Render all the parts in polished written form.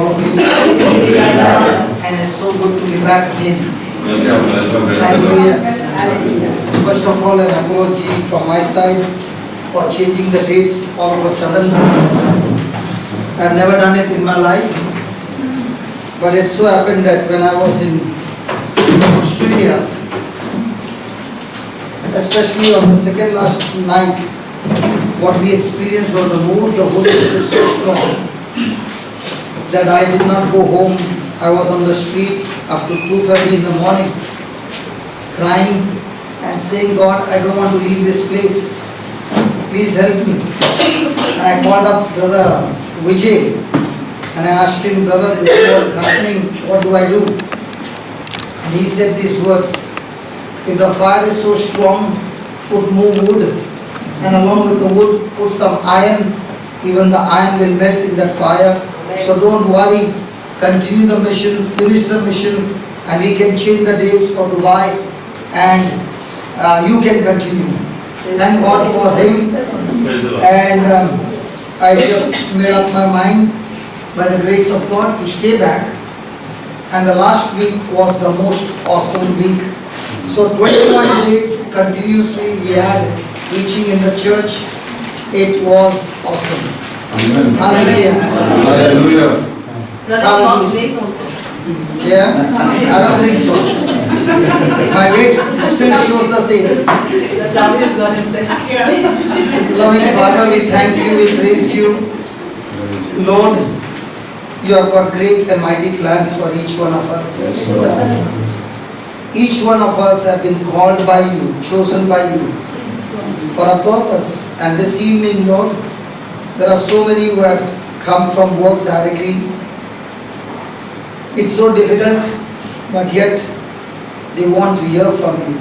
all of you. And it's so good to be back again. Hallelujah. First of all, an apology from my side for changing the dates all of a sudden. I've never done it in my life. But it so happened that when I was in Australia, especially on the second last night, what we experienced was the move of the Holy Spirit so strong that I did not go home. I was on the street up to 2:30 in the morning, crying and saying, God, I don't want to leave this place. Please help me. And I called up Brother Vijay and I asked him, brother, this is what is happening. What do I do? And he said these words, if the fire is so strong, put more wood, and along with the wood, put some iron. Even the iron will melt in that fire. So don't worry, continue the mission, finish the mission, and we can change the dates for Dubai, and you can continue. Thank God for him. And I just made up my mind by the grace of God to stay back. And the last week was the most awesome week. So 21 days continuously we had preaching in the church. It was awesome. Amen. Hallelujah. Hallelujah. Hallelujah. Yeah? I don't think so. My weight still shows the same. Loving Father, we thank you, we praise you. Lord, you have got great and mighty plans for each one of us. Each one of us have been called by you, chosen by you for a purpose. And this evening, Lord, there are so many who have come from work directly. It's so difficult, but yet they want to hear from you.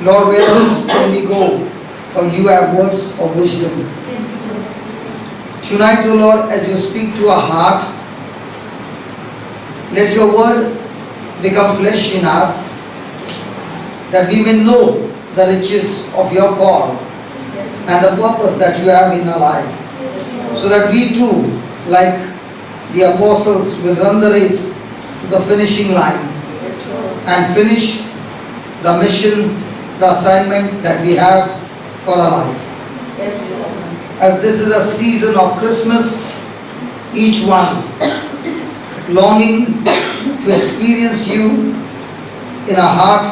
Lord, where else can we go? For you have words of wisdom. Tonight, O Lord, as you speak to our heart, let your word become flesh in us, that we may know the riches of your call and the purpose that you have in our life, so that we too, like the apostles, will run the race to the finishing line and finish the mission, the assignment that we have for our life. As this is a season of Christmas, each one longing to experience you in our heart.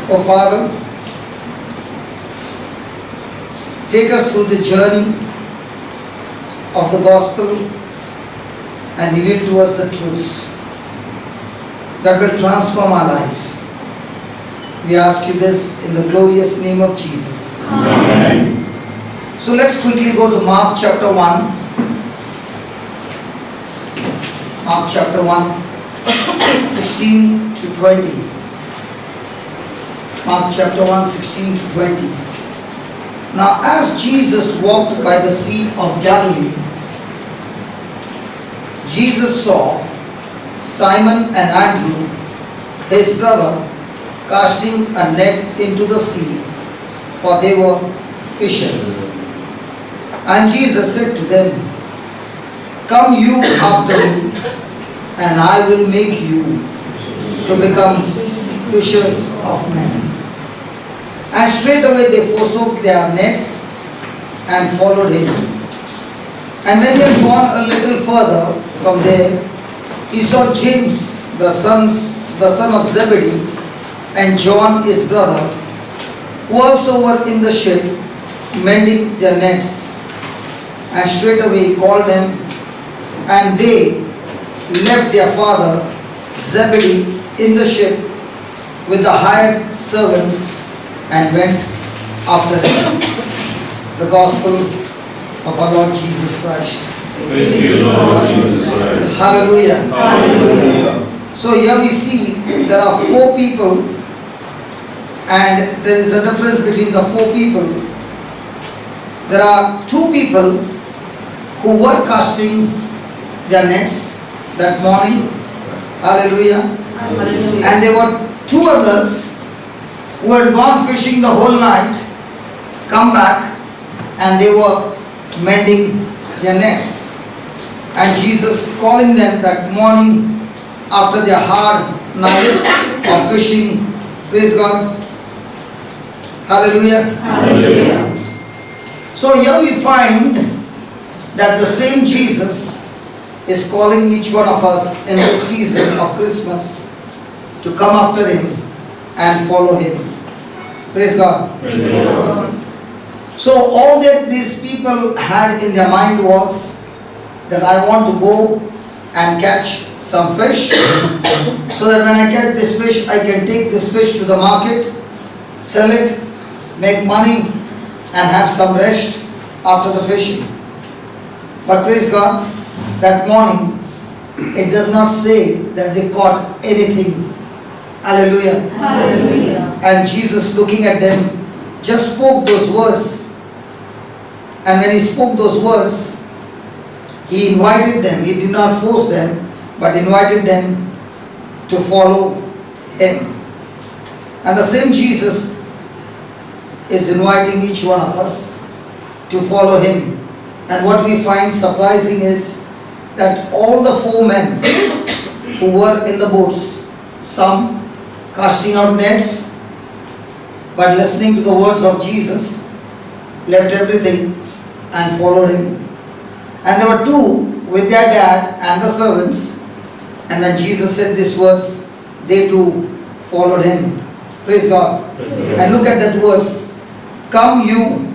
Oh Father, take us through the journey of the gospel and reveal to us the truths that will transform our lives. We ask you this in the glorious name of Jesus. Amen. So let's quickly go to Mark chapter 1. Mark chapter 1, 16 to 20. Mark chapter 1, 16 to 20. Now as Jesus walked by the Sea of Galilee, Jesus saw Simon and Andrew, his brother, casting a net into the sea, for they were fishers. And Jesus said to them, come you after me, and I will make you to become fishers of men. And straightway they forsook their nets and followed him. And when they had gone a little further from there, he saw James, the son of Zebedee, and John his brother, who also were in the ship, mending their nets. And straightway he called them, and they left their father Zebedee in the ship with the hired servants and went after them. The gospel of our Lord Jesus Christ. Praise you, Lord Jesus Christ. Hallelujah. Hallelujah. So here we see there are 4 people, and there is a difference between the 4 people. There are 2 people who were casting their nets that morning. Hallelujah. Hallelujah. And there were 2 others who had gone fishing the whole night, come back, and they were mending their nets. And Jesus calling them that morning after their hard night of fishing. Praise God. Hallelujah. Hallelujah. So here we find that the same Jesus is calling each one of us in this season of Christmas to come after Him and follow Him. Praise God. Praise God. So all that these people had in their mind was that I want to go and catch some fish so that when I catch this fish, I can take this fish to the market, sell it, make money and have some rest after the fishing. But praise God, that morning it does not say that they caught anything. Hallelujah. Hallelujah. And Jesus looking at them just spoke those words. And when He spoke those words, He invited them. He did not force them, but invited them to follow Him. And the same Jesus is inviting each one of us to follow Him. And what we find surprising is that all the 4 men who were in the boats, some casting out nets, but listening to the words of Jesus, left everything and followed Him. And there were 2 with their dad and the servants. And when Jesus said these words, they too followed Him. Praise God. And look at that words. Come you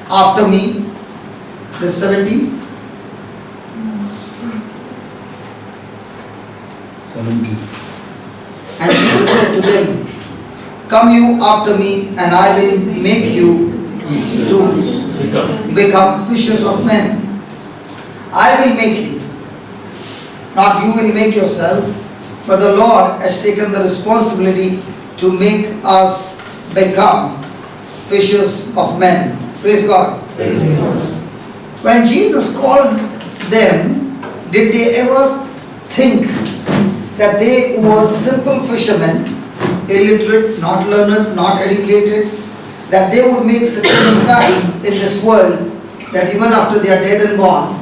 after me. Verse 17. 17. And Jesus said to them, come you after me, and I will make you to become fishers of men. I will make you. Not you will make yourself, but the Lord has taken the responsibility to make us become fishers of men. Praise God. Praise God. When Jesus called them, did they ever think that they were simple fishermen, illiterate, not learned, not educated, that they would make such an impact in this world that even after they are dead and gone,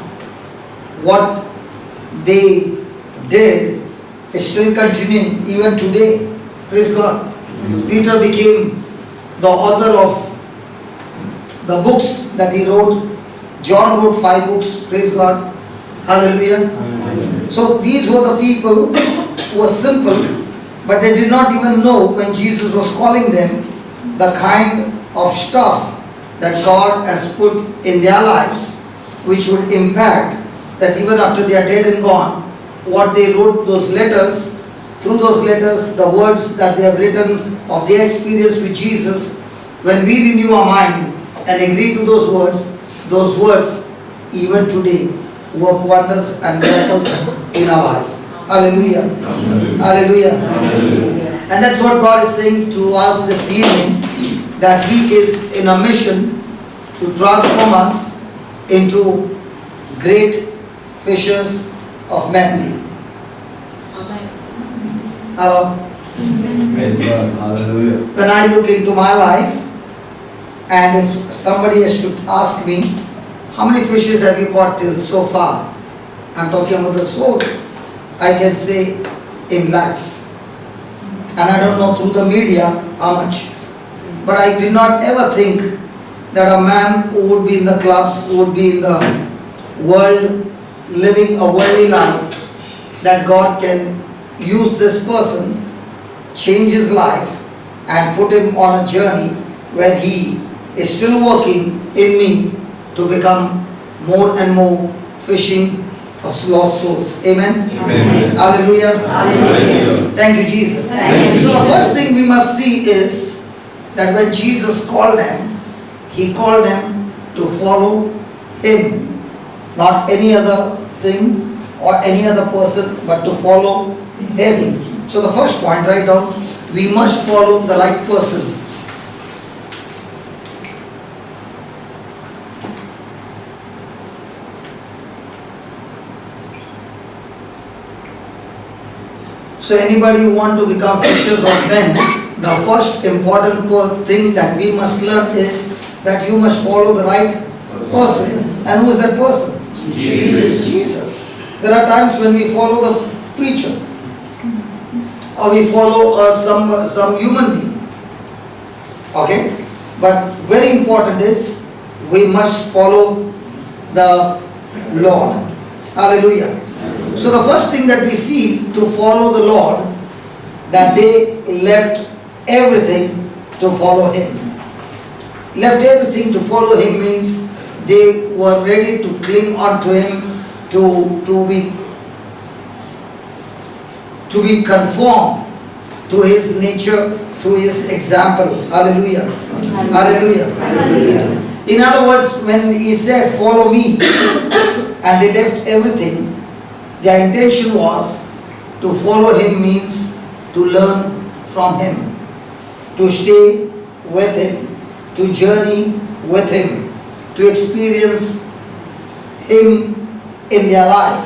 what they did is still continuing even today. Praise God. Peter became the author of the books that he wrote. John wrote 5 books. Praise God. Hallelujah. So these were the people who were simple, but they did not even know when Jesus was calling them the kind of stuff that God has put in their lives, which would impact that even after they are dead and gone, what they wrote, those letters, through those letters, the words that they have written of their experience with Jesus, when we renew our mind and agree to those words even today work wonders and miracles in our life. Hallelujah. Hallelujah. And that's what God is saying to us this evening, that He is in a mission to transform us into great fishers of men. Hello. Praise God. Hallelujah. When I look into my life, and if somebody has to ask me, how many fishes have you caught till so far? I'm talking about the souls. I can say in lakhs. And I don't know through the media how much. But I did not ever think that a man who would be in the clubs, who would be in the world, living a worldly life, that God can use this person, change his life, and put him on a journey where he is still working in me to become more and more fishing of lost souls. Amen? Amen. Hallelujah. Hallelujah. Thank you, Jesus. Thank you, So the Jesus. first thing we must see is that when Jesus called them, He called them to follow Him, not any other thing or any other person, but to follow Him. So the first point, write down, we must follow the right person. So anybody who want to become fishers of men, the first important thing that we must learn is that you must follow the right person. And who is that person? Jesus. There are times when we follow the preacher or we follow some human being. Okay? But very important is we must follow the Lord. Hallelujah. So the first thing that we see to follow the Lord, that they left everything to follow Him. Left everything to follow Him means they were ready to cling on to Him, to be conformed to His nature, to His example. Hallelujah. Hallelujah. Hallelujah. In other words, when He said, follow me, and they left everything, their intention was to follow Him means to learn from Him, to stay with Him, to journey with Him, to experience Him in their life.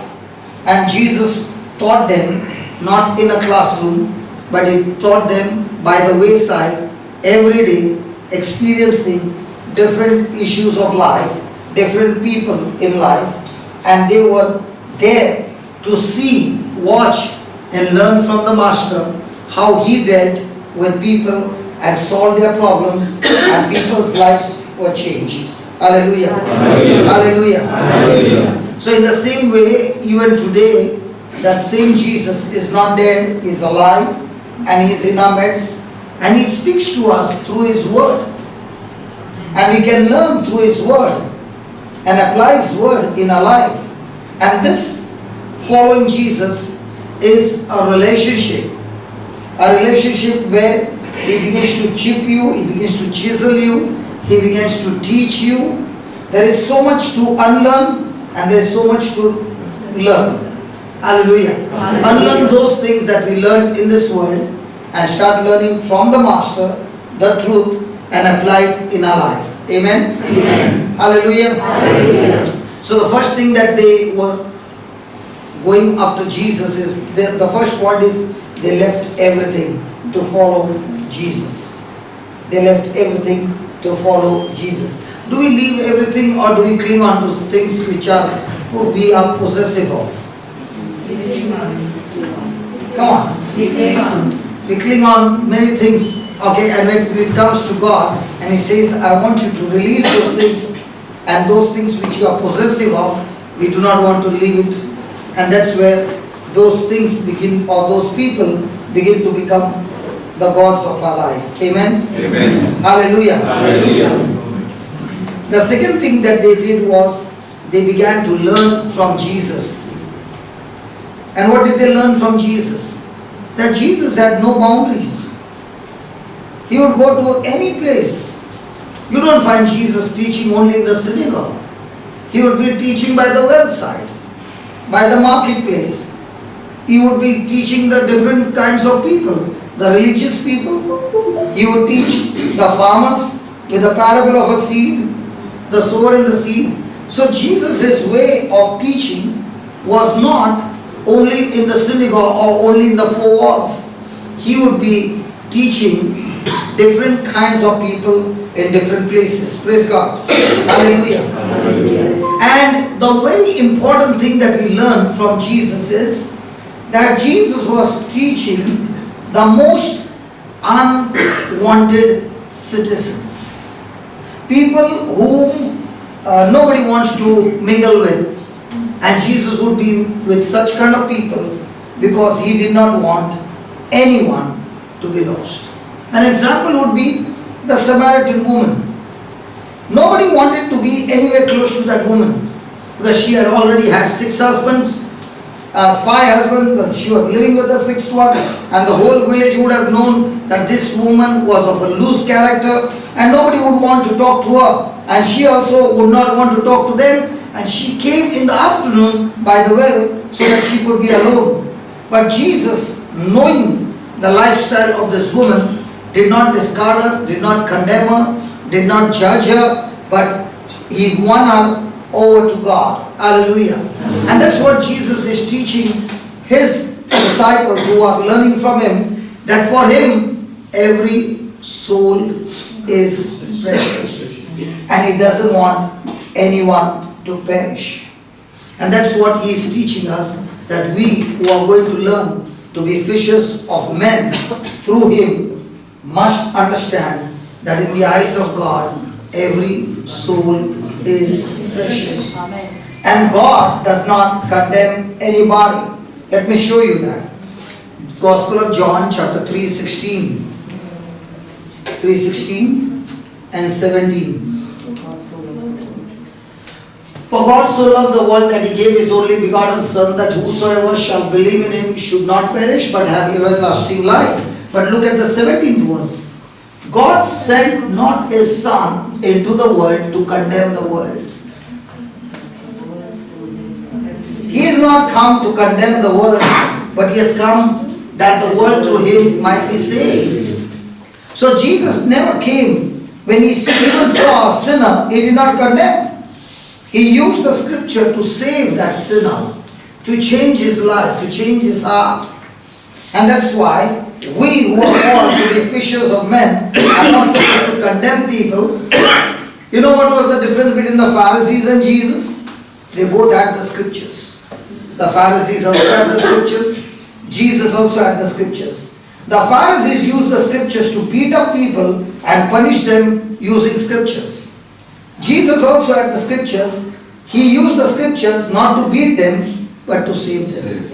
And Jesus taught them not in a classroom, but He taught them by the wayside, every day, experiencing different issues of life, different people in life, and they were there to see, watch, and learn from the Master how He dealt with people and solved their problems, and people's lives were changed. Hallelujah. Hallelujah. Hallelujah. Hallelujah. So in the same way, even today, that same Jesus is not dead, He's alive, and He's in our midst, and He speaks to us through His Word. And we can learn through His Word and apply His Word in our life. And this following Jesus is a relationship where He begins to chip you, He begins to chisel you, He begins to teach you. There is so much to unlearn and there is so much to learn. Hallelujah. Unlearn those things that we learned in this world and start learning from the Master the truth and apply it in our life. Amen? Amen. Hallelujah. Hallelujah. So the first thing that they were going after Jesus is, the first point is they left everything to follow Jesus. They left everything to follow Jesus. Do we leave everything or do we cling on to things which we are possessive of? Come on. We cling on many things. Okay, and when it comes to God and He says, I want you to release those things, and those things which you are possessive of, we do not want to leave it. And that's where those things begin, or those people begin to become the gods of our life. Amen? Amen. Hallelujah. Hallelujah. The second thing that they did was they began to learn from Jesus. And what did they learn from Jesus? That Jesus had no boundaries. He would go to any place. You don't find Jesus teaching only in the synagogue. He would be teaching by the well side, by the marketplace. He would be teaching the different kinds of people, the religious people. He would teach the farmers with the parable of a seed, the sower and the seed. So Jesus' way of teaching was not only in the synagogue or only in the four walls. He would be teaching different kinds of people in different places. Praise God. Hallelujah. And the very important thing that we learn from Jesus is that Jesus was teaching the most unwanted citizens. People whom nobody wants to mingle with. And Jesus would be with such kind of people because He did not want anyone to be lost. An example would be the Samaritan woman. Nobody wanted to be anywhere close to that woman because she had already had 6 husbands, 5 husbands. She was living with the 6th one, and the whole village would have known that this woman was of a loose character, and nobody would want to talk to her, and she also would not want to talk to them. And she came in the afternoon by the well so that she could be alone. But Jesus, knowing the lifestyle of this woman, did not discard her, did not condemn her, did not judge her, but He won her over to God. Hallelujah. And that's what Jesus is teaching His disciples who are learning from Him, that for Him every soul is precious and He doesn't want anyone to perish. And that's what he is teaching us, that we who are going to learn to be fishers of men through him must understand that in the eyes of God, every soul is precious. And God does not condemn anybody. Let me show you that. Gospel of John chapter 3:16 and 17. For God so loved the world that he gave his only begotten Son, that whosoever shall believe in him should not perish but have everlasting life. But look at the 17th verse. God sent not his Son into the world to condemn the world. He is not come to condemn the world, but he has come that the world through him might be saved. So Jesus never came. When he even saw a sinner, he did not condemn. He used the scripture to save that sinner, to change his life, to change his heart. And that's why we who are called to be fishers of men are not supposed to condemn people. You know what was the difference between the Pharisees and Jesus? They both had the scriptures. The Pharisees also had the scriptures. Jesus also had the scriptures. The Pharisees used the scriptures to beat up people and punish them using scriptures. Jesus also had the scriptures. He used the scriptures not to beat them, but to save them.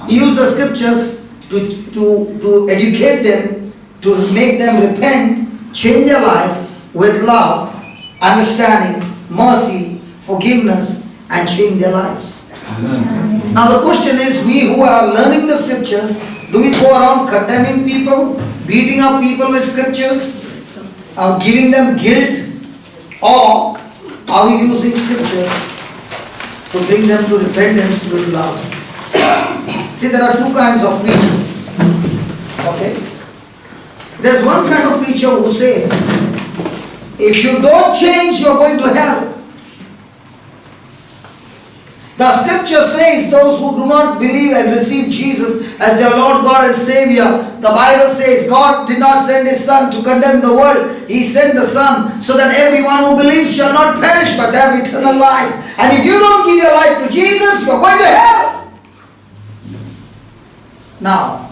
He used the scriptures to educate them, to make them repent, change their life with love, understanding, mercy, forgiveness, and change their lives. Amen. Now the question is, we who are learning the scriptures, do we go around condemning people, beating up people with scriptures, giving them guilt, or are we using scriptures to bring them to repentance with love? See, there are two kinds of preachers. Okay? There's one kind of preacher who says, if you don't change, you're going to hell. The scripture says those who do not believe and receive Jesus as their Lord God and Savior, the Bible says God did not send his Son to condemn the world. He sent the Son so that everyone who believes shall not perish but have eternal life. And if you don't give your life to Jesus, you're going to hell. Now,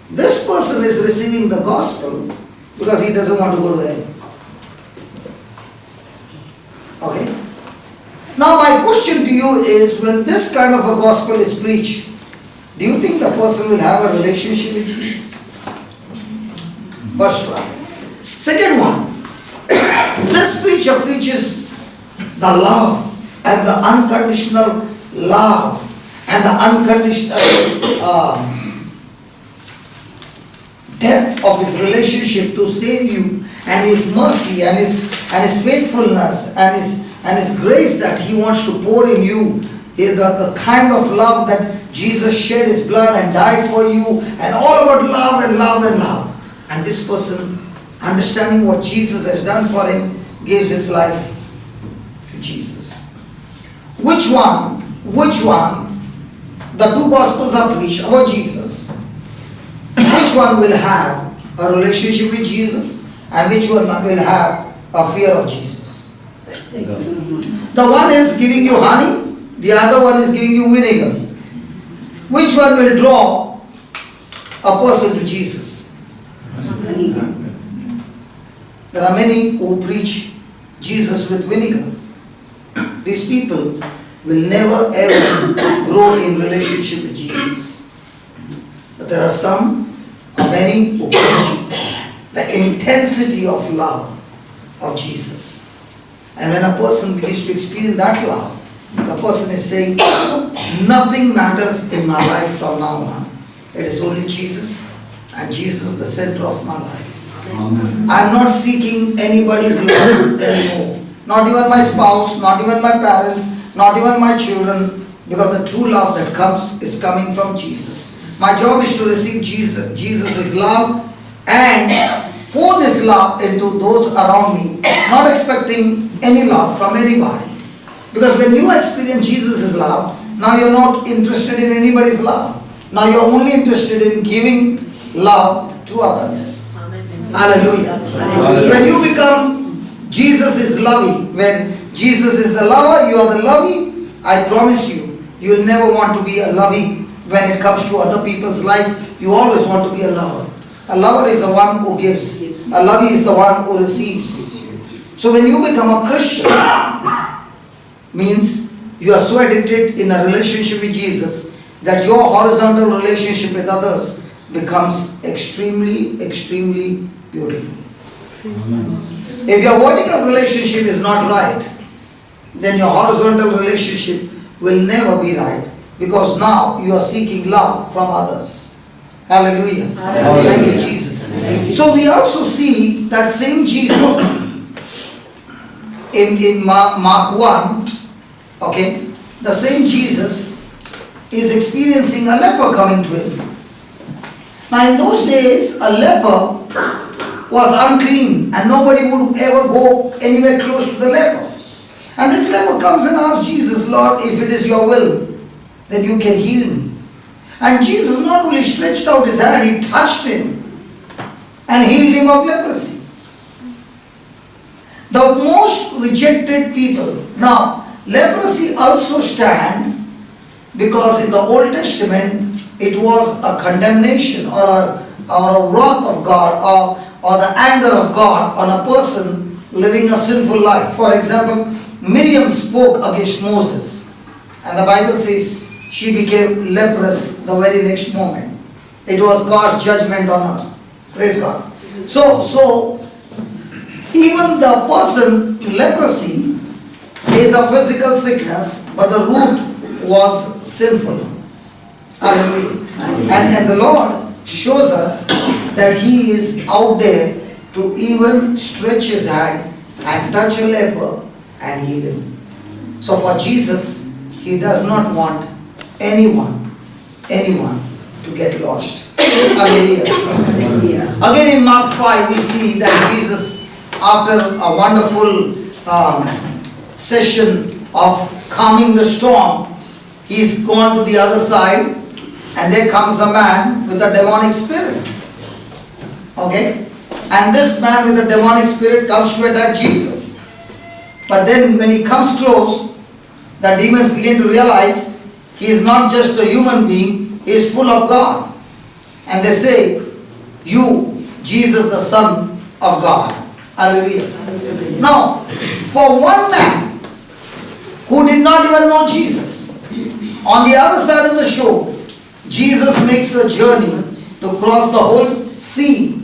this person is receiving the gospel because he doesn't want to go to hell. Okay? Now my question to you is, when this kind of a gospel is preached, do you think the person will have a relationship with Jesus? First one. Second one, this preacher preaches the love and the unconditional love and the unconditional depth of his relationship to save you, and his mercy and his faithfulness and his grace that he wants to pour in you, the kind of love that Jesus shed his blood and died for you, and all about love and love and love. And this person, understanding what Jesus has done for him, gives his life to Jesus. Which one, the two gospels are preached about Jesus. Which one will have a relationship with Jesus, and which one will have a fear of Jesus? The one is giving you honey, the other one is giving you vinegar. Which one will draw a person to Jesus? There are many who preach Jesus with vinegar. These people will never ever grow in relationship with Jesus. But there are many who preach the intensity of love of Jesus. And when a person begins to experience that love, the person is saying, nothing matters in my life from now on. It is only Jesus, and Jesus the center of my life. Amen. I am not seeking anybody's love anymore. Not even my spouse, not even my parents, not even my children, because the true love that comes is coming from Jesus. My job is to receive Jesus' love and pour this love into those around me, not expecting any love from anybody. Because when you experience Jesus' love, now you're not interested in anybody's love. Now you're only interested in giving love to others. Hallelujah. Hallelujah. When you become Jesus is loving, when Jesus is the lover, you are the loving, I promise you, You will never want to be a lovey when it comes to other people's life. You always want to be a lover. A lover is the one who gives. A lovey is the one who receives. So when you become a Christian, means you are so addicted in a relationship with Jesus that your horizontal relationship with others becomes extremely, extremely beautiful. If your vertical relationship is not right, then your horizontal relationship will never be right, because now you are seeking love from others. Hallelujah. Hallelujah. Thank you, Jesus. So we also see that same Jesus in Mark 1, okay, the same Jesus is experiencing a leper coming to him. Now in those days, a leper was unclean and nobody would ever go anywhere close to the leper. And this leper comes and asks Jesus, Lord, if it is your will, then you can heal me. And Jesus not only stretched out his hand, he touched him and healed him of leprosy. The most rejected people. Now, leprosy also stand because in the Old Testament, it was a condemnation or a wrath of God or the anger of God on a person living a sinful life. For example, Miriam spoke against Moses, and the Bible says she became leprous the very next moment. It was God's judgment on her. Praise God. So even the person, leprosy is a physical sickness, but the root was sinful. Hallelujah. And the Lord shows us that He is out there to even stretch His hand and touch a leper and heal him. So for Jesus, He does not want anyone to get lost. Hallelujah. Again in Mark 5, we see that Jesus, after a wonderful session of calming the storm, He's gone to the other side, and there comes a man with a demonic spirit. Okay? And this man with a demonic spirit comes to attack Jesus. But then when he comes close, the demons begin to realize he is not just a human being, he is full of God. And they say, you, Jesus the Son of God. Hallelujah. Now, for one man who did not even know Jesus, on the other side of the shore, Jesus makes a journey to cross the whole sea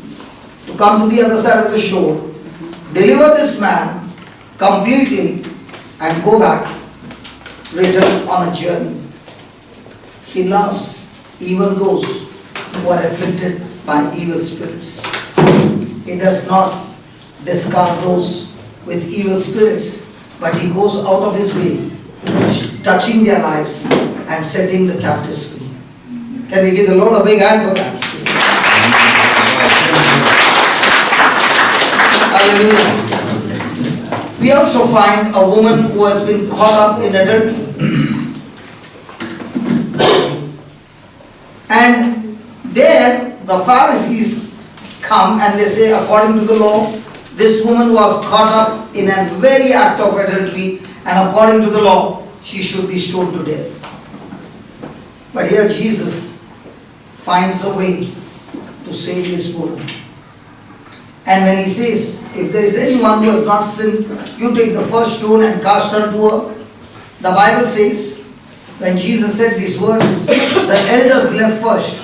to come to the other side of the shore, deliver this man completely, and go back, return on a journey. He loves even those who are afflicted by evil spirits. He does not discard those with evil spirits, but He goes out of His way, touching their lives and setting the captives free. Can we give the Lord a big hand for that? Hallelujah. We also find a woman who has been caught up in adultery. And there the Pharisees come and they say, according to the law, this woman was caught up in a very act of adultery, and according to the law, she should be stoned to death. But here Jesus finds a way to save this woman. And when He says, if there is anyone who has not sinned, you take the first stone and cast her to her. The Bible says, when Jesus said these words, the elders left first.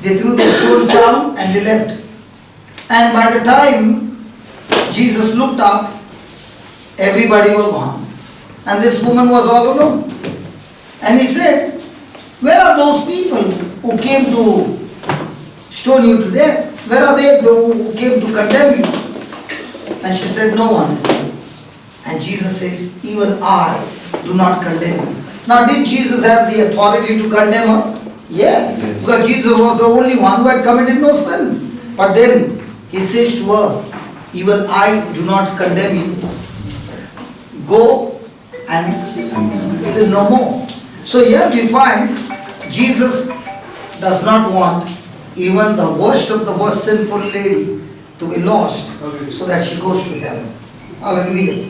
They threw their stones down and they left. And by the time Jesus looked up, everybody was gone. And this woman was all alone. And He said, where are those people who came to stone you to death? Where are they who came to condemn you? And she said, no one is there. And Jesus says, even I do not condemn you. Now, did Jesus have the authority to condemn her? Yeah, because Jesus was the only one who had committed no sin. But then He says to her, even I do not condemn you. Go and sin no more. So here we find Jesus does not want even the worst of the worst sinful lady to be lost so that she goes to heaven. Hallelujah.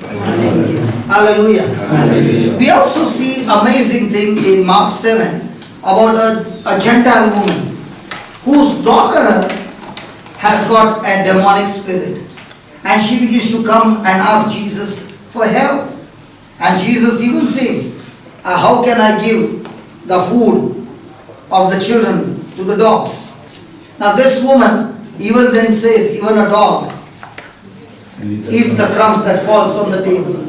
Hallelujah. Hallelujah. We also see amazing thing in Mark 7 about a Gentile woman whose daughter has got a demonic spirit. And she begins to come and ask Jesus for help. And Jesus even says, how can I give the food of the children to the dogs? Now this woman even then says, even a dog eats the crumbs that falls from the table.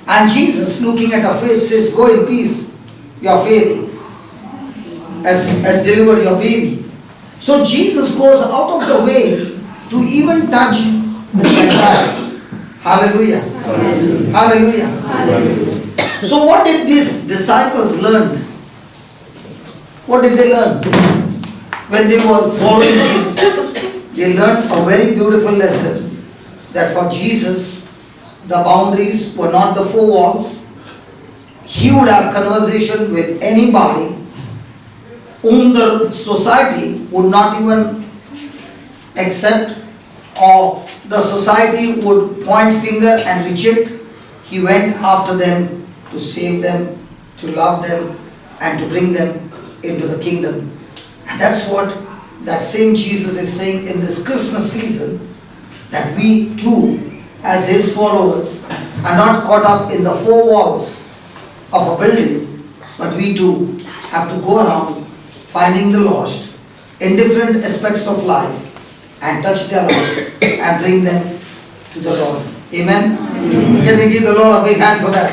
And Jesus, looking at her faith, says, go in peace. Your faith has delivered your baby. So Jesus goes out of the way to even touch the Gentiles. Hallelujah. Hallelujah. Hallelujah. Hallelujah. So what did these disciples learn? What did they learn? When they were following Jesus, they learned a very beautiful lesson. That for Jesus, the boundaries were not the four walls. He would have conversation with anybody whom the society would not even accept, or the society would point finger and reject. He went after them to save them, to love them, and to bring them into the kingdom. And that's what that same Jesus is saying in this Christmas season, that we too, as His followers, are not caught up in the four walls of a building, but we too have to go around finding the lost in different aspects of life and touch their lives and bring them to the Lord. Amen? Amen. Can we give the Lord a big hand for that?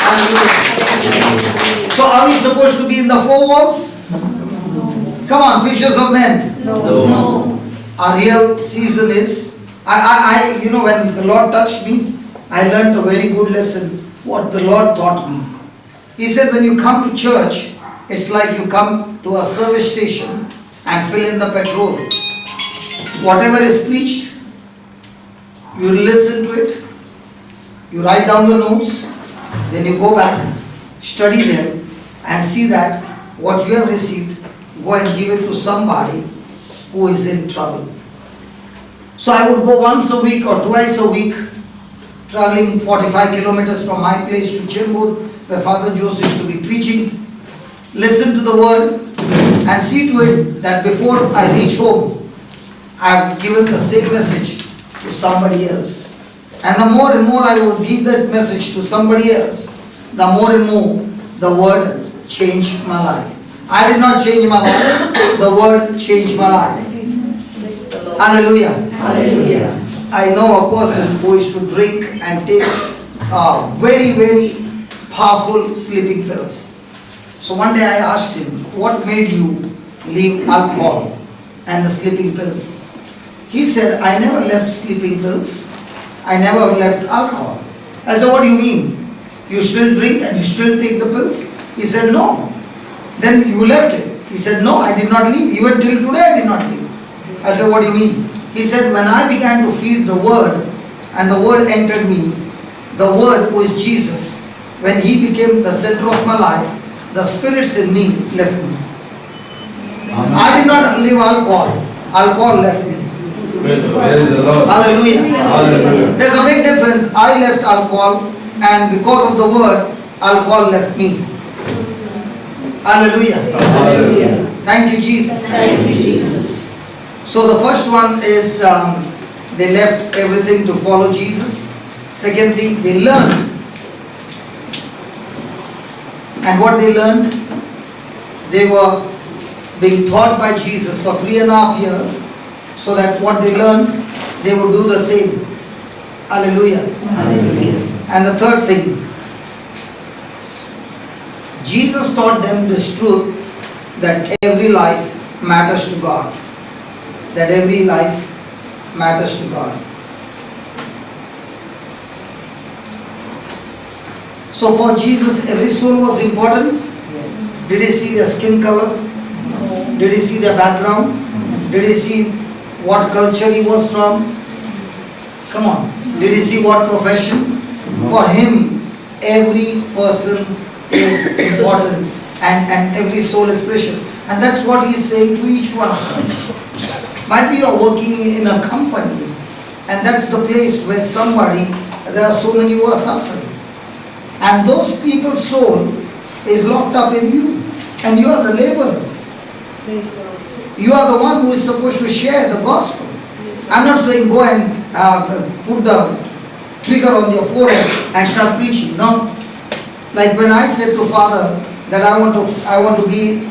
Hallelujah. So are we supposed to be in the four walls? Come on, fishers of men. No. Our real season is, when the Lord touched me, I learned a very good lesson, what the Lord taught me. He said, when you come to church, it's like you come to a service station and fill in the petrol. Whatever is preached, you listen to it, you write down the notes, then you go back, study them, and see that what you have received, go and give it to somebody who is in trouble. So I would go once a week or twice a week, traveling 45 kilometers from my place to Chembur, where Father Joseph used to be preaching, listen to the word, and see to it that before I reach home, I have given the same message to somebody else. And the more and more I would give that message to somebody else, the more and more the word changed my life. I did not change my life, the word changed my life. Hallelujah. Hallelujah. I know a person who used to drink and take very, very powerful sleeping pills. So one day I asked him, what made you leave alcohol and the sleeping pills? He said, I never left sleeping pills. I never left alcohol. I said, what do you mean? You still drink and you still take the pills? He said, no. Then you left it. He said, no, I did not leave. Even till today I did not leave. I said, what do you mean? He said, when I began to feed the word and the word entered me, the word was Jesus. When He became the center of my life, the spirits in me left me. Amen. I did not leave alcohol. Alcohol left me. Hallelujah. Hallelujah. There's a big difference. I left alcohol, and because of the word, alcohol left me. Hallelujah. Hallelujah. Thank you, Jesus. Thank you, Jesus. So the first one is they left everything to follow Jesus. Second thing, they learned. And what they learned, they were being taught by Jesus for 3.5 years, so that what they learned, they would do the same. Hallelujah. Hallelujah. And the third thing, Jesus taught them this truth that every life matters to God. That every life matters to God. So for Jesus, every soul was important. Yes. Did He see their skin color? No. Did He see their background? No. Did He see what culture he was from? Come on. Did He see what profession? No. For Him, every person is important and every soul is precious. And that's what He is saying to each one of us. Might be you are working in a company And that's the place where there are so many who are suffering. And those people's soul is locked up in you. And you are the laborer. Praise God. You are the one who is supposed to share the gospel. I'm not saying go and put the trigger on your forehead and start preaching. No. Like when I said to Father that I want to be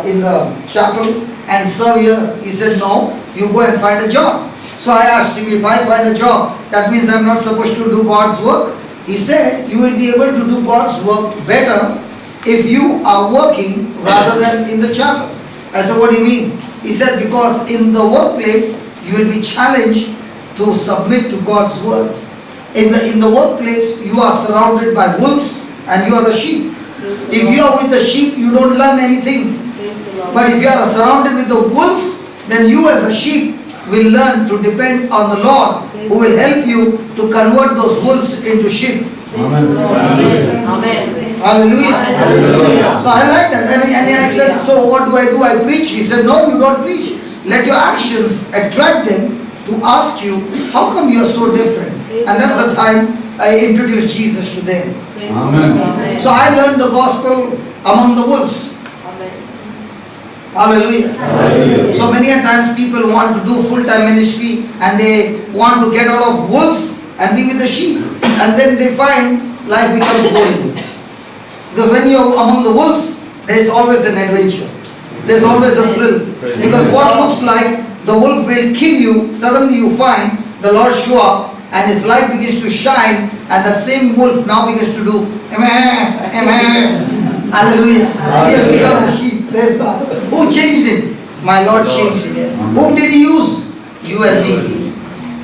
in the chapel and serve here, he said, no, you go and find a job. So I asked him, if I find a job, that means I'm not supposed to do God's work? He said, you will be able to do God's work better if you are working rather than in the chapel. I said, what do you mean? He said, because in the workplace, you will be challenged to submit to God's word. In the workplace, you are surrounded by wolves and you are the sheep. If you are with the sheep, you don't learn anything. But if you are surrounded with the wolves, then you as a sheep will learn to depend on the Lord, who will help you to convert those wolves into sheep. Amen. Hallelujah. So I like that. And I said, so what do? I preach. He said, no, you don't preach. Let your actions attract them to ask you, how come you are so different? And that's the time I introduced Jesus to them. Amen. So I learned the gospel among the wolves. Hallelujah. Hallelujah. So many a times people want to do full-time ministry and they want to get out of wolves and be with the sheep. And then they find life becomes boring. Because when you're among the wolves, there is always an adventure. There's always a thrill. Because what looks like the wolf will kill you, suddenly you find the Lord show up and his light begins to shine and that same wolf now begins to do amen, amen. Hallelujah. He has become a sheep. Praise God. Who changed him? My Lord changed him. Whom did he use? You and me.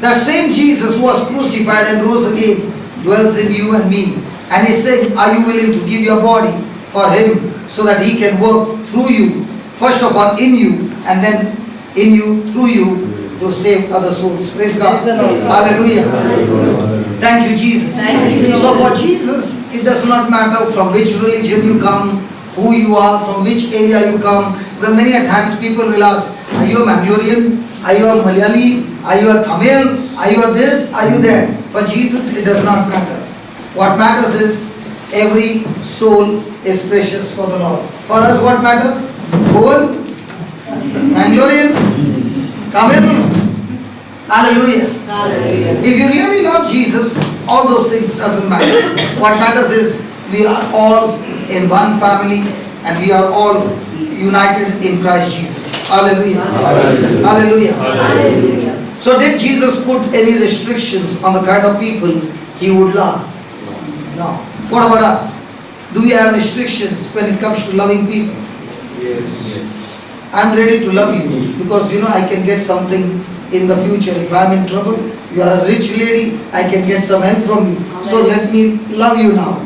That same Jesus who was crucified and rose again dwells in you and me. And he's saying, are you willing to give your body for him so that he can work through you? First of all in you and then in you, through you to save other souls. Praise God. Hallelujah. Thank you, Jesus. So for Jesus, it does not matter from which religion you come, who you are, from which area you come. Because many a times people will ask, are you a Mangalorean? Are you a Malayali? Are you a Tamil? Are you a this? Are you that? For Jesus, it does not matter. What matters is every soul is precious for the Lord. For us, what matters? Goan, Mangalorean, Tamil. Hallelujah. Hallelujah. If you really love Jesus, all those things doesn't matter. What matters is we are all in one family and we are all united in Christ Jesus. Hallelujah. Hallelujah. Hallelujah. So did Jesus put any restrictions on the kind of people he would love? No. What about us? Do we have restrictions when it comes to loving people? Yes. I'm ready to love you because I can get something in the future. If I'm in trouble, you are a rich lady, I can get some help from you. So let me love you now.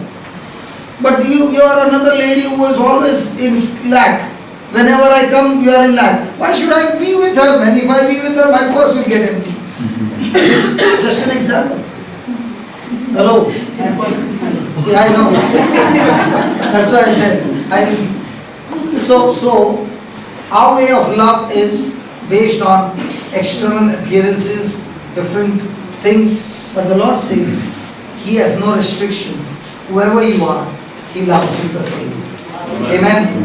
But you are another lady who is always in lack. Whenever I come, you are in lack. Why should I be with her? And if I be with her, my purse will get empty. Just an example. Hello? Yeah, I know. That's why I said. So our way of love is based on external appearances, different things. But the Lord says, He has no restriction. Whoever you are, He loves you the same. Amen.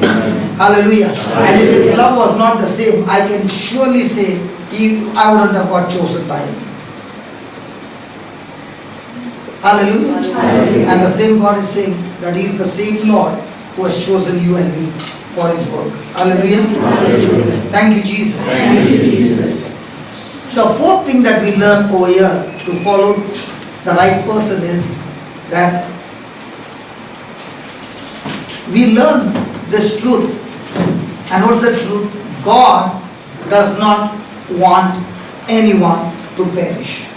Hallelujah. And if His love was not the same, I can surely say I wouldn't have got chosen by Him. Hallelujah. And the same God is saying that He is the same Lord who has chosen you and me for His work. Hallelujah. Thank you, Jesus. Thank you, Jesus. The fourth thing that we learn over here to follow the right person is that we learn this truth. And what's the truth? God does not want anyone to perish.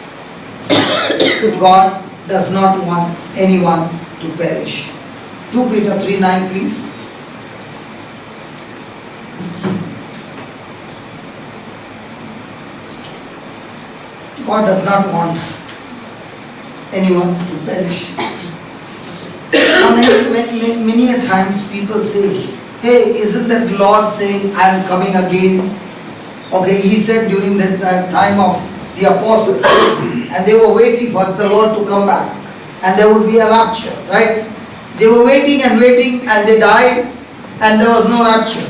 God does not want anyone to perish. 2 Peter 3:9, please. God does not want anyone to perish. Now, many a times people say, hey, isn't that Lord saying, I am coming again? Okay, He said during that time of the apostles, and they were waiting for the Lord to come back, and there would be a rapture, right? They were waiting and waiting, and they died, and there was no rapture.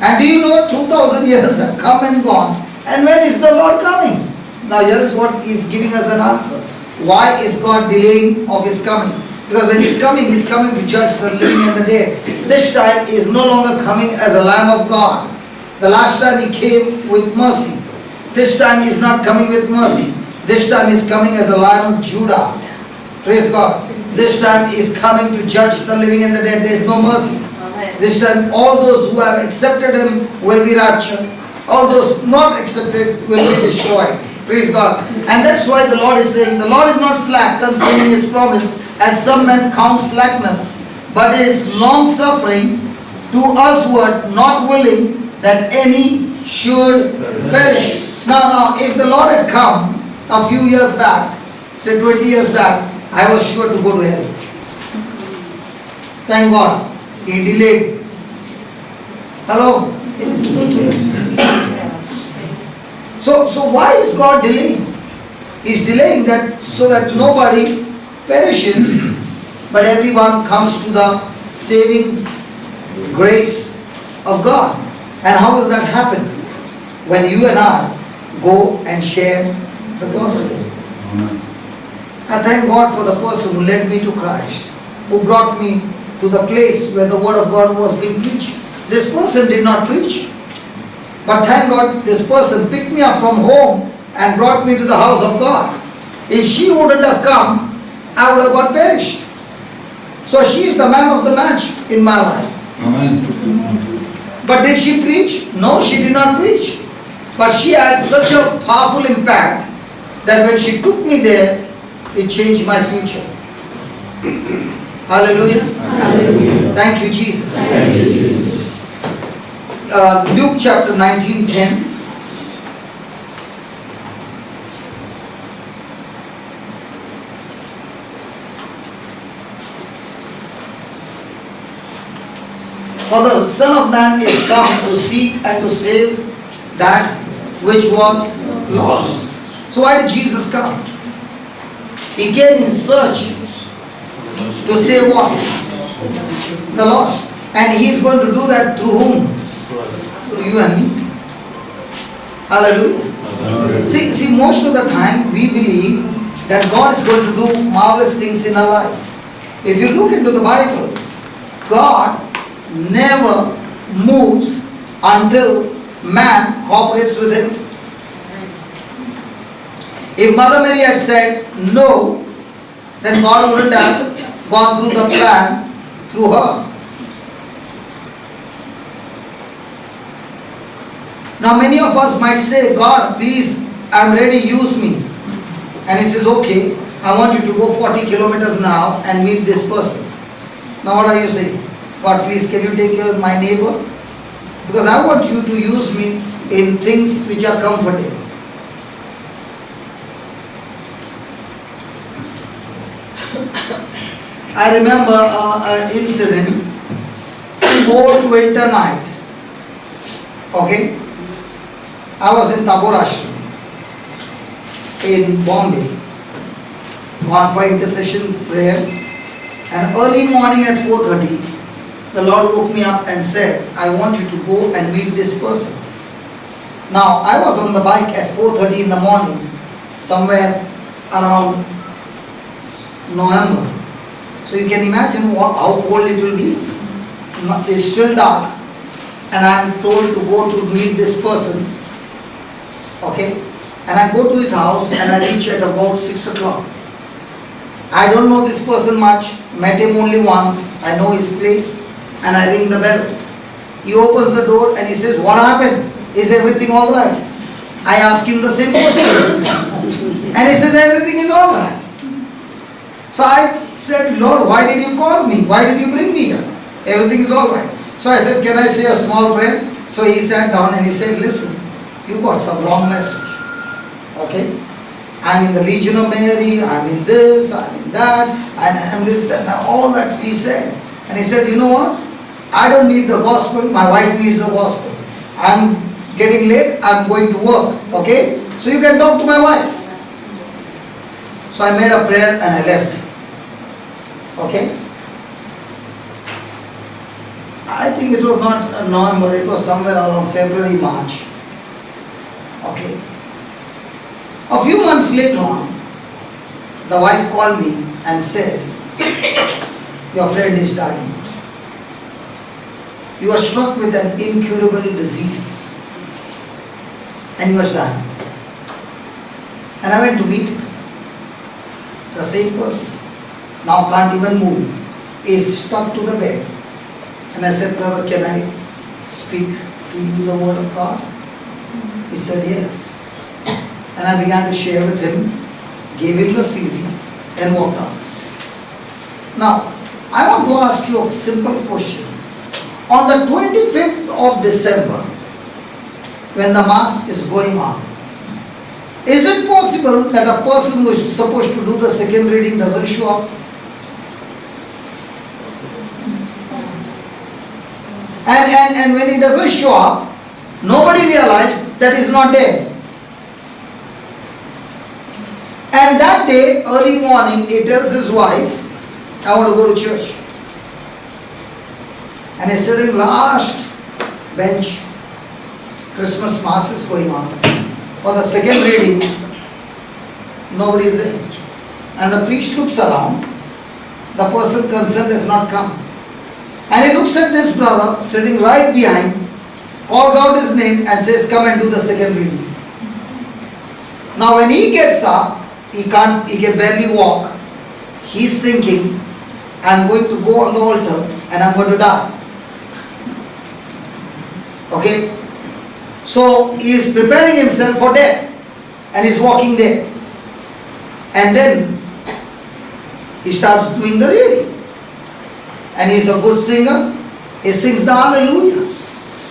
And do you know 2000 years have come and gone, and when is the Lord coming? Now here is what He is giving us an answer. Why is God delaying of His coming? Because when He's coming to judge the living and the dead. This time He is no longer coming as a Lamb of God. The last time He came with mercy. This time He is not coming with mercy. This time He is coming as a Lion of Judah. Praise God. This time He is coming to judge the living and the dead. There is no mercy. This time all those who have accepted Him will be raptured. All those not accepted will be destroyed. Praise God. And that's why the Lord is saying, the Lord is not slack concerning His promise, as some men count slackness, but is long suffering to us who are not willing that any should perish. Now, if the Lord had come a few years back, say 20 years back, I was sure to go to hell. Thank God, He delayed. Hello? So why is God delaying? He's delaying that so that nobody perishes, but everyone comes to the saving grace of God. And how will that happen? When you and I go and share the gospel. I thank God for the person who led me to Christ, who brought me to the place where the word of God was being preached. This person did not preach, but thank God this person picked me up from home and brought me to the house of God. If she wouldn't have come, I would have got perished. So she is the man of the match in my life. Amen. But did she preach? No, she did not preach. But she had such a powerful impact that when she took me there, it changed my future. Hallelujah. Hallelujah. Thank you, Jesus. Thank you, Jesus. Luke chapter 19:10. For the Son of Man is come to seek and to save that which was lost. So why did Jesus come? He came in search to save what? The lost. And He is going to do that through whom? Through you and me. Hallelujah. See, most of the time we believe that God is going to do marvelous things in our life. If you look into the Bible, God never moves until man cooperates with Him. If Mother Mary had said no, then God wouldn't have gone through the plan through her. Now many of us might say, God, please, I'm ready, use me. And He says, okay, I want you to go 40 kilometers now and meet this person. Now what are you saying? God, please, can you take care of my neighbor? Because I want you to use me in things which are comfortable. I remember an incident, cold winter night. Okay? I was in Tabor Ashram in Bombay, gone for intercession prayer, and early morning at 4:30, the Lord woke me up and said, I want you to go and meet this person. Now, I was on the bike at 4:30 in the morning, somewhere around November. So you can imagine how cold it will be. It's still dark, and I am told to go to meet this person. Okay? And I go to his house and I reach at about 6 o'clock. I don't know this person much, met him only once, I know his place, and I ring the bell. He opens the door and he says, what happened? Is everything alright? I ask him the same question. And he says, everything is alright. So I said, Lord, why did you call me? Why did you bring me here? Everything is alright. So I said, can I say a small prayer? So he sat down and he said, listen, you got some wrong message. Okay? I'm in the Legion of Mary, I'm in this, I'm in that, and I'm this, and all that he said. And he said, you know what? I don't need the gospel, my wife needs the gospel. I'm getting late, I'm going to work. Okay? So you can talk to my wife. So I made a prayer and I left. Okay? I think it was not November, it was somewhere around February, March. Okay. A few months later on, the wife called me and said, your friend is dying. You are struck with an incurable disease. And he was dying. And I went to meet him. The same person. Now can't even move. Is stuck to the bed. And I said, brother, can I speak to you the word of God? He said, yes. And I began to share with him, gave him the CD and walked out. Now, I want to ask you a simple question. On the 25th of December, when the Mass is going on, is it possible that a person who is supposed to do the second reading doesn't show up? And when he doesn't show up, nobody realized that he's not there. And that day, early morning, he tells his wife, I want to go to church. And he's sitting last bench. Christmas Mass is going on. For the second reading, nobody is there. And the priest looks around. The person concerned has not come. And he looks at this brother sitting right behind, calls out his name and says, come and do the second reading. Now when he gets up, he can barely walk. He's thinking, I'm going to go on the altar and I'm going to die. Okay? So he is preparing himself for death and he's walking there. And then he starts doing the reading. And he's a good singer. He sings the Hallelujah.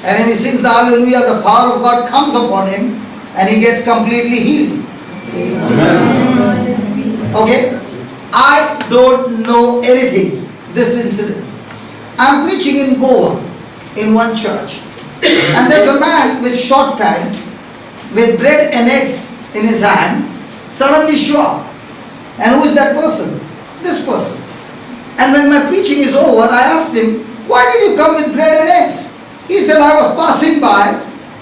And when he sings the Hallelujah, the power of God comes upon him and he gets completely healed. Amen. Okay? I don't know anything, this incident. I'm preaching in Goa, in one church. And there's a man with short pant, with bread and eggs in his hand, suddenly show up. And who is that person? This person. And when my preaching is over, I asked him, why did you come with bread and eggs? He said, I was passing by,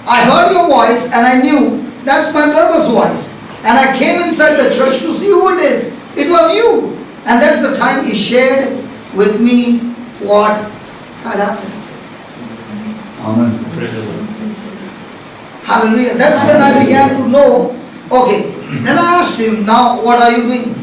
I heard your voice and I knew that's my brother's voice. And I came inside the church to see who it is. It was you. And that's the time he shared with me what had happened. Amen. Hallelujah. That's when I began to know, okay. Then I asked him, now what are you doing?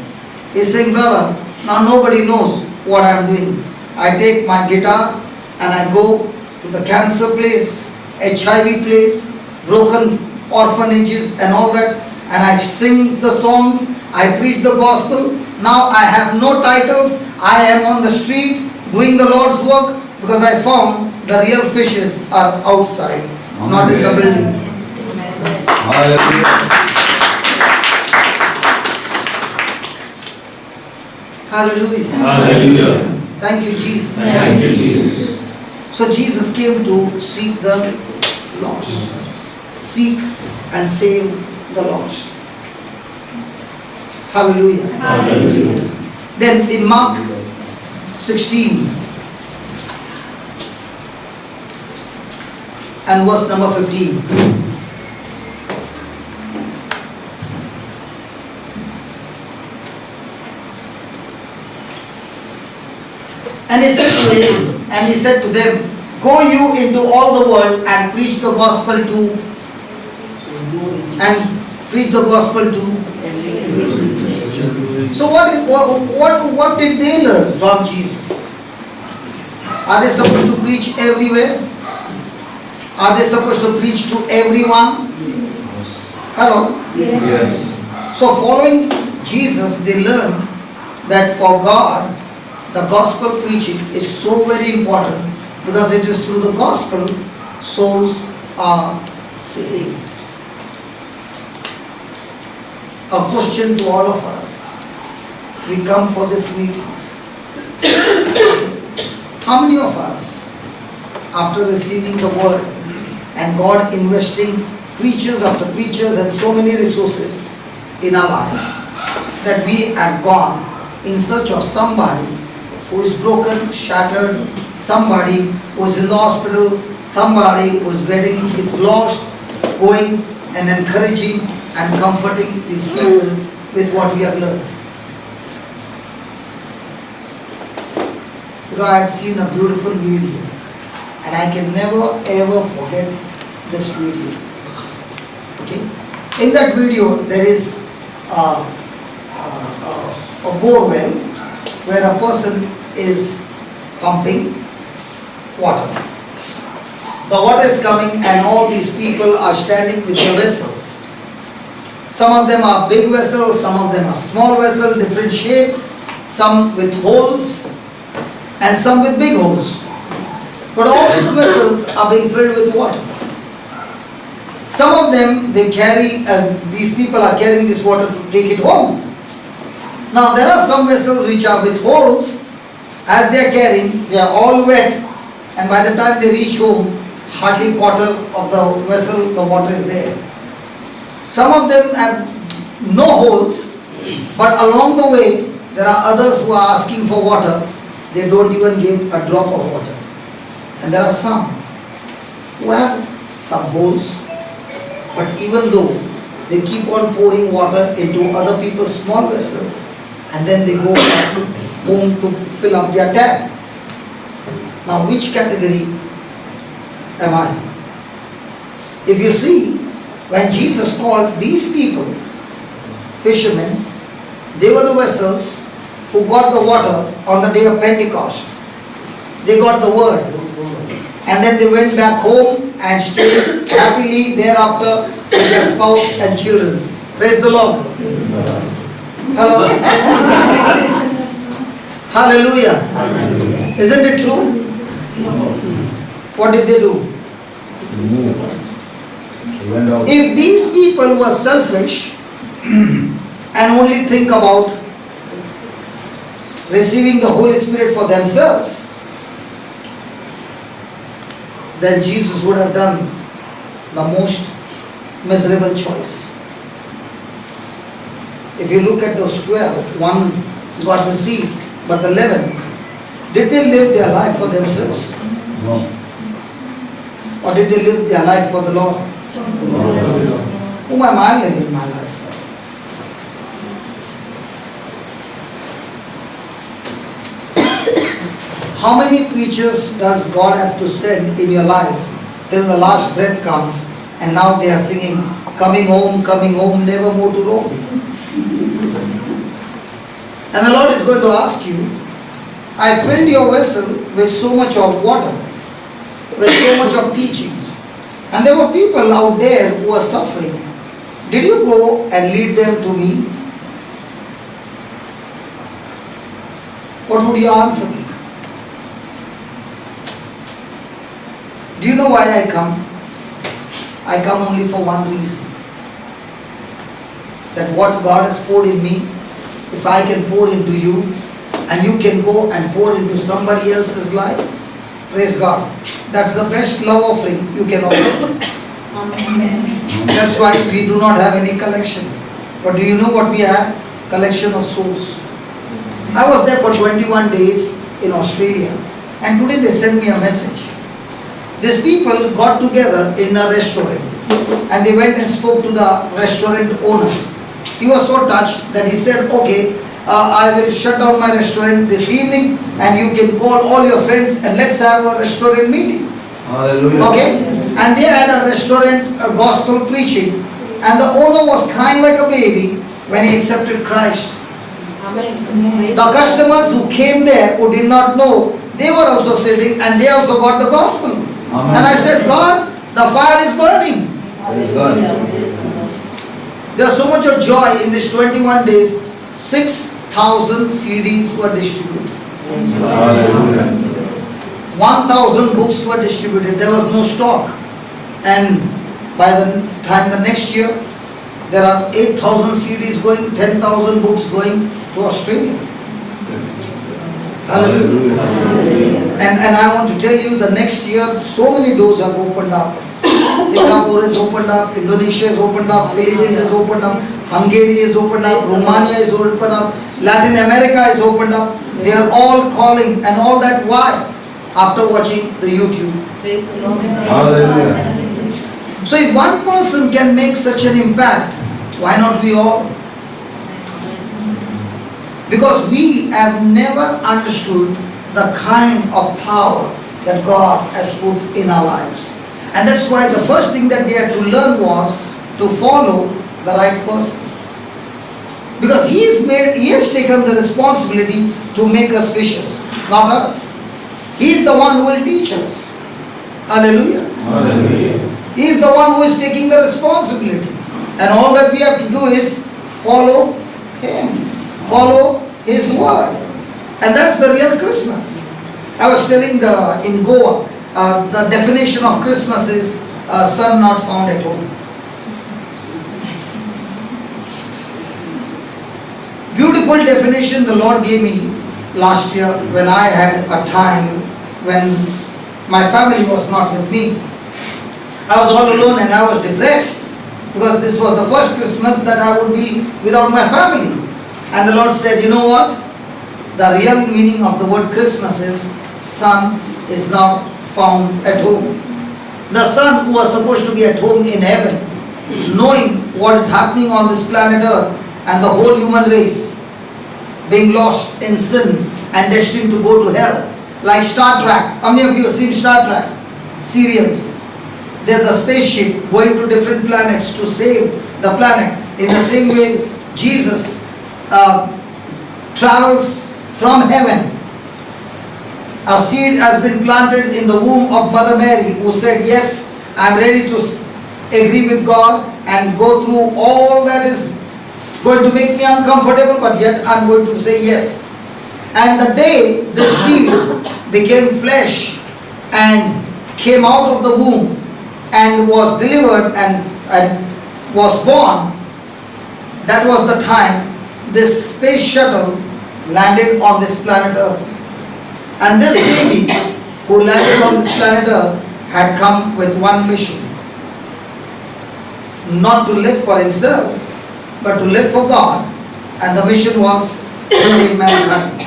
He's saying, brother, now nobody knows what I'm doing. I take my guitar and I go to the cancer place, HIV place, broken orphanages and all that. And I sing the songs, I preach the gospel. Now I have no titles. I am on the street doing the Lord's work because I found the real fishes are outside, not in the building. Hallelujah. Hallelujah. Hallelujah. Thank you, Jesus. Thank you, Jesus. So Jesus came to seek the lost. Seek and save the lost. Hallelujah. Hallelujah. Then in Mark 16 and verse number 15. And he said to them, go you into all the world and preach the gospel to So what did they learn from Jesus? Are they supposed to preach everywhere? Are they supposed to preach to everyone? Hello? Yes. So following Jesus, they learned that for God, the gospel preaching is so very important because it is through the gospel souls are saved. A question to all of us. We come for these meetings. How many of us, after receiving the word and God investing preachers after preachers and so many resources in our life that we have gone in search of somebody who is broken, shattered, somebody who is in the hospital, somebody who is lost, going and encouraging and comforting these people with what we have learned. You know, I had seen a beautiful video and I can never ever forget this video. Okay? In that video there is a bore well where a person is pumping water. The water is coming and all these people are standing with their vessels. Some of them are big vessels, some of them are small vessels, different shape, some with holes and some with big holes. But all these vessels are being filled with water. Some of them they carry, these people are carrying this water to take it home. Now there are some vessels which are with holes. As they are carrying, they are all wet, and by the time they reach home, hardly quarter of the vessel, the water is there. Some of them have no holes, but along the way, there are others who are asking for water. They don't even give a drop of water. And there are some who have some holes, but even though they keep on pouring water into other people's small vessels, and then they go back home to fill up their tap. Now which category am I? If you see, when Jesus called these people fishermen, they were the vessels who got the water on the day of Pentecost. They got the word and then they went back home and stayed happily thereafter with their spouse and children. Praise the Lord. Hello. Hallelujah. Isn't it true? What did they do? If these people were selfish and only think about receiving the Holy Spirit for themselves, then Jesus would have done the most miserable choice. If you look at those 12, one got received, but the 11, did they live their life for themselves? No. Or did they live their life for the Lord? Whom am I living my life for? How many preachers does God have to send in your life till the last breath comes and now they are singing, coming home, never more to roam? And the Lord is going to ask you, I filled your vessel with so much of water, with so much of teachings. And there were people out there who were suffering. Did you go and lead them to me? What would you answer me? Do you know why I come? I come only for one reason. That what God has poured in me, if I can pour into you, and you can go and pour into somebody else's life, praise God. That's the best love offering you can offer. Amen. That's why we do not have any collection. But do you know what we have? Collection of souls. I was there for 21 days in Australia, and today they sent me a message. These people got together in a restaurant and they went and spoke to the restaurant owner. He was so touched that he said, okay, I will shut down my restaurant this evening and you can call all your friends and let's have a restaurant meeting. Hallelujah. Okay? And they had a restaurant gospel preaching, and the owner was crying like a baby when he accepted Christ. Amen. The customers who came there who did not know, they were also sitting and they also got the gospel. Amen. And I said, God, the fire is burning. Praise God. There's so much of joy in these 21 days. 6,000 CDs were distributed. Hallelujah. 1,000 books were distributed. There was no stock. And by the time the next year, there are 8,000 CDs going, 10,000 books going to Australia. Hallelujah. And I want to tell you, the next year, so many doors have opened up. Singapore is opened up, Indonesia is opened up, Philippines is opened up, Hungary is opened up, Romania is opened up, Latin America is opened up. They are all calling, and all that why? After watching the YouTube. Praise the Lord. Hallelujah. So if one person can make such an impact, why not we all? Because we have never understood the kind of power that God has put in our lives. And that's why the first thing that they had to learn was to follow the right person. Because he has taken the responsibility to make us fishers, not us. He is the one who will teach us. Hallelujah. Hallelujah. He is the one who is taking the responsibility. And all that we have to do is follow him. Follow his word. And that's the real Christmas. I was telling in Goa, the definition of Christmas is a son not found at home. Beautiful definition the Lord gave me last year when I had a time when my family was not with me. I was all alone and I was depressed because this was the first Christmas that I would be without my family. And the Lord said, you know what? The real meaning of the word Christmas is son is not found at home. The son who was supposed to be at home in heaven, knowing what is happening on this planet earth and the whole human race being lost in sin and destined to go to hell. Like Star Trek. How many of you have seen Star Trek? Serials. There's a spaceship going to different planets to save the planet. In the same way, Jesus travels from heaven. A seed has been planted in the womb of Mother Mary, who said, yes, I'm ready to agree with God and go through all that is going to make me uncomfortable, but yet I'm going to say yes. And the day this seed became flesh and came out of the womb and was delivered and was born, that was the time this space shuttle landed on this planet Earth. And this baby who landed on this planet Earth had come with one mission. Not to live for himself, but to live for God. And the mission was to save mankind.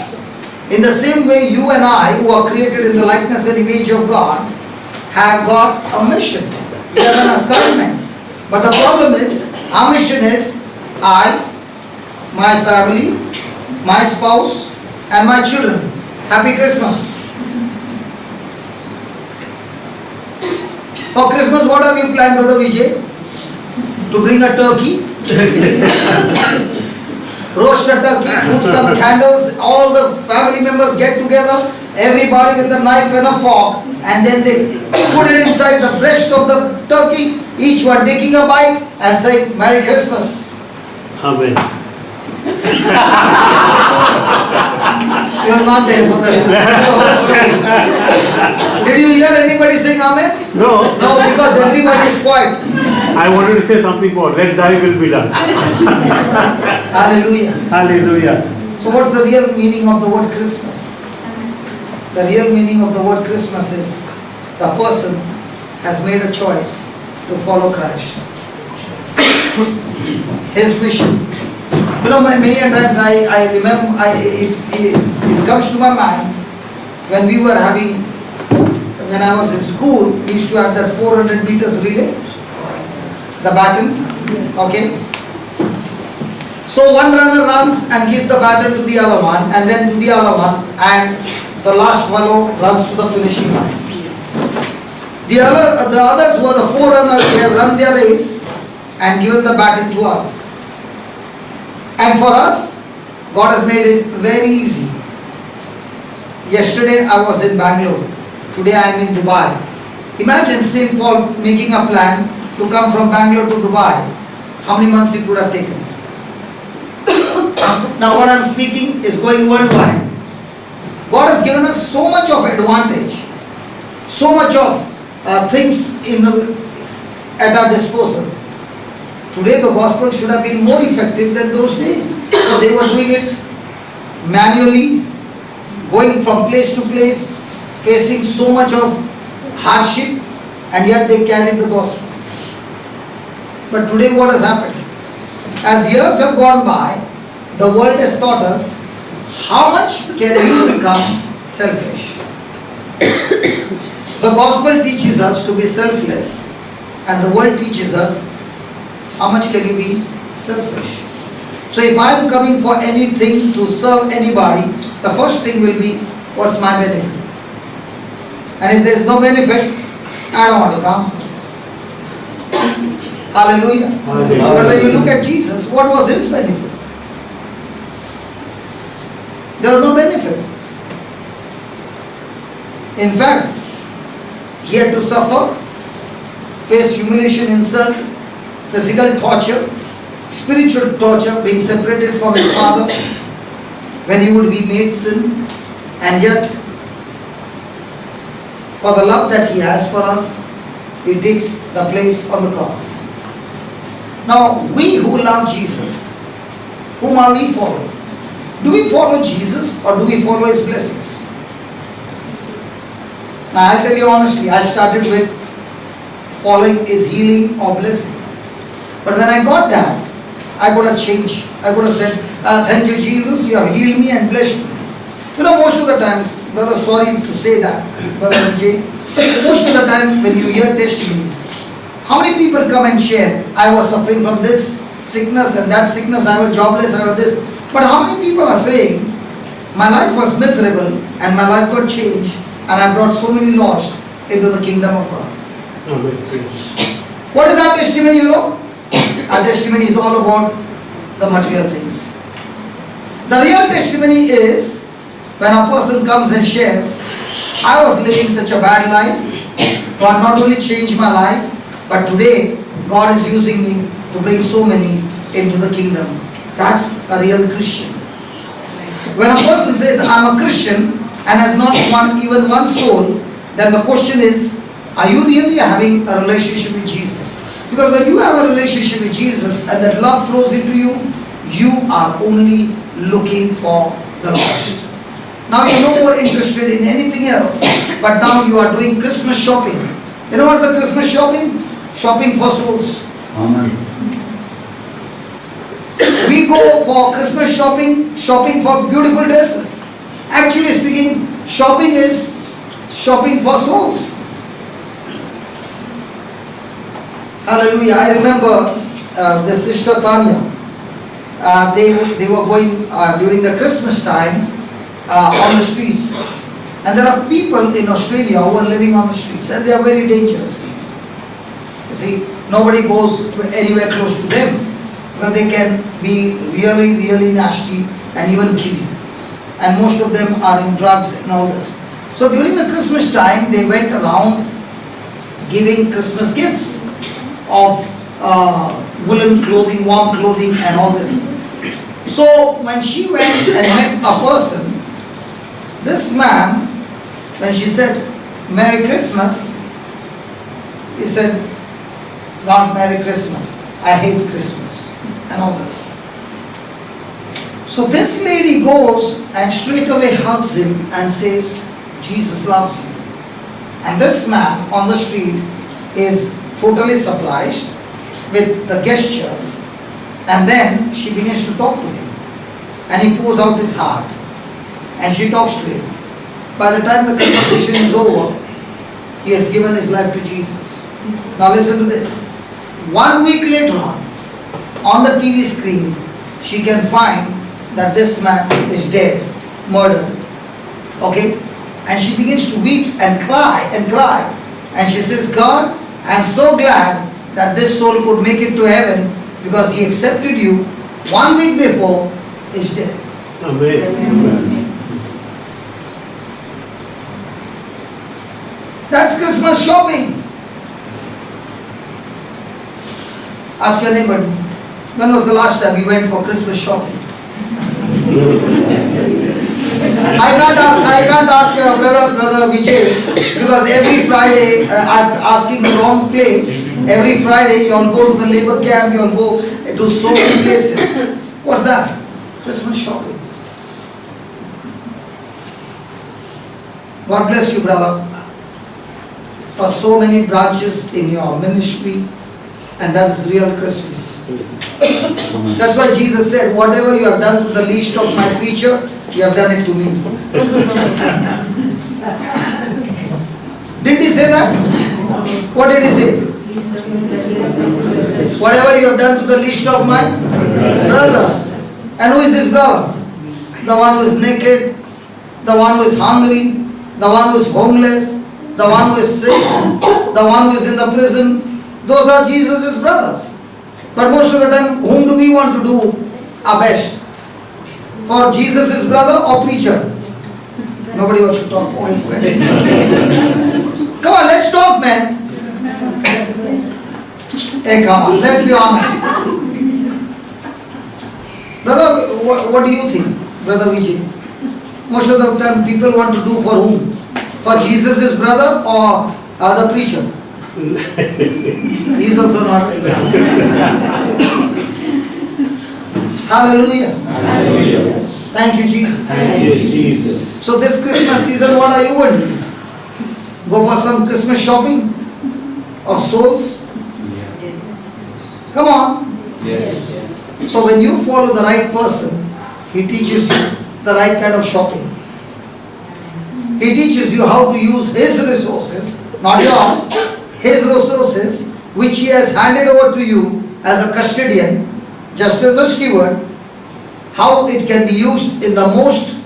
In the same way, you and I, who are created in the likeness and image of God, have got a mission. We have an assignment. But the problem is, our mission is I, my family, my spouse, and my children. Happy Christmas. For Christmas, what have you planned, Brother Vijay? To bring a turkey? Roast a turkey, put some candles, all the family members get together, everybody with a knife and a fork, and then they put it inside the breast of the turkey, each one taking a bite and saying, Merry Christmas. Amen. You are not there for that. Did you hear anybody saying Amen? No, No, because everybody is quiet. I wanted to say something more. Let thy will be done. Hallelujah. Hallelujah. So what's the real meaning of the word Christmas? The real meaning of the word Christmas is the person has made a choice to follow Christ. His mission. You know, many a times I remember, it comes to my mind when we were having, when I was in school, we used to have that 400 meters relay, the baton, okay. So one runner runs and gives the baton to the other one, and then to the other one, and the last fellow runs to the finishing line. The others were the 4 runners. They have run their race and given the baton to us. And for us, God has made it very easy. Yesterday I was in Bangalore. Today I am in Dubai. Imagine St. Paul making a plan to come from Bangalore to Dubai. How many months it would have taken? Now what I am speaking is going worldwide. God has given us so much of advantage, so much of things at our disposal. Today the gospel should have been more effective than those days. So they were doing it manually, going from place to place, facing so much of hardship, and yet they carried the gospel. But today what has happened? As years have gone by, the world has taught us how much can you become selfish. The gospel teaches us to be selfless, and the world teaches us how much can you be selfish. So if I am coming for anything to serve anybody, the first thing will be, what's my benefit? And if there is no benefit, I don't want to come. Hallelujah. Hallelujah. But when you look at Jesus, what was his benefit? There was no benefit. In fact, he had to suffer, face humiliation, insult, physical torture, spiritual torture, being separated from his Father, when he would be made sin, and yet, for the love that he has for us, he takes the place on the cross. Now, we who love Jesus, whom are we following? Do we follow Jesus or do we follow his blessings? Now, I'll tell you honestly, I started with following his healing or blessing. But when I got that, I could have changed. I could have said, thank you Jesus, you have healed me and blessed me. You know, most of the time, brother, sorry to say that, brother Vijay, most of the time when you hear testimonies, how many people come and share, I was suffering from this sickness and that sickness, I was jobless, I was this. But how many people are saying, my life was miserable and my life got changed and I brought so many lost into the kingdom of God. Amen. Yes. What is our testimony, you know? Our testimony is all about the material things. The real testimony is when a person comes and shares, I was living such a bad life, God not only changed my life, but today God is using me to bring so many into the kingdom. That's a real Christian. When a person says, I'm a Christian and has not won even one soul, then the question is, are you really having a relationship with Jesus? Because when you have a relationship with Jesus and that love flows into you, you are only looking for the lost. Now you're no more interested in anything else, but now you are doing Christmas shopping. You know what's the Christmas shopping? Shopping for souls. Amen. We go for Christmas shopping, shopping for beautiful dresses. Actually speaking, shopping is shopping for souls. Hallelujah. I remember the sister Tanya. They were going during the Christmas time on the streets. And there are people in Australia who are living on the streets and they are very dangerous people. You see, nobody goes anywhere close to them. Because they can be really, really nasty and even kill you. And most of them are in drugs and all this. So during the Christmas time, they went around giving Christmas gifts of woolen clothing, warm clothing and all this. So when she went and met a person, this man, when she said, Merry Christmas, he said, not Merry Christmas, I hate Christmas. And all this. So this lady goes and straight away hugs him and says, Jesus loves you. And this man on the street is totally surprised with the gesture. And then she begins to talk to him. And he pours out his heart. And she talks to him. By the time the conversation is over, he has given his life to Jesus. Now listen to this. 1 week later on the TV screen, she can find that this man is dead, murdered. Okay? And she begins to weep and cry and cry. And she says, God, I'm so glad that this soul could make it to heaven because he accepted you 1 week before his death. Amen. Amen. That's Christmas shopping. Ask your neighbor, when was the last time you went for Christmas shopping? I can't ask brother Vijay because every Friday I'm asking the wrong place. Every Friday you all go to the labor camp, you all go to so many places. What's that? Christmas shopping. God bless you, brother, for so many branches in your ministry. And that is real Christmas. That's why Jesus said, whatever you have done to the least of my creature, you have done it to me. Didn't he say that? What did he say? Whatever you have done to the least of my brother. And who is his brother? The one who is naked, the one who is hungry, the one who is homeless, the one who is sick, the one who is in the prison. Those are Jesus' brothers. But most of the time, whom do we want to do our best? For Jesus' brother or preacher? Nobody wants to talk. Oh, forget it. Come on, let's talk, man. Hey, come on, let's be honest. Brother, what do you think, Brother Vijay? Most of the time, people want to do for whom? For Jesus' brother or the preacher? He is also not. Hallelujah. Hallelujah. Thank you, Jesus. Thank you, Jesus. So this Christmas season, what are you going to do? Go for some Christmas shopping of souls? Come on. Yes. So when you follow the right person, he teaches you the right kind of shopping. He teaches you how to use his resources, not yours, his resources, which he has handed over to you as a custodian, just as a steward, how it can be used in the most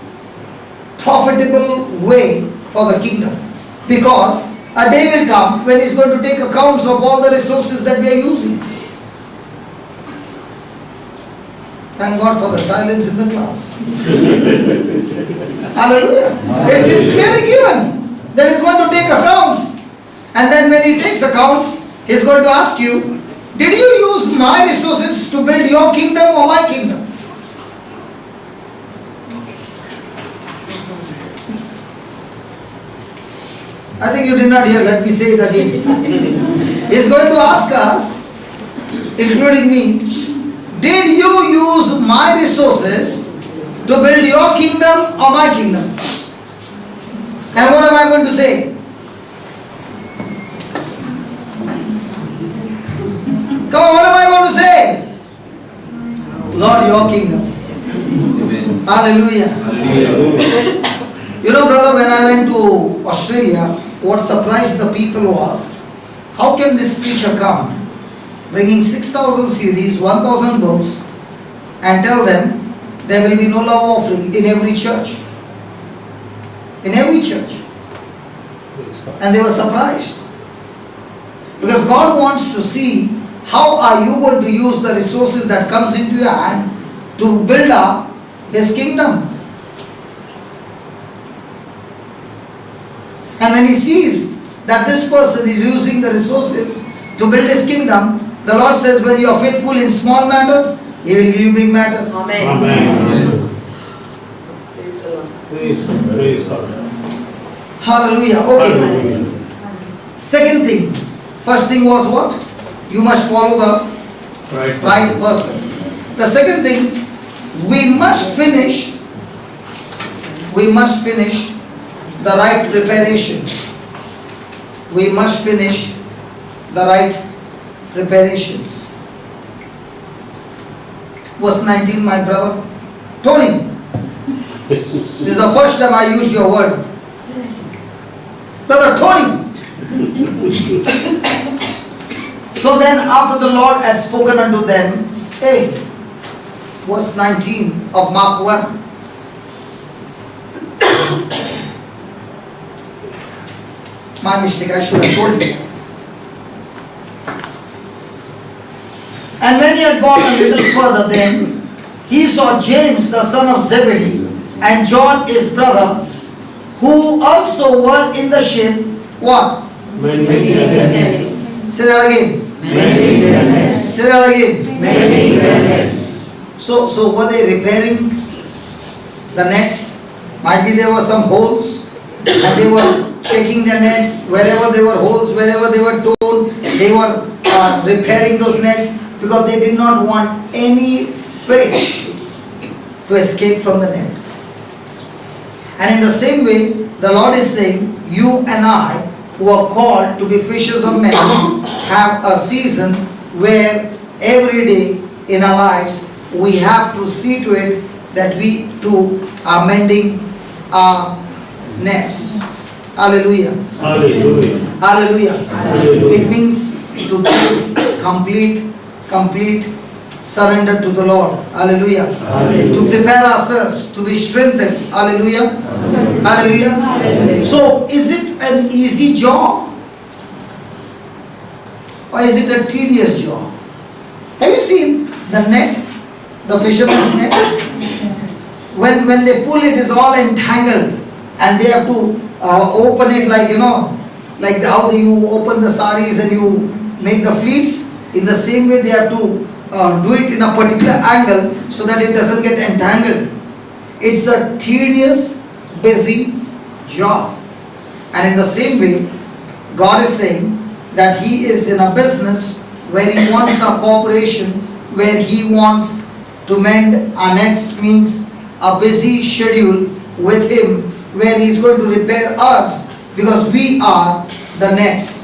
profitable way for the kingdom. Because a day will come when he's going to take accounts of all the resources that we are using. Thank God for the silence in the class. Hallelujah. It's clearly given that he's going to take accounts. And then when he takes accounts, he's going to ask you, did you use my resources to build your kingdom or my kingdom? I think you did not hear, let me say it again. He's going to ask us, including me, did you use my resources to build your kingdom or my kingdom? And what am I going to say? Come on, what am I going to say? Lord, your kingdom. Amen. Hallelujah. Hallelujah. You know, brother, when I went to Australia, what surprised the people was, how can this preacher come, bringing 6,000 CDs, 1,000 books, and tell them there will be no love offering in every church. In every church. And they were surprised. Because God wants to see how are you going to use the resources that comes into your hand to build up His kingdom. And when He sees that this person is using the resources to build His kingdom, the Lord says, when you are faithful in small matters, He will give you big matters. Amen. Amen. Praise the Lord. Praise God. Hallelujah. Okay. Hallelujah. Second thing. First thing was what? You must follow the right person. The second thing, we must finish the right preparation. We must finish the right preparations. Verse 19, my brother. Tony, this is the first time I used your word. Brother Tony. So then after the Lord had spoken unto them, verse 19 of Mark 1. My mistake, I should have told you. And when he had gone a little further, then he saw James the son of Zebedee and John his brother, who also were in the ship. What? Many Say that again. Say that again. So were they repairing the nets? Might be there were some holes and they were checking the nets. Wherever there were holes, wherever they were torn, they were repairing those nets because they did not want any fish to escape from the net. And in the same way, the Lord is saying, you and I, who are called to be fishers of men, have a season where every day in our lives we have to see to it that we too are mending our nets. Hallelujah. Hallelujah. Hallelujah. Hallelujah. It means to give complete surrender to the Lord. Hallelujah. Hallelujah. To prepare ourselves to be strengthened. Hallelujah. Hallelujah. So, is it an easy job? Or is it a tedious job? Have you seen the net? The fisherman's net? When they pull it is all entangled and they have to open it like, like how you open the saris and you make the fleets. In the same way they have to do it in a particular angle so that it doesn't get entangled. It's a tedious, busy job. And in the same way, God is saying that He is in a business where He wants our cooperation, where He wants to mend our nets, means a busy schedule with Him, where He is going to repair us because we are the nets.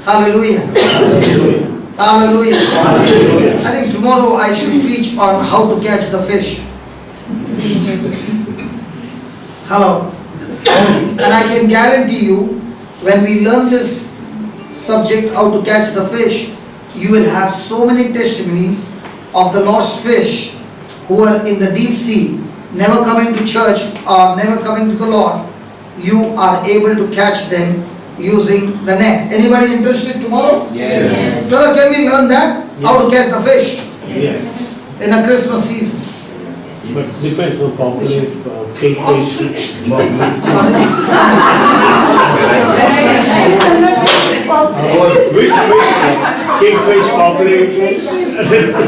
Hallelujah. Hallelujah. Hallelujah. Hallelujah. I think tomorrow I should preach on how to catch the fish. Hello. And I can guarantee you, when we learn this subject, how to catch the fish, you will have so many testimonies of the lost fish who are in the deep sea, never coming to church or never coming to the Lord. You are able to catch them using the net. Anybody interested tomorrow? Yes. Brother, can we learn that? How to catch the fish Yes. in a Christmas season? But it depends on population, kingfish. Which kingfish population?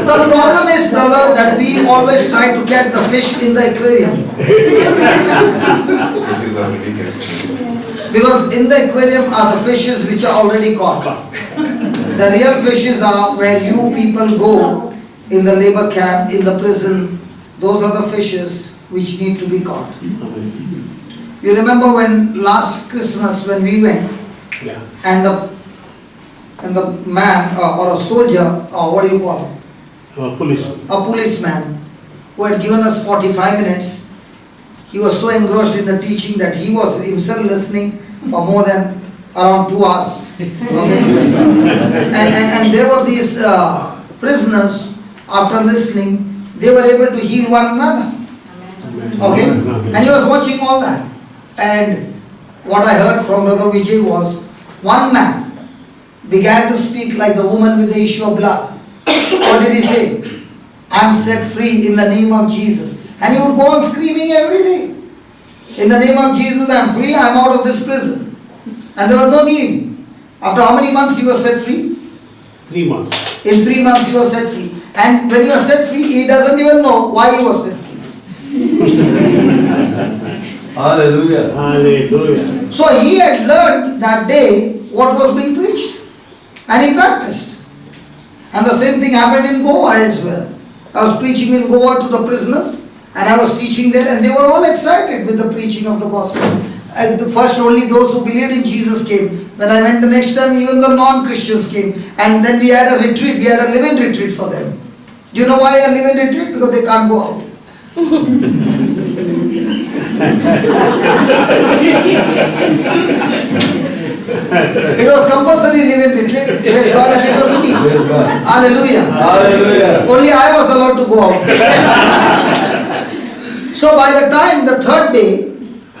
The problem is, brother, that we always try to catch the fish in the aquarium. Because in the aquarium are the fishes which are already caught. The real fishes are where you people go in the labor camp, in the prison. Those are the fishes which need to be caught. You remember when last Christmas when we went Yeah. and the man or a soldier, or what do you call him? Policeman. A policeman who had given us 45 minutes. He was so engrossed in the teaching that he was himself listening for more than around 2 hours. Okay? and there were these prisoners, after listening, they were able to heal one another. Okay? And he was watching all that. And what I heard from Brother Vijay was, one man began to speak like the woman with the issue of blood. What did he say? I am set free in the name of Jesus. And he would go on screaming every day. In the name of Jesus, I am free, I am out of this prison. And there was no need. After how many months he was set free? 3 months. In 3 months he was set free. And when he was set free, he doesn't even know why he was set free. Hallelujah. Hallelujah. So he had learned that day what was being preached. And he practiced. And the same thing happened in Goa as well. I was preaching in Goa to the prisoners, and I was teaching there, and they were all excited with the preaching of the gospel. And first only those who believed in Jesus came. When I went the next time, even the non-Christians came. And then we had a retreat, we had a live-in retreat for them. Do you know why a live-in retreat? Because they can't go out. It was compulsory live-in retreat. Praise God, and it was me. Praise God. Hallelujah. Hallelujah. Only I was allowed to go out. So by the time, the third day,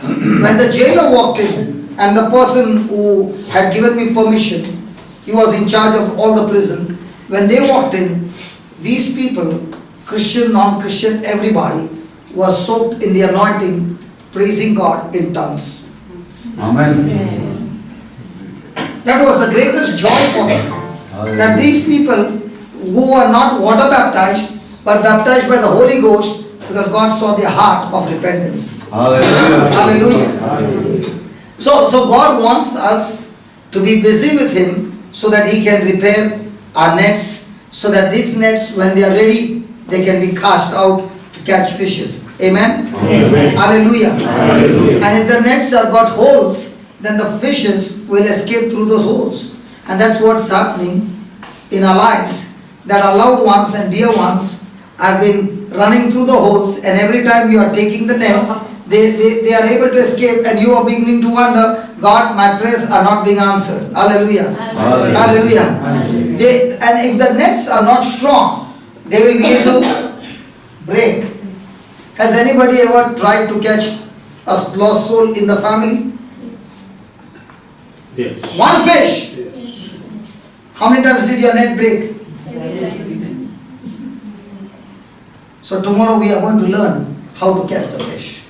when the jailer walked in, and the person who had given me permission, he was in charge of all the prison. When they walked in, these people, Christian, non-Christian, everybody, was soaked in the anointing, praising God in tongues. Amen. That was the greatest joy for me. That these people who are not water baptized, but baptized by the Holy Ghost, because God saw their heart of repentance. Hallelujah. Hallelujah. So God wants us to be busy with Him so that He can repair our nets, so that these nets, when they are ready, they can be cast out to catch fishes. Amen? Amen. Hallelujah. Hallelujah. And if the nets have got holes, then the fishes will escape through those holes. And that's what's happening in our lives. That our loved ones and dear ones have been running through the holes, and every time you are taking the net, they are able to escape, and you are beginning to wonder, God, my prayers are not being answered. Hallelujah. Hallelujah. And if the nets are not strong, they will be able to break. Has anybody ever tried to catch a lost soul in the family? Yes. One fish. How many times did your net break? So tomorrow we are going to learn how to catch the fish.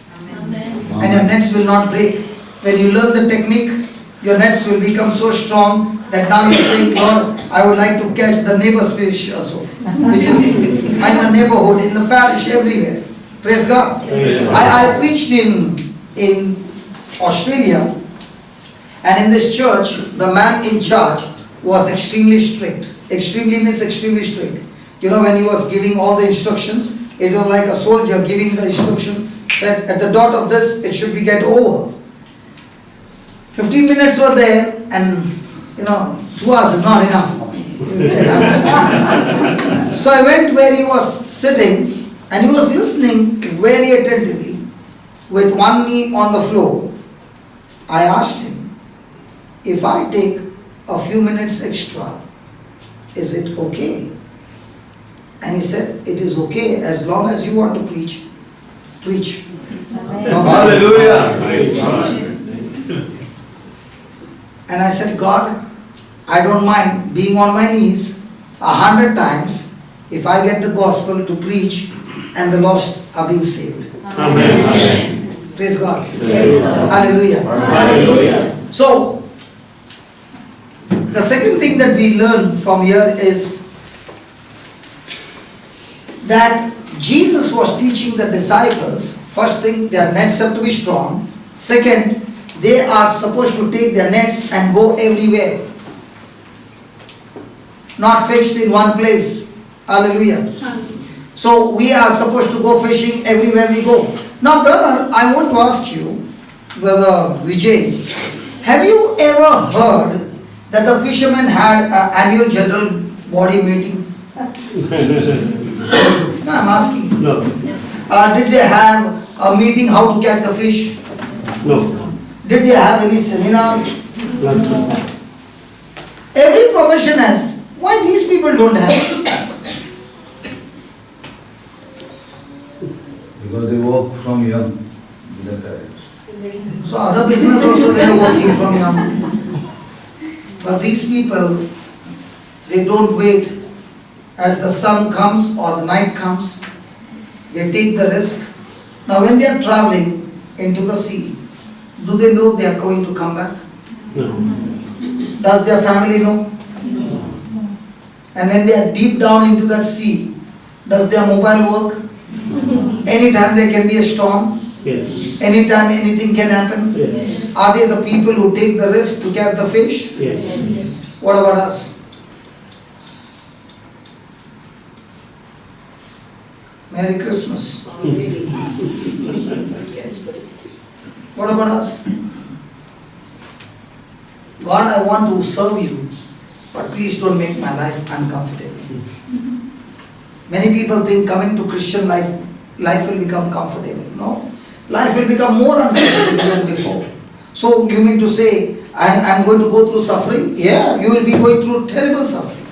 And your nets will not break. When you learn the technique, your nets will become so strong that now you're saying, Lord, I would like to catch the neighbor's fish also, which is in the neighborhood, in the parish, everywhere. Praise God. I preached in Australia, and in this church, the man in charge was extremely strict. Extremely means extremely strict. You know, when he was giving all the instructions, it was like a soldier giving the instruction that at the dot of this, it should be get over. 15 minutes were there, and 2 hours is not enough for me. So I went where he was sitting, and he was listening very attentively with one knee on the floor. I asked him, if I take a few minutes extra, is it okay? And he said, it is okay as long as you want to preach. Preach. Hallelujah. And I said, God, I don't mind being on my knees 100 times if I get the gospel to preach and the lost are being saved. Amen. Praise God. Praise God. Hallelujah. Hallelujah. So, the second thing that we learn from here is that Jesus was teaching the disciples, first thing, their nets have to be strong. Second, they are supposed to take their nets and go everywhere. Not fixed in one place. Hallelujah. So we are supposed to go fishing everywhere we go. Now brother, I want to ask you, Brother Vijay, have you ever heard that the fishermen had an annual general body meeting? No, I'm asking. No. Did they have a meeting how to catch the fish? No. Did they have any seminars? Nothing. Every profession has. Why these people don't have? Because they work from young in the parents. So other business also they are working from young. But these people, they don't wait as the sun comes or the night comes. They take the risk. Now when they are traveling into the sea, do they know they are going to come back? No. Does their family know? And when they are deep down into that sea, does their mobile work? Anytime there can be a storm, Yes. anytime anything can happen. Yes. Are they the people who take the risk to catch the fish? Yes. What about us? Merry Christmas. What about us? God, I want to serve you, but please don't make my life uncomfortable. Many people think coming to Christian life will become comfortable. No. Life will become more uncomfortable than before. So you mean to say, I'm going to go through suffering? Yeah, you will be going through terrible suffering.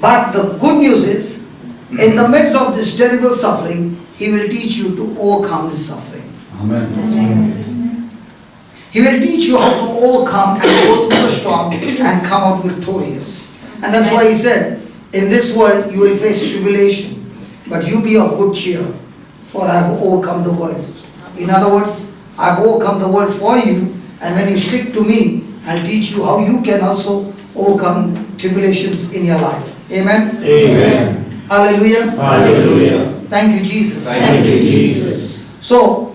But the good news is, in the midst of this terrible suffering, He will teach you to overcome this suffering. Amen. He will teach you how to overcome and go through the storm and come out victorious. And that's why He said, in this world you will face tribulation, but you be of good cheer, for I have overcome the world. In other words, I have overcome the world for you, and when you stick to me, I'll teach you how you can also overcome tribulations in your life. Amen? Amen. Hallelujah. Hallelujah. Thank you, Jesus. Thank you, Jesus. So,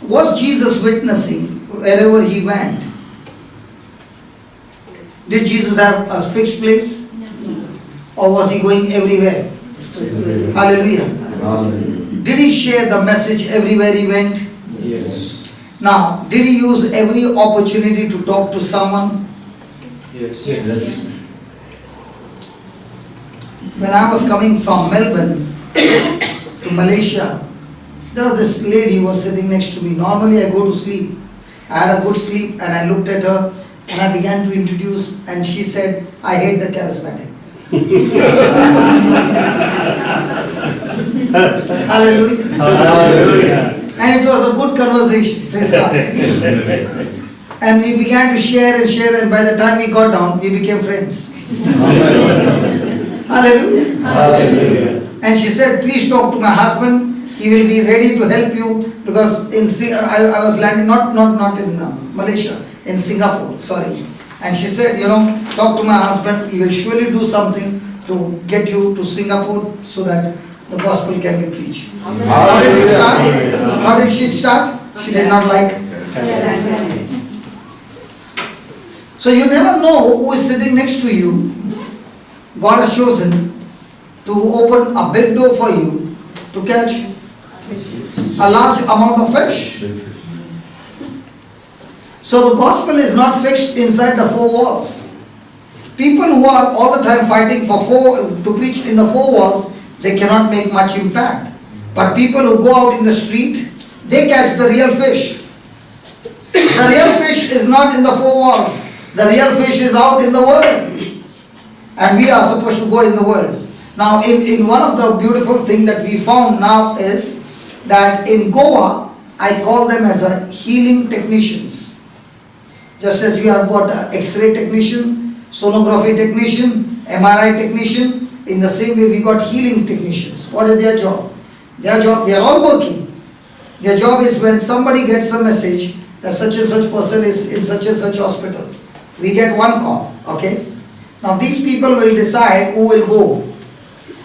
was Jesus witnessing wherever He went? Did Jesus have a fixed place? Or was He going everywhere? Hallelujah. Hallelujah. Did He share the message everywhere He went? Yes. Now, did he use every opportunity to talk to someone? Yes. Yes. When I was coming from Melbourne to Malaysia, there was this lady who was sitting next to me. Normally I go to sleep. I had a good sleep and I looked at her and I began to introduce, and she said, I hate the charismatic. Hallelujah. Hallelujah. And it was a good conversation. Praise God. And we began to share, and by the time we got down, we became friends. Hallelujah. Hallelujah. And she said, please talk to my husband. He will be ready to help you, because I was landing, not in Malaysia, in Singapore, sorry. And she said, talk to my husband. He will surely do something to get you to Singapore so that the gospel can be preached. How did it start? How did she start? She did not like. So you never know who is sitting next to you. God has chosen to open a big door for you to catch a large amount of fish. So the gospel is not fixed inside the four walls. People who are all the time fighting to preach in the four walls, they cannot make much impact. But people who go out in the street, they catch the real fish. The real fish is not in the four walls. The real fish is out in the world. And we are supposed to go in the world. Now, in one of the beautiful things that we found now is that in Goa, I call them as a healing technicians. Just as you have got an X-ray technician, sonography technician, MRI technician, in the same way we got healing technicians. What is their job? They are all working. Their job is when somebody gets a message that such and such person is in such and such hospital. We get one call, okay? Now these people will decide who will go.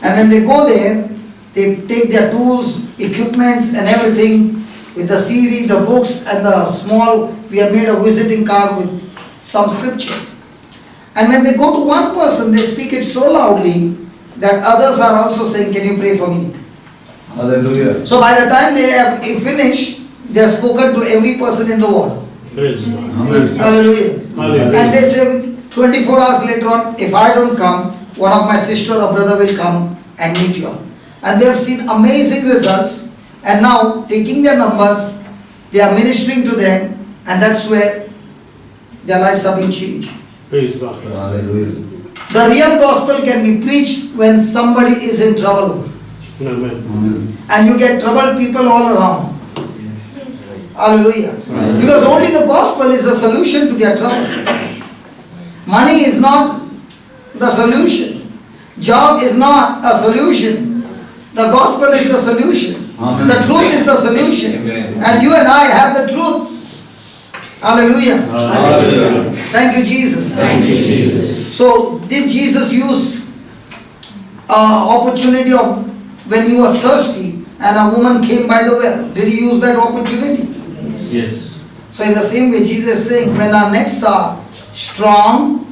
And when they go there, they take their tools, equipments and everything with the CD, the books and the small, we have made a visiting card with some scriptures. And when they go to one person, they speak it so loudly that others are also saying, can you pray for me? Hallelujah. So by the time they have finished, they have spoken to every person in the world. Praise God. Hallelujah. Hallelujah. And they say 24 hours later on, if I don't come, one of my sister or brother will come and meet you. And they have seen amazing results. And now taking their numbers, they are ministering to them, and that's where their lives are being changed. Praise God. Hallelujah. The real gospel can be preached when somebody is in trouble. Amen. Amen. And you get troubled people all around. Hallelujah. Because only the gospel is the solution to their trouble. Money is not the solution. Job is not a solution. The gospel is the solution. Amen. The truth is the solution. Amen. And you and I have the truth. Hallelujah. Hallelujah. Thank you, Jesus. Thank you, Jesus. So, did Jesus use opportunity of when he was thirsty and a woman came by the well? Did he use that opportunity? Yes. So, in the same way, Jesus is saying, when our nets are strong,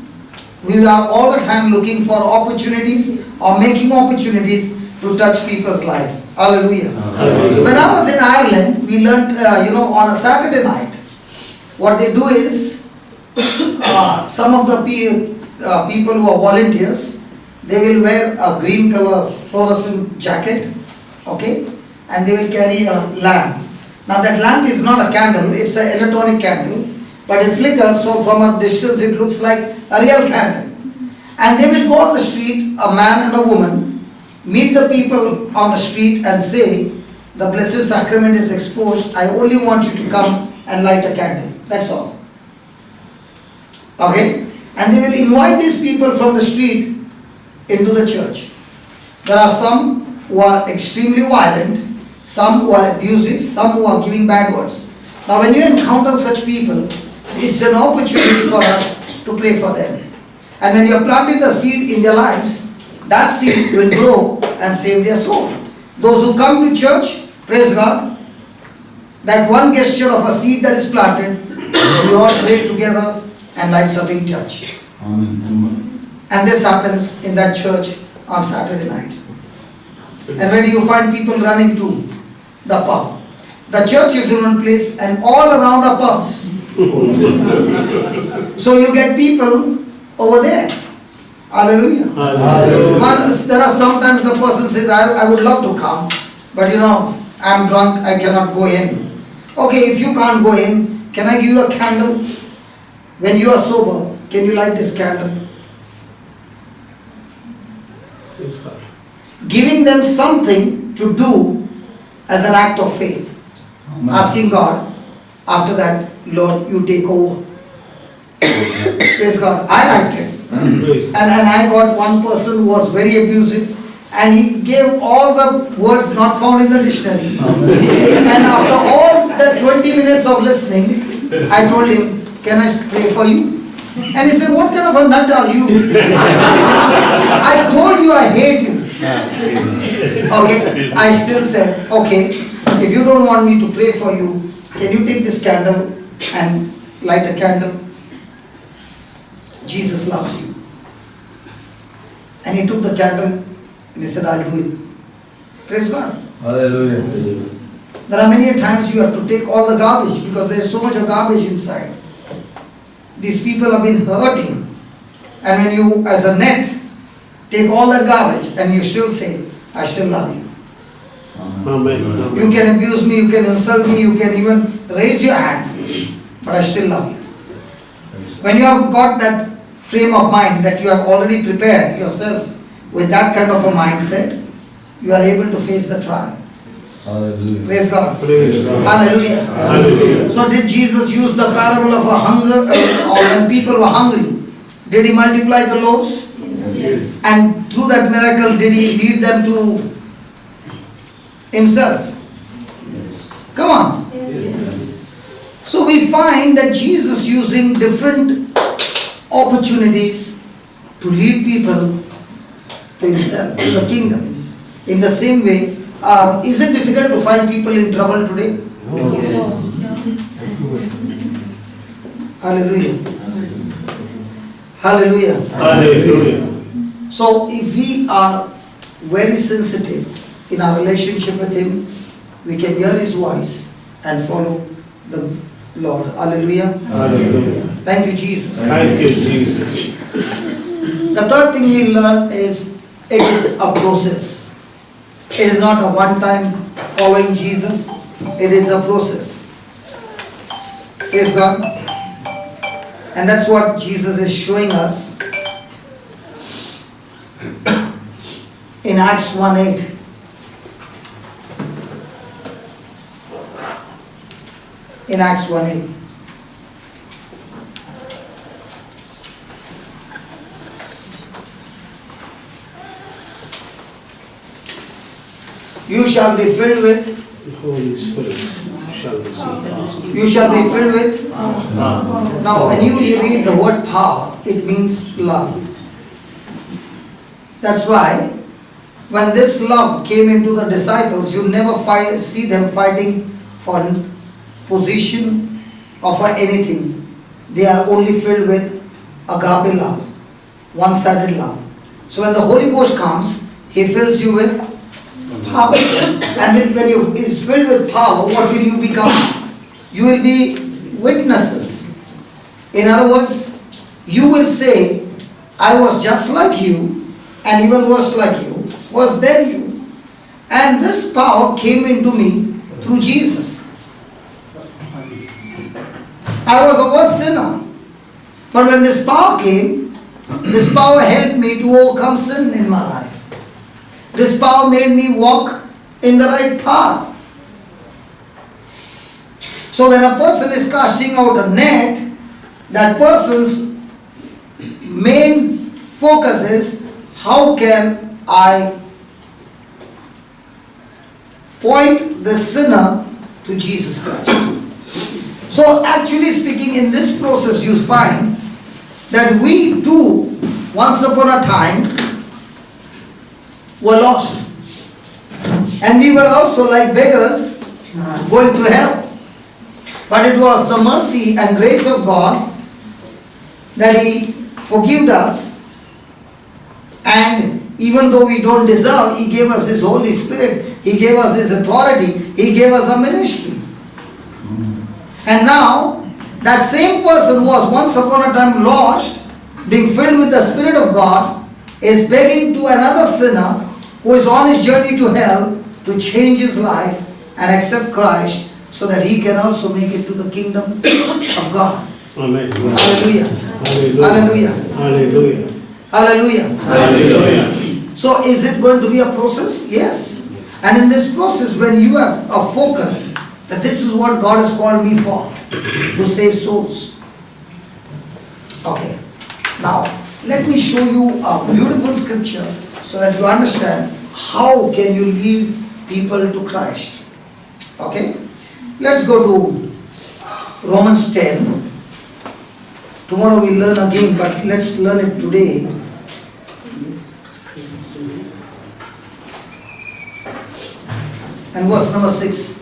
we are all the time looking for opportunities or making opportunities to touch people's life. Hallelujah. Hallelujah. When I was in Ireland, we learned, on a Saturday night, what they do is, some of the people who are volunteers, they will wear a green color fluorescent jacket, okay, and they will carry a lamp. Now that lamp is not a candle, it's an electronic candle, but it flickers, so from a distance it looks like a real candle. And they will go on the street, a man and a woman, meet the people on the street and say, the Blessed Sacrament is exposed, I only want you to come and light a candle. That's all. Okay? And they will invite these people from the street into the church. There are some who are extremely violent, some who are abusive, some who are giving bad words. Now when you encounter such people, it's an opportunity for us to pray for them. And when you have planted the seed in their lives, that seed will grow and save their soul. Those who come to church, praise God, that one gesture of a seed that is planted, we all pray together and lives are being touched. Amen. And this happens in that church on Saturday night. And where do you find people running to? The pub. The church is in one place and all around are pubs. So you get people over there. Hallelujah. Hallelujah. There are sometimes the person says, I would love to come, but I'm drunk, I cannot go in. Okay, if you can't go in, can I give you a candle? When you are sober, can you light this candle? Praise God. Giving them something to do as an act of faith. Amen. Asking God, after that, Lord, you take over. Praise God. I liked it. Praise. And I got one person who was very abusive, and he gave all the words not found in the dictionary. And after all the 20 minutes of listening, I told him, can I pray for you? And he said, what kind of a nut are you? I told you I hate you. Okay, I still said, okay, if you don't want me to pray for you, can you take this candle and light a candle? Jesus loves you. And he took the candle and he said, I'll do it. Praise God. Hallelujah. There are many times you have to take all the garbage because there is so much of garbage inside. These people have been hurting. And when you, as a net, take all that garbage and you still say, I still love you. Amen. You can abuse me, you can insult me, you can even raise your hand, but I still love you. When you have got that frame of mind that you have already prepared yourself with that kind of a mindset, you are able to face the trial. Hallelujah. Praise God. Praise God. Hallelujah. Hallelujah. So did Jesus use the parable of a hunger, or when people were hungry, did he multiply the loaves? Yes. And through that miracle, did he lead them to himself? Come on. So we find that Jesus using different opportunities to lead people to himself, to the kingdom. In the same way, is it difficult to find people in trouble today? Hallelujah. Hallelujah. Hallelujah. So if we are very sensitive in our relationship with him, we can hear his voice and follow the Lord. Hallelujah. Hallelujah. Thank you, Jesus. Thank you, Jesus. The third thing we learn is it is a process. It is not a one-time following Jesus. It is a process. Praise God. And that's what Jesus is showing us in Acts 1:8. In Acts 1:8. You shall be filled with, The Holy Spirit shall receive power. you shall be filled with. Now when you read the word power, it means love. That's why when this love came into the disciples, you never see them fighting for position or for anything. They are only filled with agape love, one-sided love. So when the Holy Ghost comes, he fills you with power. And when you is filled with power, what will you become? You will be witnesses. In other words, you will say, I was just like you, and even worse like you, was then you. And this power came into me through Jesus. I was a worse sinner. But when this power came, this power helped me to overcome sin in my life. This power made me walk in the right path. So when a person is casting out a net, that person's main focus is, how can I point the sinner to Jesus Christ? So actually speaking, in this process you find that we too, once upon a time, were lost. And we were also like beggars going to hell. But it was the mercy and grace of God that He forgave us, and even though we don't deserve, He gave us His Holy Spirit, He gave us His authority, He gave us a ministry. And now, that same person who was once upon a time lost, being filled with the Spirit of God, is begging to another sinner who is on his journey to hell to change his life and accept Christ so that he can also make it to the kingdom of God. Amen. Hallelujah. Hallelujah. Hallelujah. Hallelujah. Hallelujah. Hallelujah. So is it going to be a process? Yes. And in this process, when you have a focus that this is what God has called me for, to save souls. Okay. Now, let me show you a beautiful scripture so that you understand how can you lead people to Christ. Okay. Let's go to Romans 10. Tomorrow we'll learn again, but let's learn it today. And verse number 6.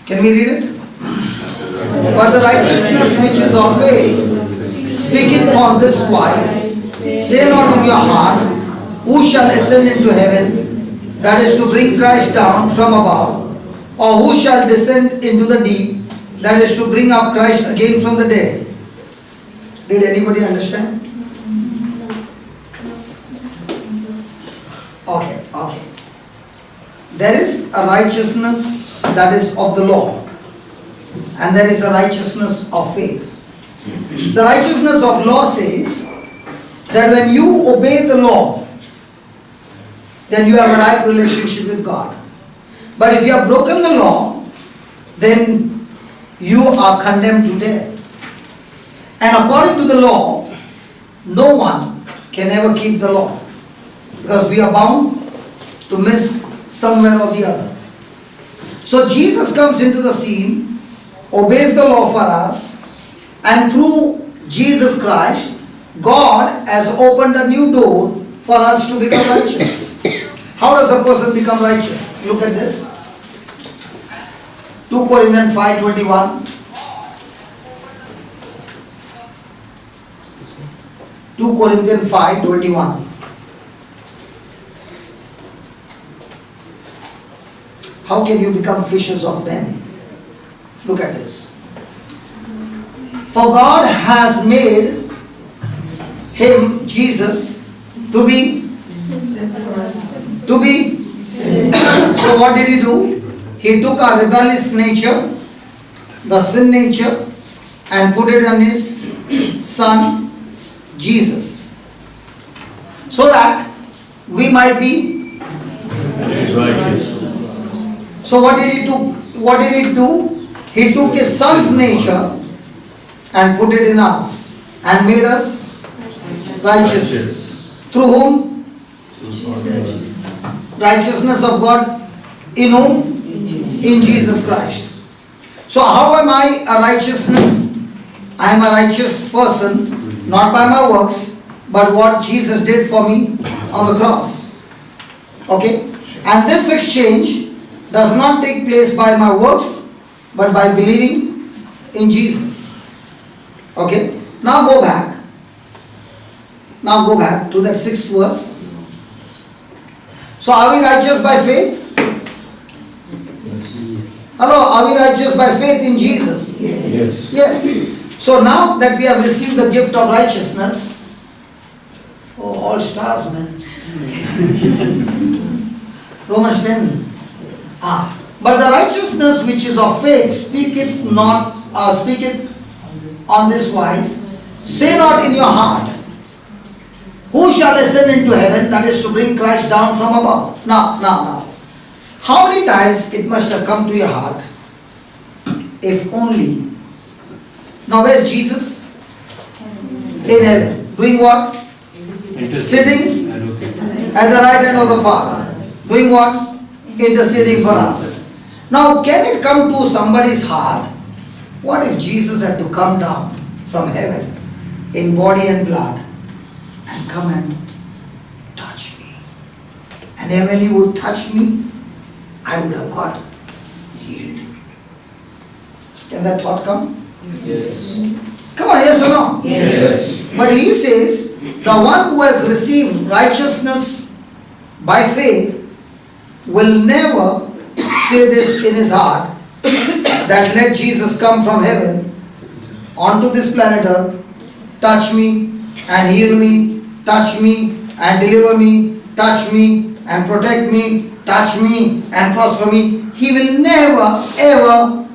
Can we read it? But the righteousness which is of faith, speaking on this wise, say not in your heart, who shall ascend into heaven, that is to bring Christ down from above, or who shall descend into the deep, that is to bring up Christ again from the dead. Did anybody understand? Okay. There is a righteousness that is of the law, and there is a righteousness of faith. The righteousness of law says that when you obey the law, then you have a right relationship with God. But if you have broken the law, then you are condemned to death. And according to the law, no one can ever keep the law, because we are bound to miss somewhere or the other. So Jesus comes into the scene, obeys the law for us, and through Jesus Christ, God has opened a new door for us to become righteous. How does a person become righteous? Look at this. 2 Corinthians 5:21. 2 Corinthians 5:21. How can you become fishers of men? Look at this. For God has made him, Jesus, to be. So what did he do? He took our rebellious nature, the sin nature, and put it on his son, Jesus, so that we might be Righteous. So what did he do? What did he do? He took his son's nature and put it in us and made us righteous. Through whom? Righteousness of God. In whom? In Jesus Christ. So how am I a righteousness? I am a righteous person, not by my works, but what Jesus did for me on the cross. Okay? And this exchange does not take place by my works, but by believing in Jesus. Okay? Now go back. Now go back to that 6th verse. So are we righteous by faith? Hello, are we righteous by faith in Jesus? Yes. Yes. So now that we have received the gift of righteousness, oh, all stars, man. Romans 10. But the righteousness which is of faith speaketh on this wise, say not in your heart, who shall ascend into heaven, that is to bring Christ down from above. Now. How many times it must have come to your heart, if only. Now where's Jesus? In heaven. Doing what? Sitting at the right hand of the Father. Doing what? Interceding for us. Now can it come to somebody's heart, what if Jesus had to come down from heaven in body and blood and come and touch me? And then when he would touch me, I would have got healed. Can that thought come? Yes. Come on, yes or no? Yes. But he says, the one who has received righteousness by faith will never say this in his heart, that let Jesus come from heaven onto this planet earth, touch me and heal me, touch me and deliver me, touch me and protect me, touch me and prosper me. He will never ever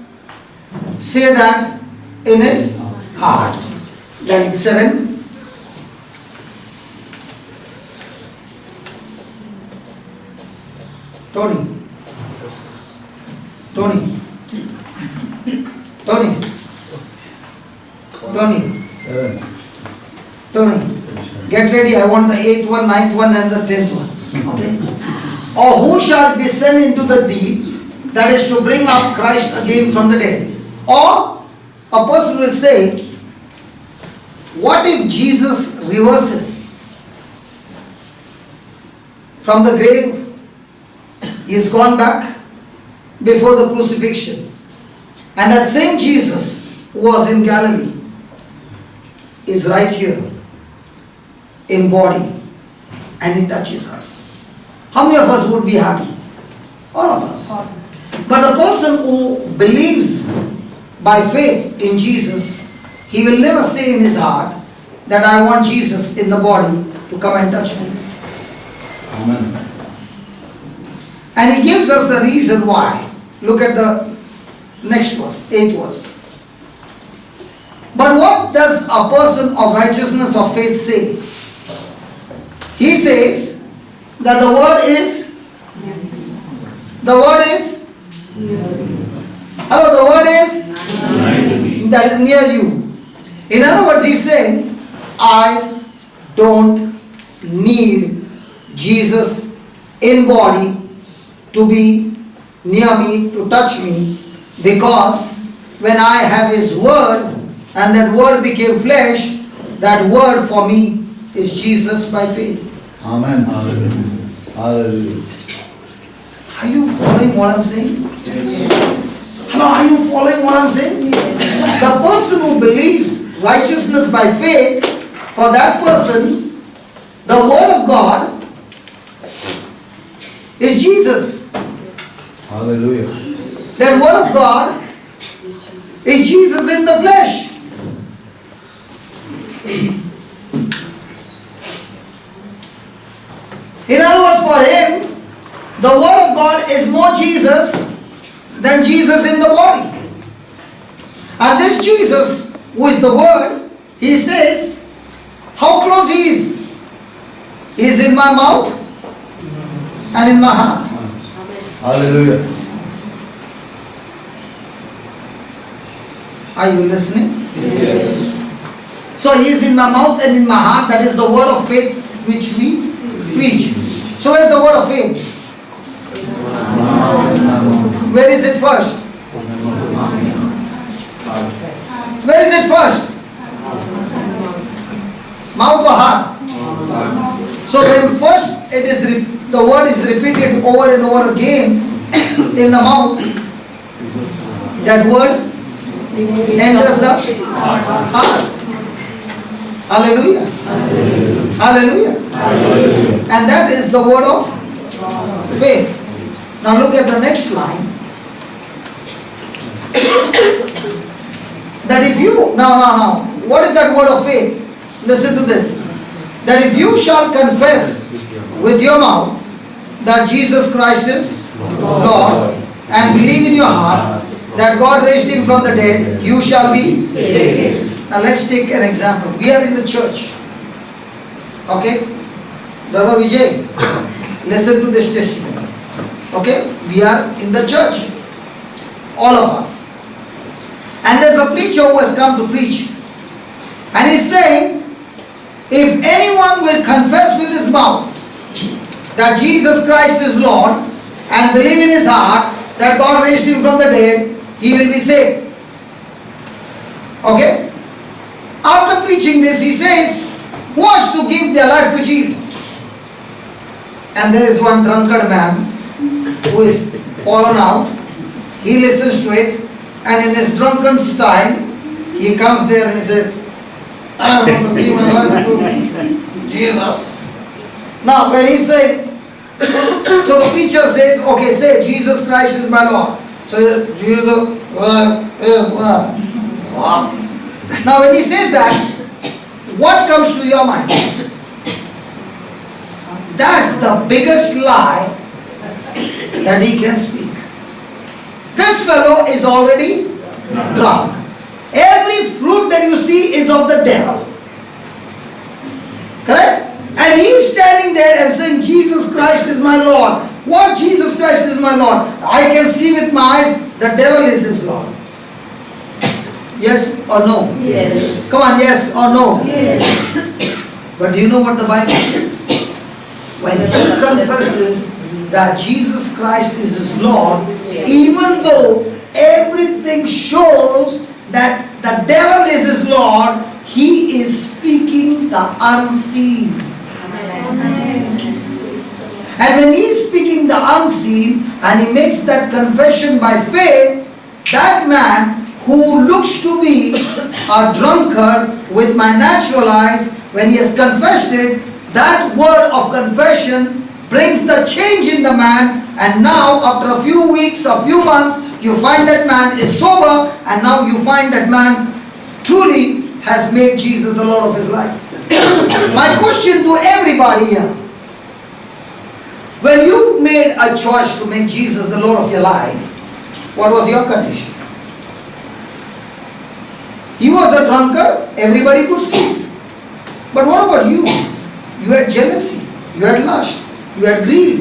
say that in his heart. Then 7. Tony. Tony. Tony. Tony. 7. Tony. Get ready. I want the 8th one, 9th one and the 10th one. Okay. Or who shall descend into the deep, that is to bring up Christ again from the dead? Or a person will say, what if Jesus reverses from the grave? He has gone back before the crucifixion. And that same Jesus who was in Galilee is right here in body, and he touches us. How many of us would be happy? All of us. But the person who believes by faith in Jesus, he will never say in his heart that I want Jesus in the body to come and touch me. Amen. And he gives us the reason why. Look at the next verse, 8th verse. But what does a person of righteousness of faith say? He says that the word is, hello, the word is, that is near you. In other words, he's saying, I don't need Jesus in body to be near me, to touch me, because when I have his word and that word became flesh, that word for me is Jesus by faith. Amen. Hallelujah. Are you following what I'm saying? Yes. Hello, are you following what I'm saying? Yes. The person who believes righteousness by faith, for that person, the word of God is Jesus. Hallelujah. That word of God is Jesus in the flesh. In other words, for him, the word of God is more Jesus than Jesus in the body. And this Jesus, who is the word, he says, how close he is? He is in my mouth and in my heart. Hallelujah. Are you listening? Yes. So he is in my mouth and in my heart. That is the word of faith which we preach. So where is the word of faith? Where is it first? Where is it first? Mouth or heart? So when first it is the word is repeated over and over again in the mouth, that word enters the heart. Hallelujah. Hallelujah. And that is the word of faith. Now look at the next line. That if you, now, what is that word of faith? Listen to this. That if you shall confess with your mouth that Jesus Christ is Lord, and believe in your heart that God raised him from the dead, you shall be saved. Now let's take an example. We are in the church. Okay? Brother Vijay, listen to this testimony. Okay? We are in the church. All of us. And there's a preacher who has come to preach. And he's saying, if anyone will confess with his mouth that Jesus Christ is Lord and believe in his heart that God raised him from the dead, he will be saved. Okay? After preaching this, he says, who wants to give their life to Jesus? And there is one drunkard man who is fallen out. He listens to it, and in his drunken style, he comes there and he says, I want to give my life to Jesus. Now, when he said, So the preacher says, okay, say Jesus Christ is my Lord. So Jesus is my Lord. Now when he says that, what comes to your mind? That's the biggest lie that he can speak. This fellow is already drunk. Every fruit that you see is of the devil. Correct? And he is standing there and saying, Jesus Christ is my Lord. What Jesus Christ is my Lord? I can see with my eyes the devil is his Lord. Yes or no? Yes. Come on, yes or no? Yes. But do you know what the Bible says? When he confesses that Jesus Christ is his Lord, even though everything shows that the devil is his Lord, he is speaking the unseen. And when he is speaking the unseen and he makes that confession by faith, that man who looks to be a drunkard with my natural eyes, when he has confessed it, that word of confession brings the change in the man, and now after a few weeks, a few months, you find that man is sober, and now you find that man truly has made Jesus the Lord of his life. My question to everybody here, when you made a choice to make Jesus the Lord of your life, what was your condition? He was a drunkard, everybody could see. But what about you? You had jealousy, you had lust, you had greed,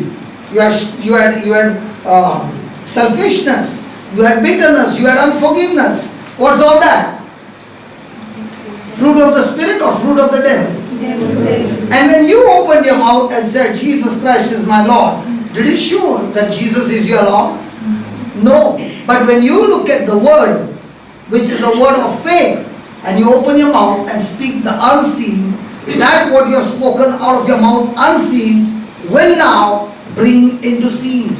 you had selfishness, you had bitterness, you had unforgiveness. What's all that? Fruit of the Spirit or fruit of the devil? And when you opened your mouth and said, Jesus Christ is my Lord, did it show that Jesus is your Lord? No. But when you look at the word, which is a word of faith, and you open your mouth and speak the unseen, that what you have spoken out of your mouth unseen will now bring into seen.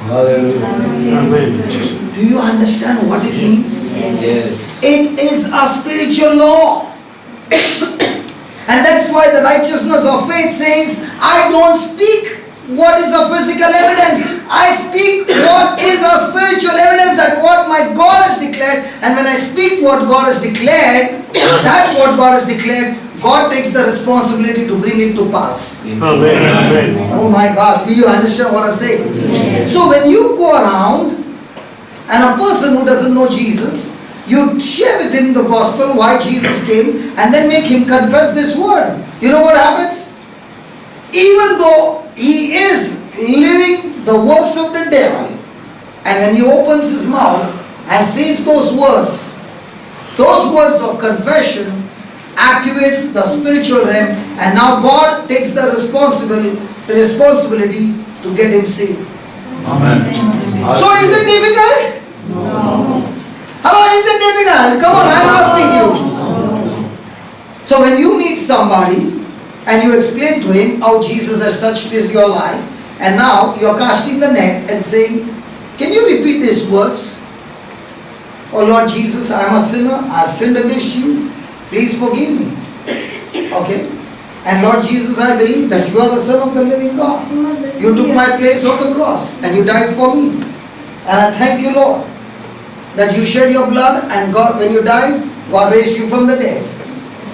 Hallelujah. Amen. Do you understand what it means? Yes. It is a spiritual law. And that's why the righteousness of faith says, I don't speak what is a physical evidence. I speak what is a spiritual evidence, that what my God has declared. And when I speak what God has declared, that what God has declared, God takes the responsibility to bring it to pass. Amen. Amen. Oh my God, do you understand what I'm saying? Yes. So when you go around and a person who doesn't know Jesus, you share with him the gospel, why Jesus came, and then make him confess this word. You know what happens? Even though he is living the works of the devil, and when he opens his mouth and says those words of confession activates the spiritual realm, and now God takes the responsibility to get him saved. Amen. So is it difficult? No. Hello, is it difficult? Come on, I'm asking you. So when you meet somebody and you explain to him how Jesus has touched your life, and now you're casting the net and saying, can you repeat these words? Oh Lord Jesus, I am a sinner, I have sinned against you, please forgive me. Okay? And Lord Jesus, I believe that you are the Son of the living God. You took my place on the cross and you died for me. And I thank you, Lord, that you shed your blood, and God, when you died, God raised you from the dead.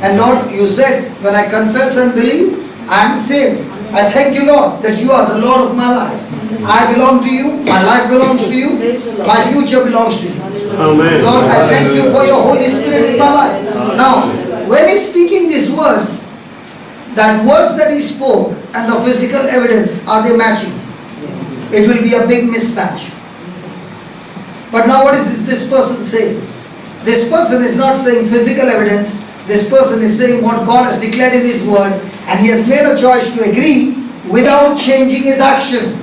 And Lord, you said, when I confess and believe, I am saved. I thank you, Lord, that you are the Lord of my life. I belong to you, my life belongs to you, my future belongs to you. Amen. Lord, I thank you for your Holy Spirit in my life. Now, when he's speaking these words, that words that he spoke and the physical evidence, are they matching? It will be a big mismatch. But now what is this person saying? This person is not saying physical evidence. This person is saying what God has declared in his word, and he has made a choice to agree without changing his action.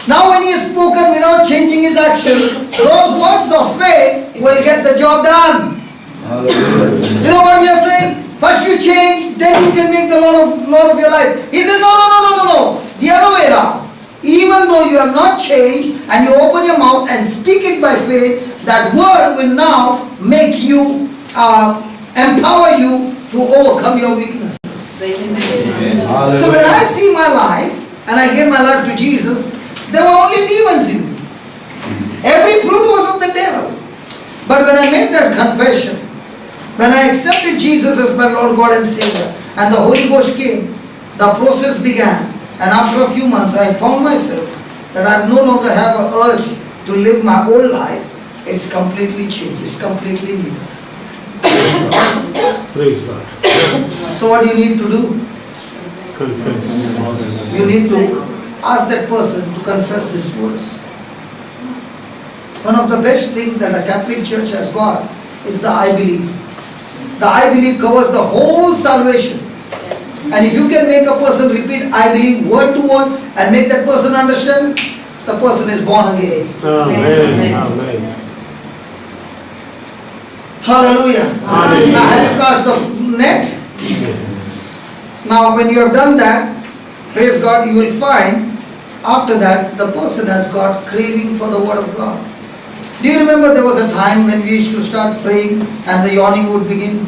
Now when he has spoken without changing his action, those words of faith will get the job done. Hallelujah. You know what we are saying? First you change, then you can make the Lord of your life. He says, no. The other way around. Even though you have not changed and you open your mouth and speak it by faith, that word will now make you, empower you to overcome your weaknesses. So when I see my life and I gave my life to Jesus, there were only demons in me. Every fruit was of the devil. But when I made that confession, when I accepted Jesus as my Lord God and Savior, and the Holy Ghost came, the process began. And after a few months, I found myself that I no longer have an urge to live my old life. It's completely changed. It's completely new. Praise God. So what do you need to do? Confess. You need to ask that person to confess these words. One of the best things that a Catholic Church has got is the I believe. The I believe covers the whole salvation. And if you can make a person repeat I believe word to word and make that person understand, the person is born again. Amen. Amen. Hallelujah. Hallelujah. Now have you cast the net? Yes. Now when you have done that, praise God, you will find after that the person has got craving for the word of God. Do you remember there was a time when we used to start praying and the yawning would begin?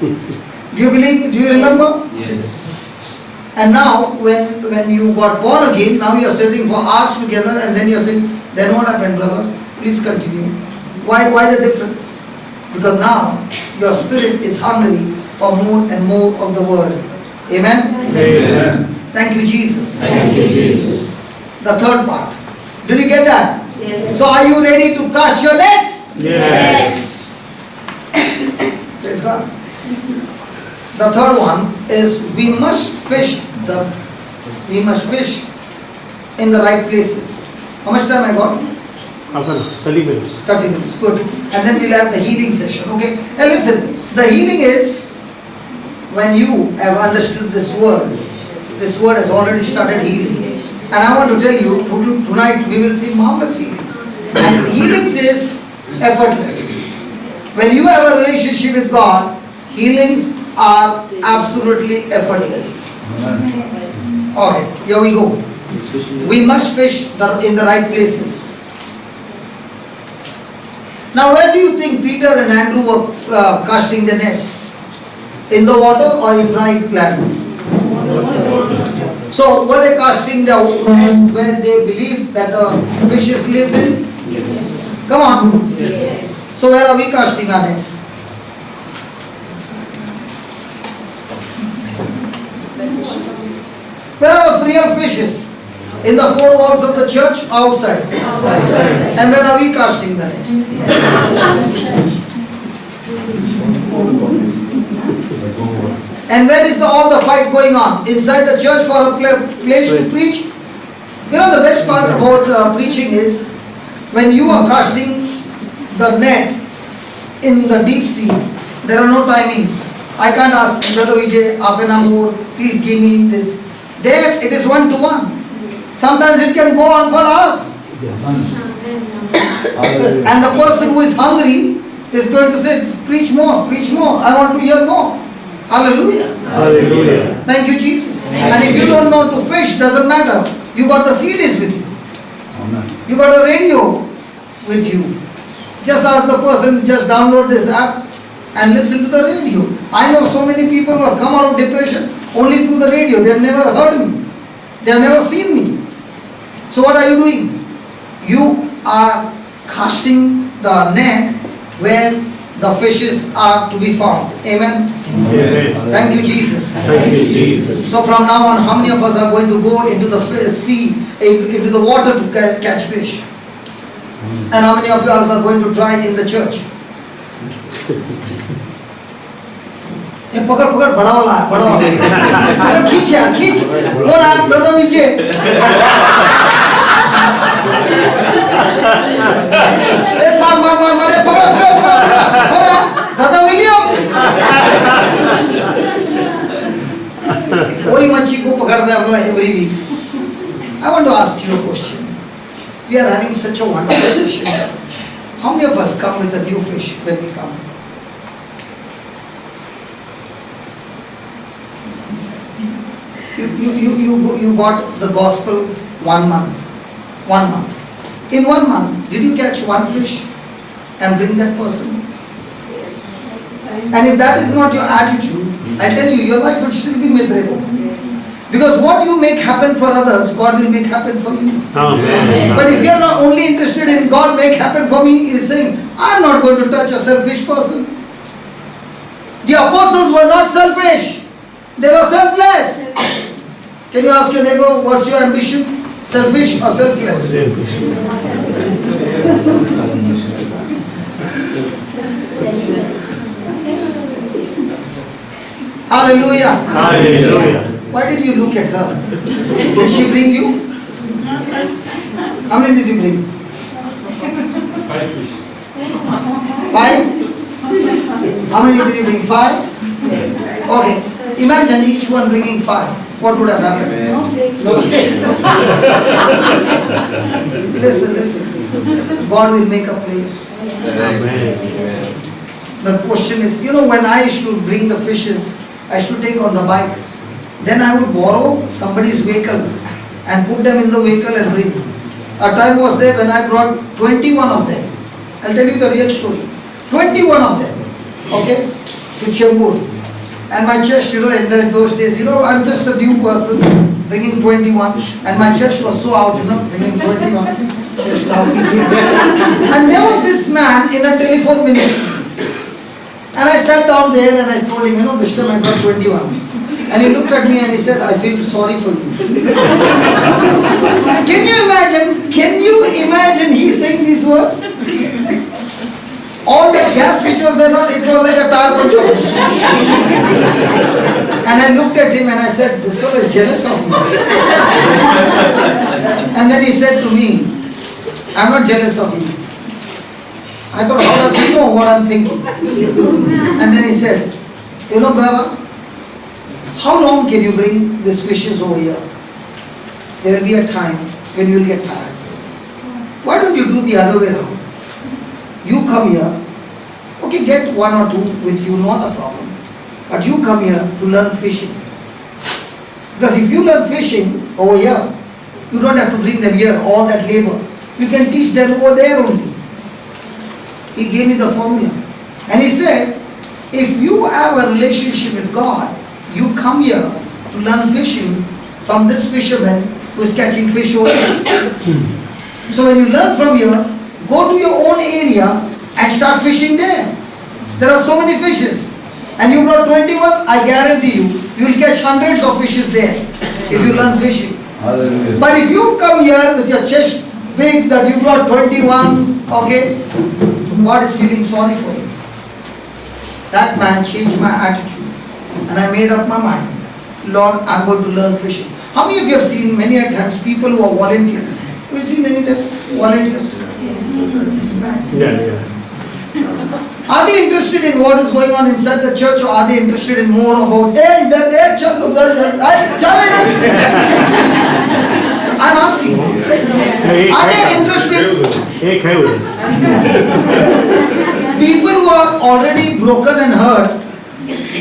Do you believe? Do you remember? Yes. And now when you got born again, now you are sitting for hours together and then you are saying, then what happened, brother? Please continue. Why the difference? Because now your spirit is hungry for more and more of the word. Amen? Amen. Thank you, Jesus. Thank you, Jesus. The third part. Did you get that? Yes. So are you ready to cast your nets? Yes. Praise God. The third one is we must fish in the right places. How much time I got? Half an hour, 30 minutes. 30 minutes. Good. And then we'll have the healing session. Okay? And listen, the healing is when you have understood this word has already started healing. And I want to tell you, tonight we will see marvelous healings. And healings is effortless. When you have a relationship with God, healings are absolutely effortless. Okay, here we go. We must fish in the right places. Now where do you think Peter and Andrew were casting the nets? In the water or in dry land? So were they casting the nets where they believed that the fishes lived in? Yes. Come on. Yes. So where are we casting our nets? Where are the real fishes? In the four walls of the church? Outside. And where are we casting the nets? And where is all the fight going on? Inside the church for a place to preach? You know the best part about preaching is when you are casting the net in the deep sea, there are no timings. I can't ask Brother Vijay, half an hour more, please give me this. There it is one-to-one. Sometimes it can go on for hours. And the person who is hungry is going to say, preach more, I want to hear more. Hallelujah. Hallelujah. Thank you, Jesus. And if you don't know to fish, doesn't matter. You got the CDs with you. You got a radio with you. Just ask the person, just download this app and listen to the radio. I know so many people who have come out of depression only through the radio. They have never heard me. They have never seen me. So what are you doing? You are casting the net where the fishes are to be found. Amen. Amen. Thank you, Jesus. Thank you, Jesus. So from now on, how many of us are going to go into the sea, into the water to catch fish? And how many of you are going to try in the church? पकड़ पकड़ बड़ा वाला है, बड़ा वाला खींच यार खींच कौन है ब्रदर विजय मार मार मार मार पकड़ पकड़ पकड़ ब्रदर विलियम वही मच्छी को पकड़ते हैं हम लोग every week. I want to ask you a question. We are having such a wonderful session. How many of us come with a new fish when we come? You got the gospel 1 month. 1 month. In 1 month, did you catch one fish and bring that person? And if that is not your attitude, I tell you, your life will still be miserable. Because what you make happen for others, God will make happen for you. Amen. But if you are not only interested in God make happen for me, he is saying, I am not going to touch a selfish person. The apostles were not selfish. They were selfless. Can you ask your neighbor, what's your ambition? Selfish or selfless? Hallelujah. Hallelujah. Why did you look at her? Did she bring you? How many did you bring? 5 fishes. 5? How many did you bring? 5? Okay. Imagine each one bringing 5. What would have happened? Listen. God will make a place. Amen. The question is, when I used to bring the fishes, I used to take on the bike. Then I would borrow somebody's vehicle and put them in the vehicle and bring. A time was there when I brought 21 of them. I'll tell you the real story. 21 of them, okay, to Chembur. And my chest, in those days, I'm just a new person, bringing 21. And my chest was so out, bringing 21, chest out. And there was this man in a telephone ministry. And I sat down there and I told him, this time I got 21. And he looked at me and he said, I feel sorry for you. Can you imagine he saying these words? All the gas which was there, it was like a tire puncture. And I looked at him and I said, this fellow is jealous of me. And then he said to me, I'm not jealous of you. I thought, how does he know what I'm thinking? And then he said, brother, how long can you bring these fishes over here? There will be a time when you will get tired. Why don't you do the other way around? You come here, okay, get 1 or 2 with you, not a problem. But you come here to learn fishing. Because if you learn fishing over here, you don't have to bring them here, all that labor. You can teach them over there only. He gave me the formula. And he said, if you have a relationship with God, you come here to learn fishing from this fisherman who is catching fish over here. So when you learn from here, go to your own area and start fishing there. There are so many fishes. And you brought 21, I guarantee you, you will catch hundreds of fishes there if you learn fishing. Hallelujah. But if you come here with your chest big that you brought 21, okay, God is feeling sorry for you. That man changed my attitude. And I made up my mind, Lord, I'm going to learn fishing. How many of you have seen many times people who are volunteers? Have you seen any volunteers? Yeah. Are they interested in what is going on inside the church, or are they interested in more about, hey, they're there, I'm asking. Are they interested? People who are already broken and hurt,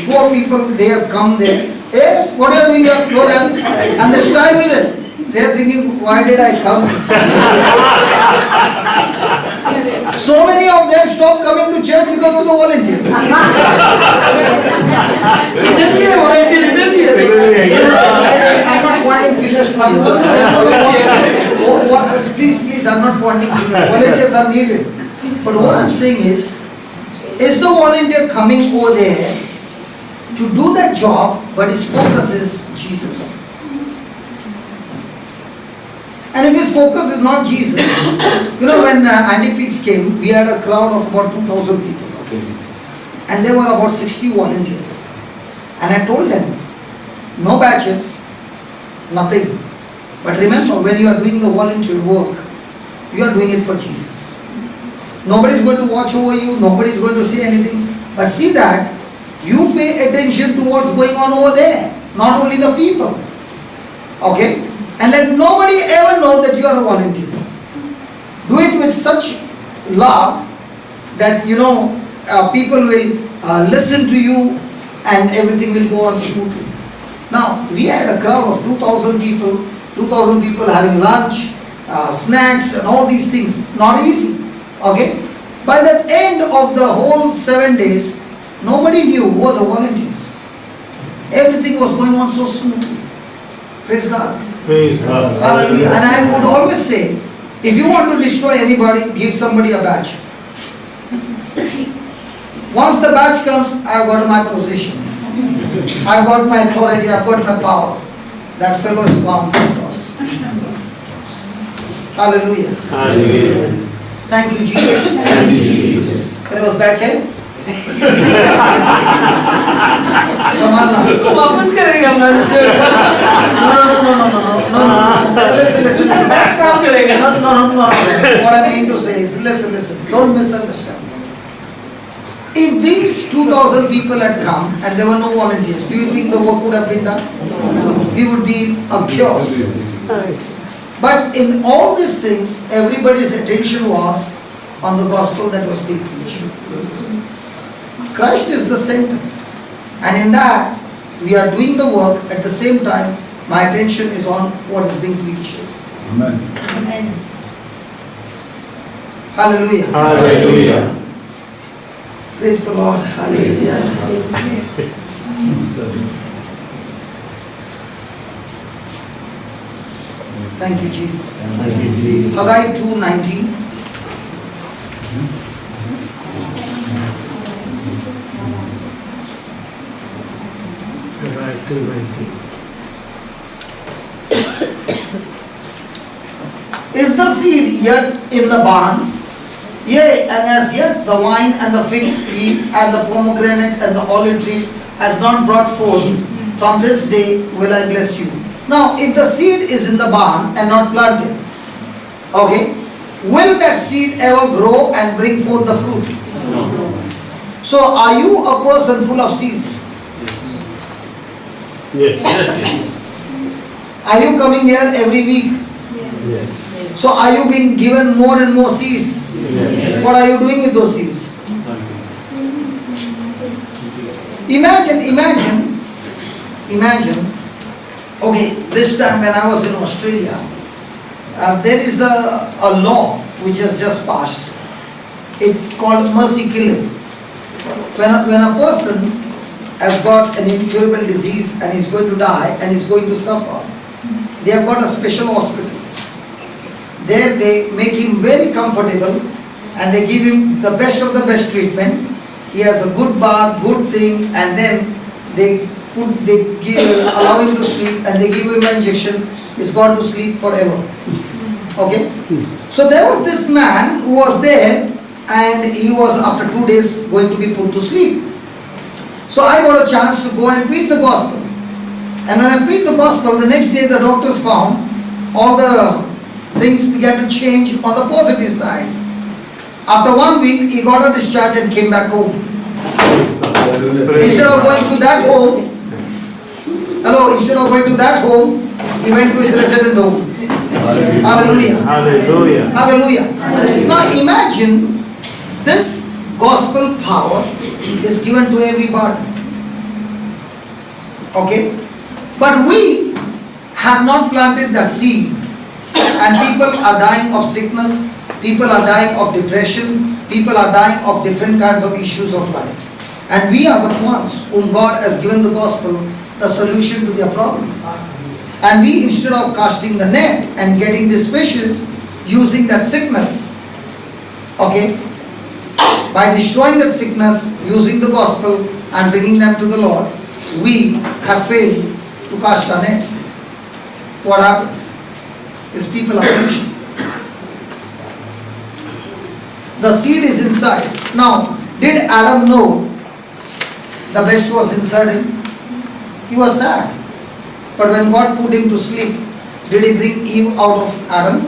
poor people, they have come there. Hey, what are you doing here? Go there. And they style with it. They are thinking, why did I come? So many of them stopped coming to church because of the volunteers. I'm not pointing fingers to you. Please, I'm not pointing fingers. Volunteers are needed. But what I'm saying is the volunteer coming over there to do that job, but his focus is Jesus? And if his focus is not Jesus, when Andy Pitts came, we had a crowd of about 2,000 people. Okay. And there were about 60 volunteers. And I told them, no batches, nothing. But remember, when you are doing the volunteer work, you are doing it for Jesus. Nobody is going to watch over you, nobody is going to say anything. But see that you pay attention to what's going on over there, not only the people. Okay? And let nobody ever know that you are a volunteer. Do it with such love that people will listen to you and everything will go on smoothly. Now, we had a crowd of 2,000 people having lunch, snacks and all these things. Not easy. Okay? By the end of the whole 7 days, nobody knew who were the volunteers. Everything was going on so smoothly. Praise God. Praise God. Hallelujah. And I would always say, if you want to destroy anybody, give somebody a badge. Once the badge comes, I've got my position. I've got my authority, I've got my power. That fellow is gone from us. Hallelujah. Hallelujah. Thank you, Jesus. Thank you, Jesus. It was badge, eh? संभालना। वापस करेगा अपना चोर No. Listen. आज काम करेगा No. What I mean to say is, listen. Don't misunderstand. If these 2,000 people had come and there were no volunteers, do you think the work would have been done? We would be a chaos. But in all these things, everybody's attention was on the gospel that was being preached. Christ is the center. And in that, we are doing the work. At the same time, my attention is on what is being preached. Amen. Hallelujah. Hallelujah. Praise the Lord. Hallelujah. Thank you, Jesus. Thank you, Jesus. Haggai 2:19. Right, 290. Is the seed yet in the barn? Yea, and as yet the wine and the fig tree and the pomegranate and the olive tree has not brought forth. From this day will I bless you. Now, if the seed is in the barn and not planted, okay, will that seed ever grow and bring forth the fruit? No. So, are you a person full of seeds? Yes. Are you coming here every week? Yes. So, are you being given more and more seeds? Yes. What are you doing with those seeds? Imagine, okay, this time when I was in Australia, there is a law which has just passed. It's called mercy killing. When a person has got an incurable disease and is going to die and is going to suffer, they have got a special hospital. There they make him very comfortable and they give him the best of the best treatment. He has a good bath, good thing, and then they allow him to sleep and they give him an injection. He's gone to sleep forever. Okay? So there was this man who was there and he was after 2 days going to be put to sleep. So I got a chance to go and preach the gospel. And when I preached the gospel, the next day the doctors found all the things began to change on the positive side. After 1 week, he got a discharge and came back home. Instead of going to that home, he went to his resident home. Hallelujah. Hallelujah. Hallelujah. Now imagine this gospel power is given to everybody. Okay? But we have not planted that seed. And people are dying of sickness, people are dying of depression, people are dying of different kinds of issues of life. And we are the ones whom God has given the gospel, the solution to their problem. And we, instead of casting the net and getting these fishes, using that sickness, okay, by destroying that sickness, using the gospel and bringing them to the Lord, we have failed to cast our nets. What happens? Is people are perishing. The seed is inside. Now, did Adam know the best was inside him? He was sad. But when God put him to sleep, did he bring Eve out of Adam?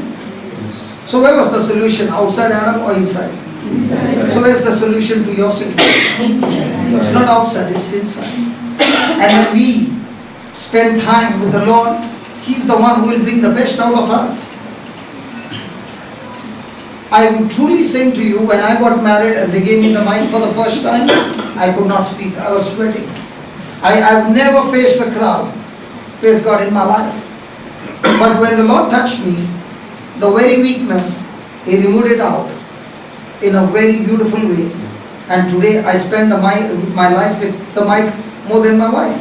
So where was the solution? Outside Adam or inside? Inside. So where's the solution to your situation? It's not outside, it's inside. And when we spend time with the Lord, He's the one who will bring the best out of us. I am truly saying to you, when I got married and they gave me the mic for the first time, I could not speak. I was sweating. I've never faced a crowd, praise God, in my life. But when the Lord touched me, the very weakness, He removed it out in a very beautiful way. And today I spend my life with the mic more than my wife.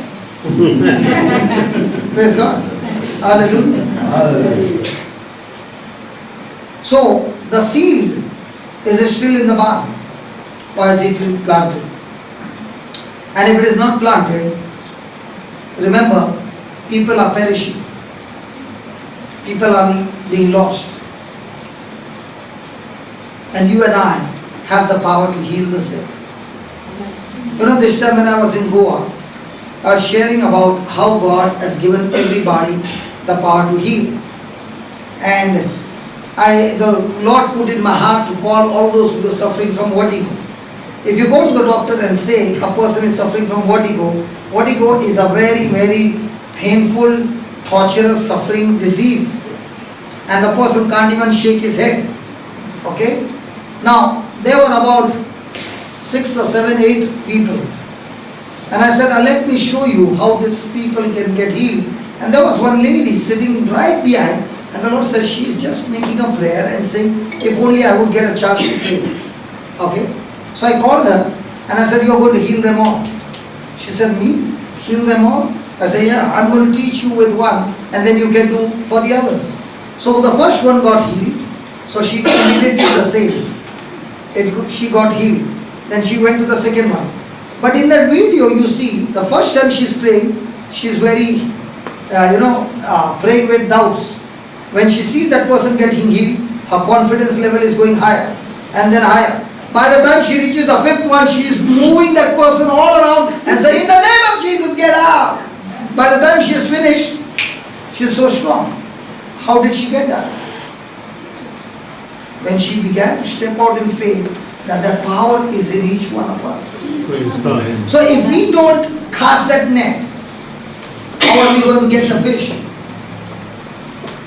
Praise God. Hallelujah. Hallelujah. So, the seed is still in the barn. Or is it planted? And if it is not planted, remember, people are perishing. People are being lost. And you and I have the power to heal the sick. You know, this time when I was in Goa, I was sharing about how God has given everybody the power to heal. And the Lord put in my heart to call all those who are suffering from vertigo. If you go to the doctor and say a person is suffering from vertigo, vertigo is a very, very painful, torturous, suffering disease. And the person can't even shake his head. Okay? Now, there were about 6 or 7, 8 people. And I said, let me show you how these people can get healed. And there was one lady sitting right behind. And the Lord said, she's just making a prayer and saying, if only I would get a chance to pray. Okay? So I called her and I said, you're going to heal them all. She said, me? Heal them all? I said, yeah, I'm going to teach you with one and then you can do for the others. So the first one got healed. So she immediately did the same. She got healed. Then she went to the second one. But in that video you see, the first time she's praying, she's very, praying with doubts. When she sees that person getting healed, her confidence level is going higher and then higher. By the time she reaches the 5th one, she is moving that person all around and saying, in the name of Jesus, get out. By the time she is finished, she is so strong. How did she get that? When she began to step out in faith, that power is in each one of us. Praise God. So if we don't cast that net, how are we going to get the fish?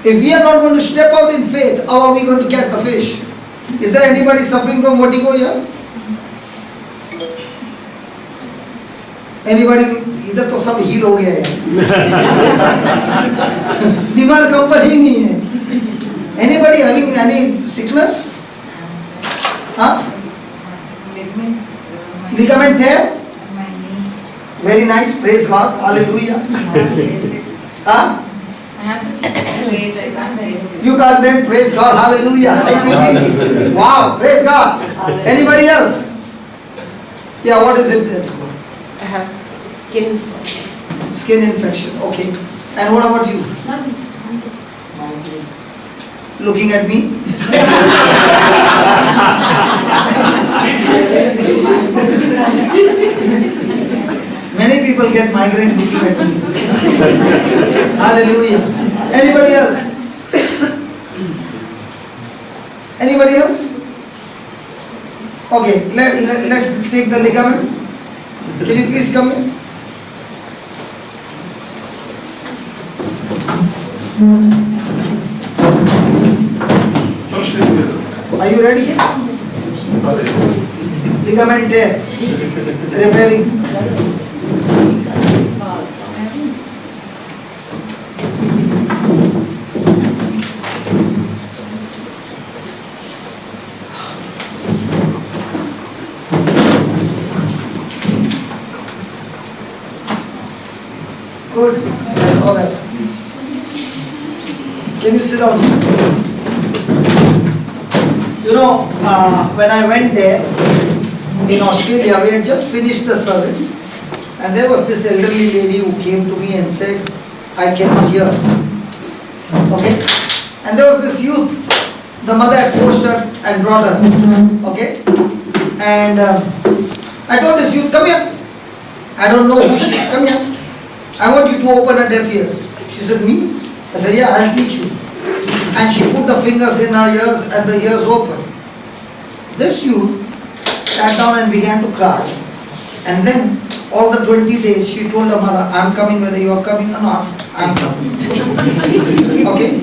If we are not going to step out in faith, how are we going to get the fish? Is there anybody suffering from vertigo here? Anybody? इधर तो सब heal हो गया है. बीमार company ही नहीं है. Anybody having any sickness? Huh? Ligament tear? Very nice. Praise God. Hallelujah. Huh? You can't name. Praise God. Hallelujah. Thank you, Jesus. Wow. Praise God. Anybody else? Yeah. What is it? I have skin. Skin infection. Okay. And what about you? Looking at me? Many people get migraine looking at me. Hallelujah. Anybody else? Anybody else? Okay, let's take the ligament. Can you please come in? Are you ready? Ligament tear. Repairing. Good. I saw that. Can you sit down? You know, when I went there in Australia, we had just finished the service, and there was this elderly lady who came to me and said, I cannot hear. Okay? And there was this youth. The mother had forced her and brought her. Okay? And I told this youth, come here. I don't know who she is. Come here. I want you to open her deaf ears. She said, me? I said, yeah, I'll teach you. And she put the fingers in her ears and the ears open. This youth sat down and began to cry. And then all the 20 days she told her mother, I'm coming whether you are coming or not, I'm coming. Okay?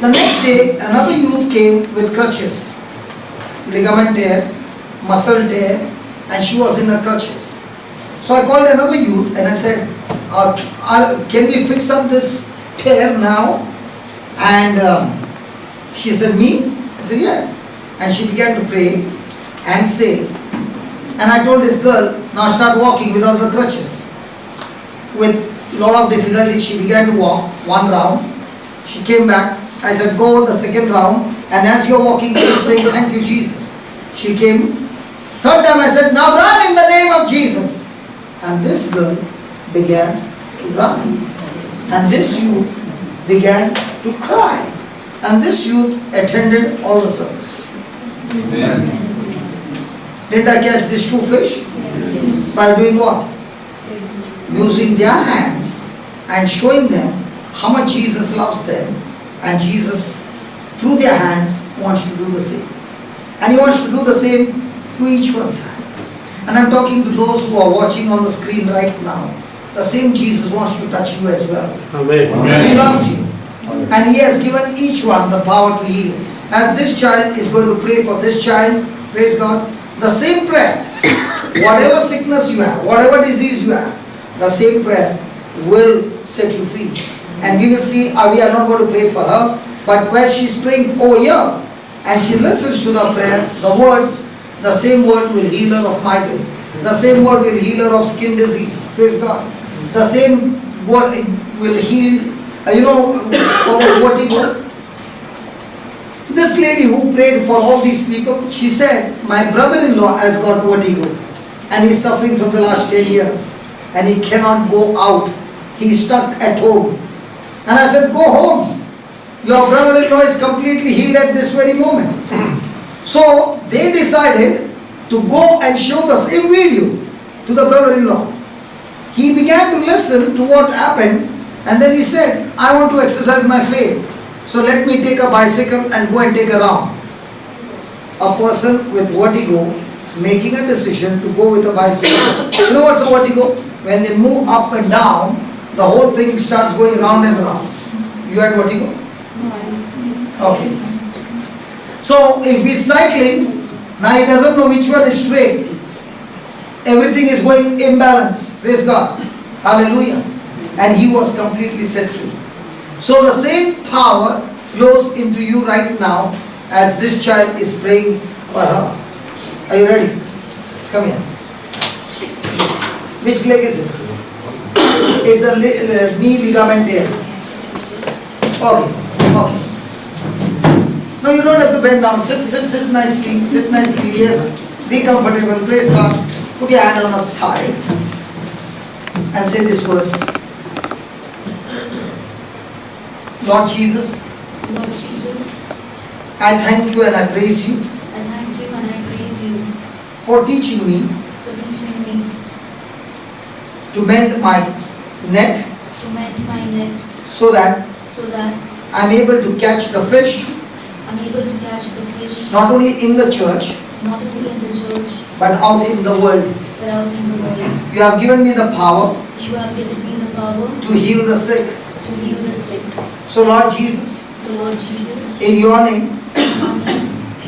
The next day another youth came with crutches. Ligament tear, muscle tear, and she was in her crutches. So I called another youth and I said, can we fix up this tear now? And she said, me? I said, yeah. And she began to pray and say. And I told this girl, now start walking without the crutches. with lot of difficulty, she began to walk one round. She came back. I said, go the second round. And as you're walking, keep saying, thank you, Jesus. She came. Third time I said, now run in the name of Jesus. And this girl began to run. And this youth began to cry. And this youth attended all the service. Amen. Didn't I catch these two fish? By doing what? Using their hands and showing them how much Jesus loves them. And Jesus, through their hands, wants to do the same. And He wants to do the same through each one's hand. And I'm talking to those who are watching on the screen right now. The same Jesus wants to touch you as well. Amen. He loves you. And He has given each one the power to heal. As this child is going to pray for this child, praise God, the same prayer, whatever sickness you have, whatever disease you have, the same prayer will set you free. And we will see, we are not going to pray for her, but where she's praying over here, and she listens to the prayer, the words, the same word will heal her of migraine. The same word will heal her of skin disease. Praise God. The same word will heal, for the vertigo. This lady who prayed for all these people, she said, my brother-in-law has got vertigo and he's suffering from the last 10 years and he cannot go out. He's stuck at home. And I said, go home. Your brother-in-law is completely healed at this very moment. So they decided to go and show the same video to the brother-in-law. He began to listen to what happened and then he said, I want to exercise my faith. So let me take a bicycle and go and take a round. A person with vertigo making a decision to go with a bicycle. You know what's a vertigo? When they move up and down, the whole thing starts going round and round. You had vertigo? Okay. So if he's cycling, now he doesn't know which one is straight. Everything is going imbalance. Praise God. Hallelujah. And he was completely set free. So the same power flows into you right now as this child is praying for her. Are you ready? Come here. Which leg is it? It's a knee ligament tear. Okay. Okay. No, you don't have to bend down. Sit nicely. Sit nicely. Yes. Be comfortable. Praise God. Put your hand on her thigh and say these words. Lord Jesus, Lord Jesus, I thank you and I praise you I thank you and I praise you for teaching me for teaching me to mend my net to mend my net so that so that I'm able to catch the fish I'm able to catch the fish not only in the church not only in the church but out in the world. but out in the world. You have given me the power You have given me the power to heal the sick. to heal the sick. So Lord Jesus, So Lord Jesus, in your name,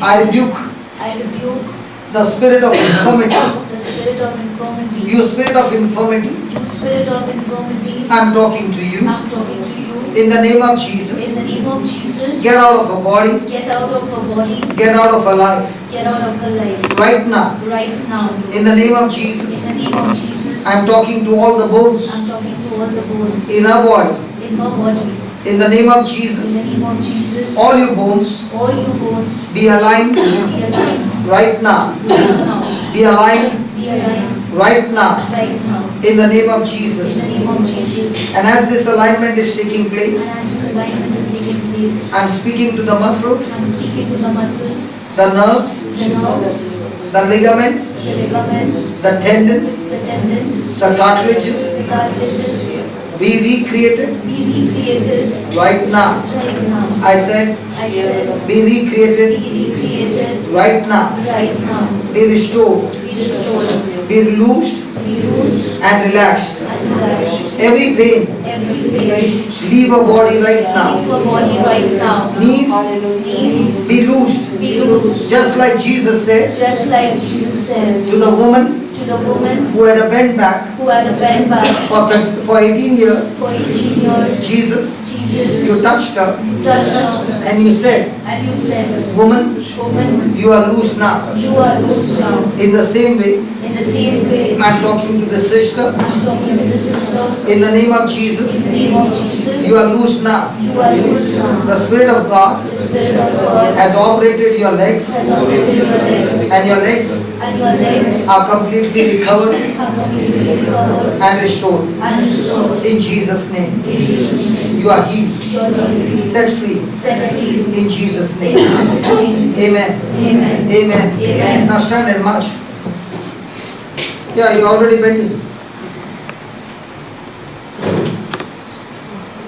I rebuke I rebuke the spirit of infirmity. the spirit of infirmity. You spirit of infirmity, You spirit of infirmity, I'm talking to you. I'm talking to you. In the name of In Jesus, the name of Jesus, get out of her body, get out of her body, get out of her life. get out of her life. Right now, Right now, in the name of in Jesus, the name of Jesus, I'm talking to all the bones I'm talking to all the bones in her body. in her body. In the name of In the Jesus, name of Jesus, all you bones all you bones be aligned be aligned right now. right now. Be aligned Be aligned right now. right now. In the name of In Jesus. the name of Jesus. And as this alignment is taking And place, as this alignment is taking place, I'm speaking to the muscles, I'm speaking to the muscles, the nerves, the nerves, the ligaments, the ligaments, the tendons, the tendons, the cartilages the cartilages, be recreated be recreated right now. right now. I said, I said, be recreated be recreated right now. right now. Be restored, Be restored, be loosed be loosed and relaxed. and relaxed. Every pain, Every pain, leave her body right leave now. your body right now. Knees, Knees, be loosed. be loosed. Just like Jesus said Just like Jesus said to the woman to the woman who had a bent back who had a bent back for 18 years. for 18 years. Jesus, Jesus, you touched her touched her, and you said, and you said, woman, woman, you are loose now. you are loose now. In the same way, In the same way, I'm talking to the sister. I'm talking to the sister. In the name of Jesus, In the name of Jesus, you are loose now. you are loose now. The Spirit of God The Spirit of God has operated your legs, has operated your legs, and your legs and your legs are completely recovered have completely recovered and restored. and restored. In Jesus' name, In Jesus' name, you are healed, you are healed, set free. set free. In Jesus' In name, Jesus' name, amen. amen. Amen. Amen. Now stand and march. Yeah, you already bending.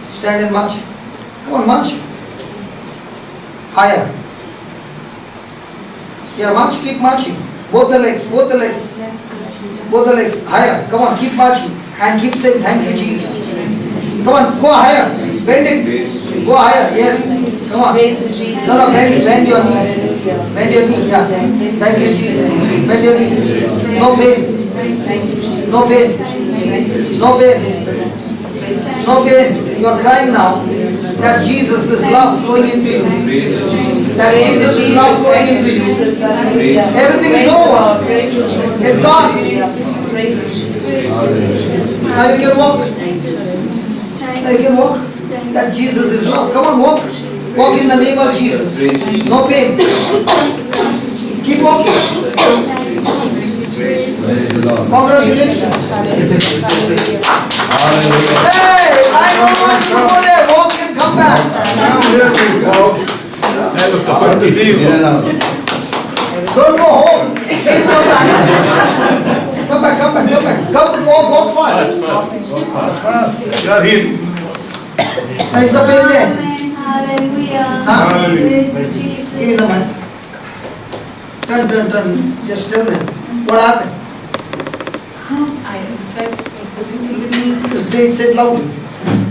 Stand and march. Come on, march. Higher. Yeah, march, keep marching. Both the legs, both the legs. Both the legs. Higher. Come on, keep marching. And keep saying, thank you, Jesus. Come on, go higher. Bend it. Go higher. Yes. Come on. No, no, bend your knee. Bend your knee. Yeah. Thank you, Jesus. Bend your knee. No pain. No pain. No pain. No pain. You are crying now. That Jesus' love flowing into you. That Jesus' love flowing into you. Everything is over. It's gone. Now you can walk. Now you can walk. That Jesus is love. Come on, walk. Walk in the name of Jesus. No pain. Keep walking. Congratulations. Hey, I don't want to go there. Walk and come back. Don't go home. Please come back. Come back, come back, come back. Come, walk fast. Fast. You are healed. Is the pain there? Hallelujah. Huh? Praise you, Jesus. Give me the mic. Turn. Just tell them. What happened? I, in fact, I couldn't even, Say it loudly.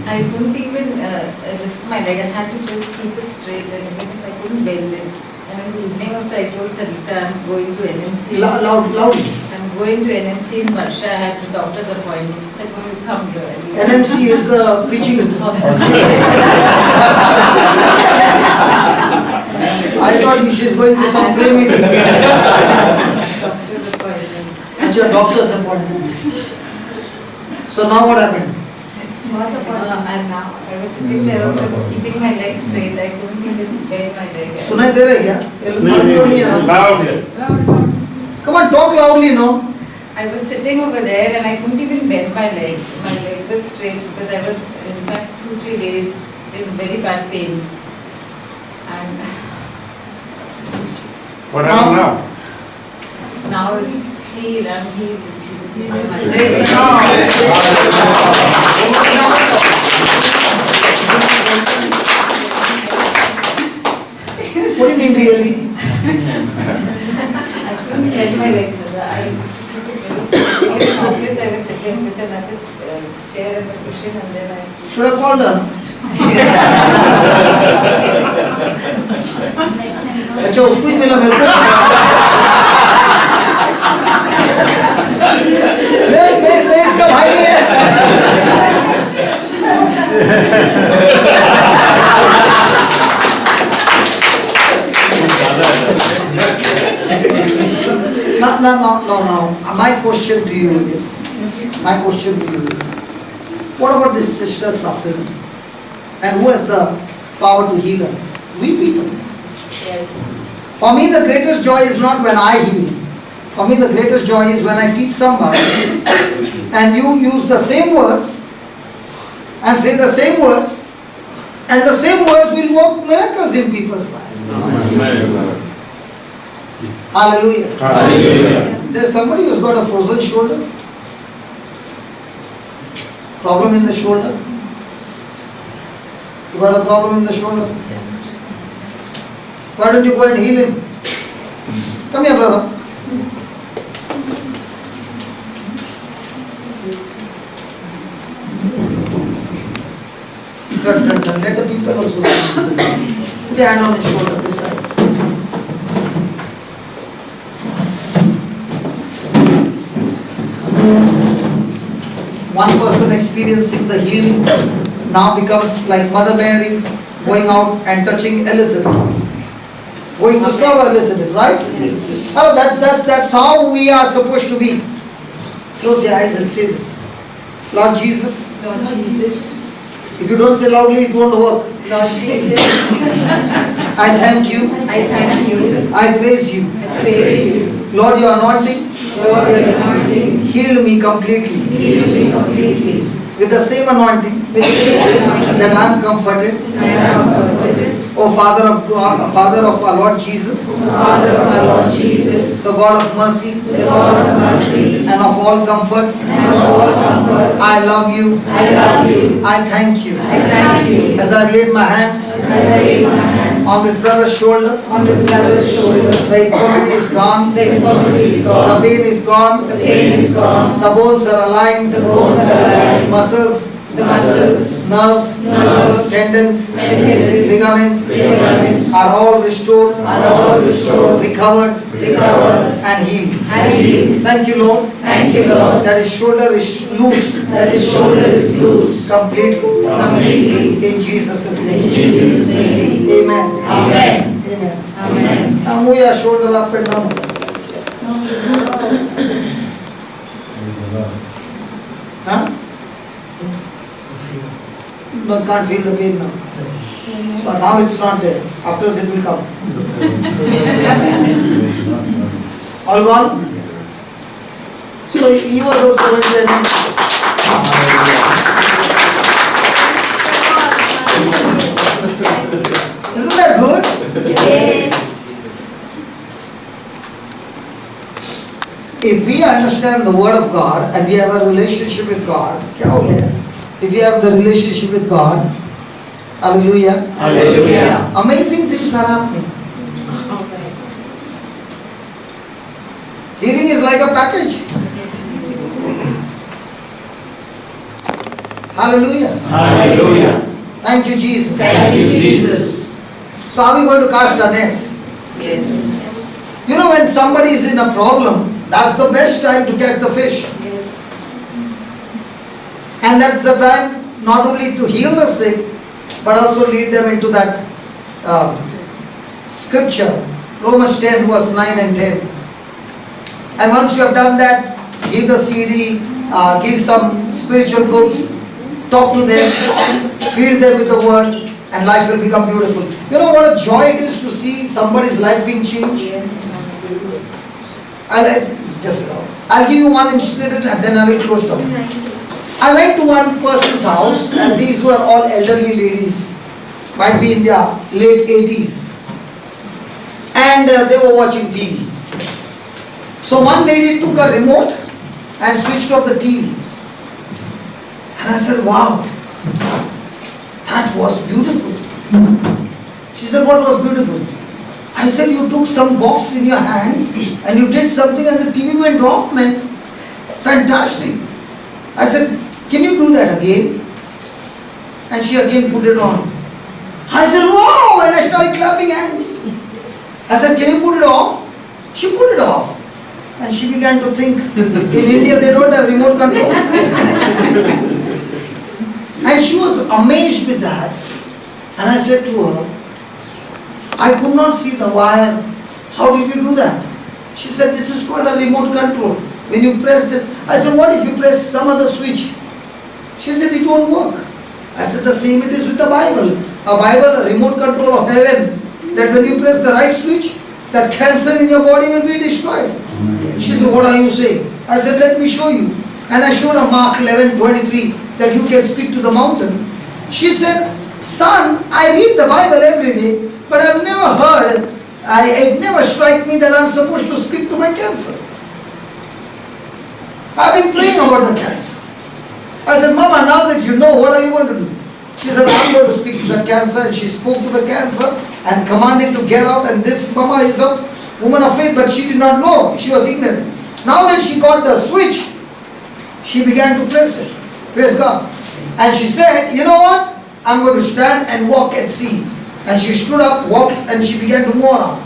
I couldn't even lift my leg. I had to just keep it straight, and even if I couldn't bend it. And in the evening also I told Sarita I'm going to NMC. Loudly. I'm going to NMC in Varsha. I had a doctor's appointment. She said, well, you come here. NMC is preaching. I thought she is going to some play meeting. Doctor's appointment. At your doctor's appointment. So now what happened? And now I was sitting there also keeping my legs straight. I couldn't even bend my leg. सुनाई दे रहा है क्या? बात तो नहीं है ना? Loud. Come on, talk loudly, no? I was sitting over there and I couldn't even bend my leg. My leg was straight because I was in fact 2-3 days in very bad pain. And What happened now? now it's healed. I'm healed. This is my What do you mean really? I couldn't bend my leg. I used to keep it very still. In the office I was sitting with another chair and a cushion and then I used to Should I call her? अच्छा उसको ही मिला मेरे को मैं इसका भाई नहीं है No. My question to you is, what about this sister suffering? And who has the power to heal her? We people. yes. For me, the greatest joy is not when I heal. For me, the greatest joy is when I teach somebody and you use the same words and say the same words, and the same words will work miracles in people's lives. Hallelujah. There's somebody who's got a frozen shoulder. Problem in the shoulder. You got a problem in the shoulder. Why don't you go and heal him? Come here, brother. Turn. Let the people also see. Put your hand on his shoulder, this side. one person experiencing the healing now becomes like Mother Mary going out and touching Elizabeth, going to serve Elizabeth, right? Oh, that's how we are supposed to be. Close your eyes and say this. Lord Jesus, Lord Jesus, if you don't say loudly, it won't work. Lord Jesus, I thank you, I thank you, I praise you. I praise you. Lord, your anointing Lord, your anointing, healed me completely. heal me completely. With the same anointing With this anointing, that I am comforted, I am comforted. O Father of God, Father of our Lord Jesus, Father of our Lord Jesus, the God of mercy the God of mercy, and of all comfort, and of all comfort, I love you, I love you, I thank you. I thank you. As I laid my hands As I lay my hands on this brother's shoulder, on this brother's shoulder, the infirmity is gone, the infirmity is the gone, pain is gone, the pain is gone, the bones are aligned, the bones are aligned, muscles, the muscles, nerves, nerves, tendons, tendons, ligaments ligaments are all restored, are all restored, recovered, recovered, and healed. and healed. Thank you, Lord, Thank you, Lord, that his shoulder is loosed that his shoulder is loose completely completely. in Jesus' name. In Jesus' name. Amen. Amen. Amen. Amen. Now move your shoulder up and down. Huh? No, can't feel the pain now. So now it's not there. Afterwards it will come. All gone? So he was also going there next. Isn't that good? Yes. If we understand the word of God and we have a relationship with God, क्या हो गया? If you have the relationship with God, hallelujah, Hallelujah. amazing things are happening. Healing is like a package. Hallelujah. Hallelujah. Thank you, Jesus. Thank you, Jesus. So are we going to cast our nets? Yes. You know, when somebody is in a problem, that's the best time to catch the fish. Yes. And that's the time not only to heal the sick, but also lead them into that scripture, Romans 10 verse 9 and 10. And once you have done that, give the CD, give some spiritual books, talk to them, feed them with the word, and life will become beautiful. You know what a joy it is to see somebody's life being changed? Yes. I'll give you one incident and then I will close down. I went to one person's house and these were all elderly ladies, might be in their late 80s, and they were watching TV. So one lady took a remote and switched off the TV. And I said, wow, that was beautiful. She said, what was beautiful? I said, you took some box in your hand and you did something and the TV went off, man. Fantastic. I said, can you do that again? And she again put it on. I said, wow, and I started clapping hands. I said, can you put it off? She put it off. And she began to think, in India they don't have remote control. And she was amazed with that. And I said to her, I could not see the wire. How did you do that? She said, this is called a remote control. When you press this, I said, what if you press some other switch? She said, it won't work. I said, the same it is with the Bible. A Bible, a remote control of heaven, that when you press the right switch, that cancer in your body will be destroyed. She said, what are you saying? I said, let me show you. And I showed her Mark 11:23, that you can speak to the mountain. She said, son, I read the Bible every day, but I've never heard, it never struck me that I'm supposed to speak to my cancer. I've been praying about the cancer. I said, Mama, now that you know, what are you going to do? She said, I'm going to speak to the cancer. And she spoke to the cancer and commanded to get out. And this Mama is a woman of faith, but she did not know. She was ignorant. Now that she got the switch, she began to press it. Praise God. And she said, you know what? I'm going to stand and walk and see. And she stood up, walked, and she began to move around.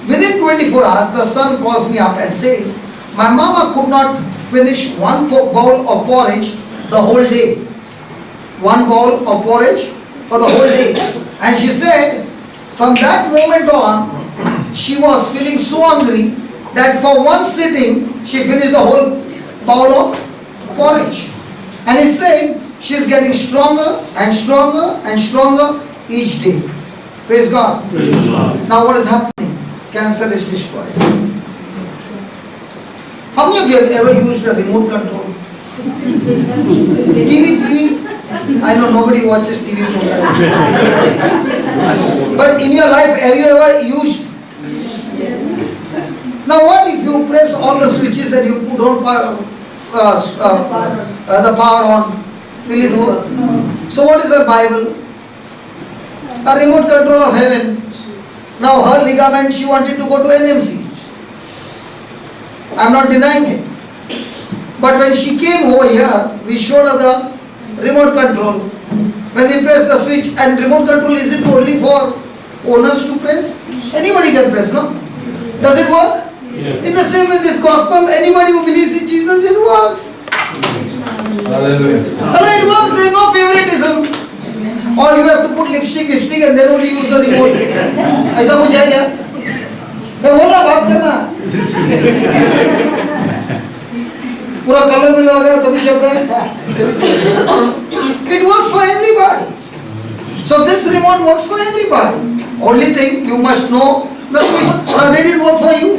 Within 24 hours, the son calls me up and says, my mama could not finish one bowl of porridge the whole day. One bowl of porridge for the whole day. And she said, from that moment on, she was feeling so hungry that for one sitting, she finished the whole bowl of porridge. And he's saying, she is getting stronger and stronger and stronger each day. Praise God. Now what is happening? Cancer is destroyed. How many of you have ever used a remote control? TV? I know nobody watches TV programs. But in your life, have you ever used? Now what if you press all the switches and you put on the power on? Will it work? So what is the Bible? A remote control of heaven. Now her ligament, she wanted to go to NMC. I'm not denying it. But when she came over here, we showed her the remote control. When we press the switch, and remote control, is it only for owners to press? Anybody can press, no? Does it work? Yes. In the same way, this gospel, anybody who believes in Jesus, it works. Hallelujah. Although it works, there is no favoritism. Or you have to put lipstick and then only use the remote. ऐसा कुछ है क्या? मैं बोल रहा बात करना. पूरा कलर में लगा तभी चलता है. It works for everybody. So this remote works for everybody. Only thing you must know the switch. Now did it work for you?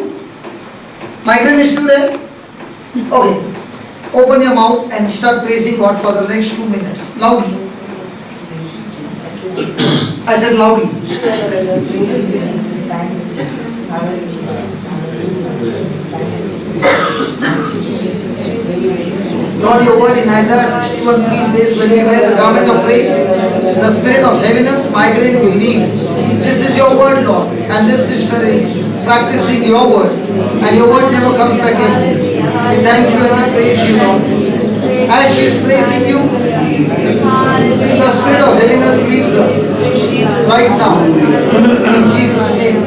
Migraine is still there? Okay. Open your mouth and start praising God for the next 2 minutes. Loudly. I said loudly. Lord, your word in Isaiah 61:3 says, when we wear the garment of praise, the spirit of heaviness, migraine will leave. This is your word, Lord, and this sister is practicing your word, and your word never comes back empty. We thank you and we praise you, Lord. As she is praising you, the spirit of heaviness leaves her right now, in Jesus' name.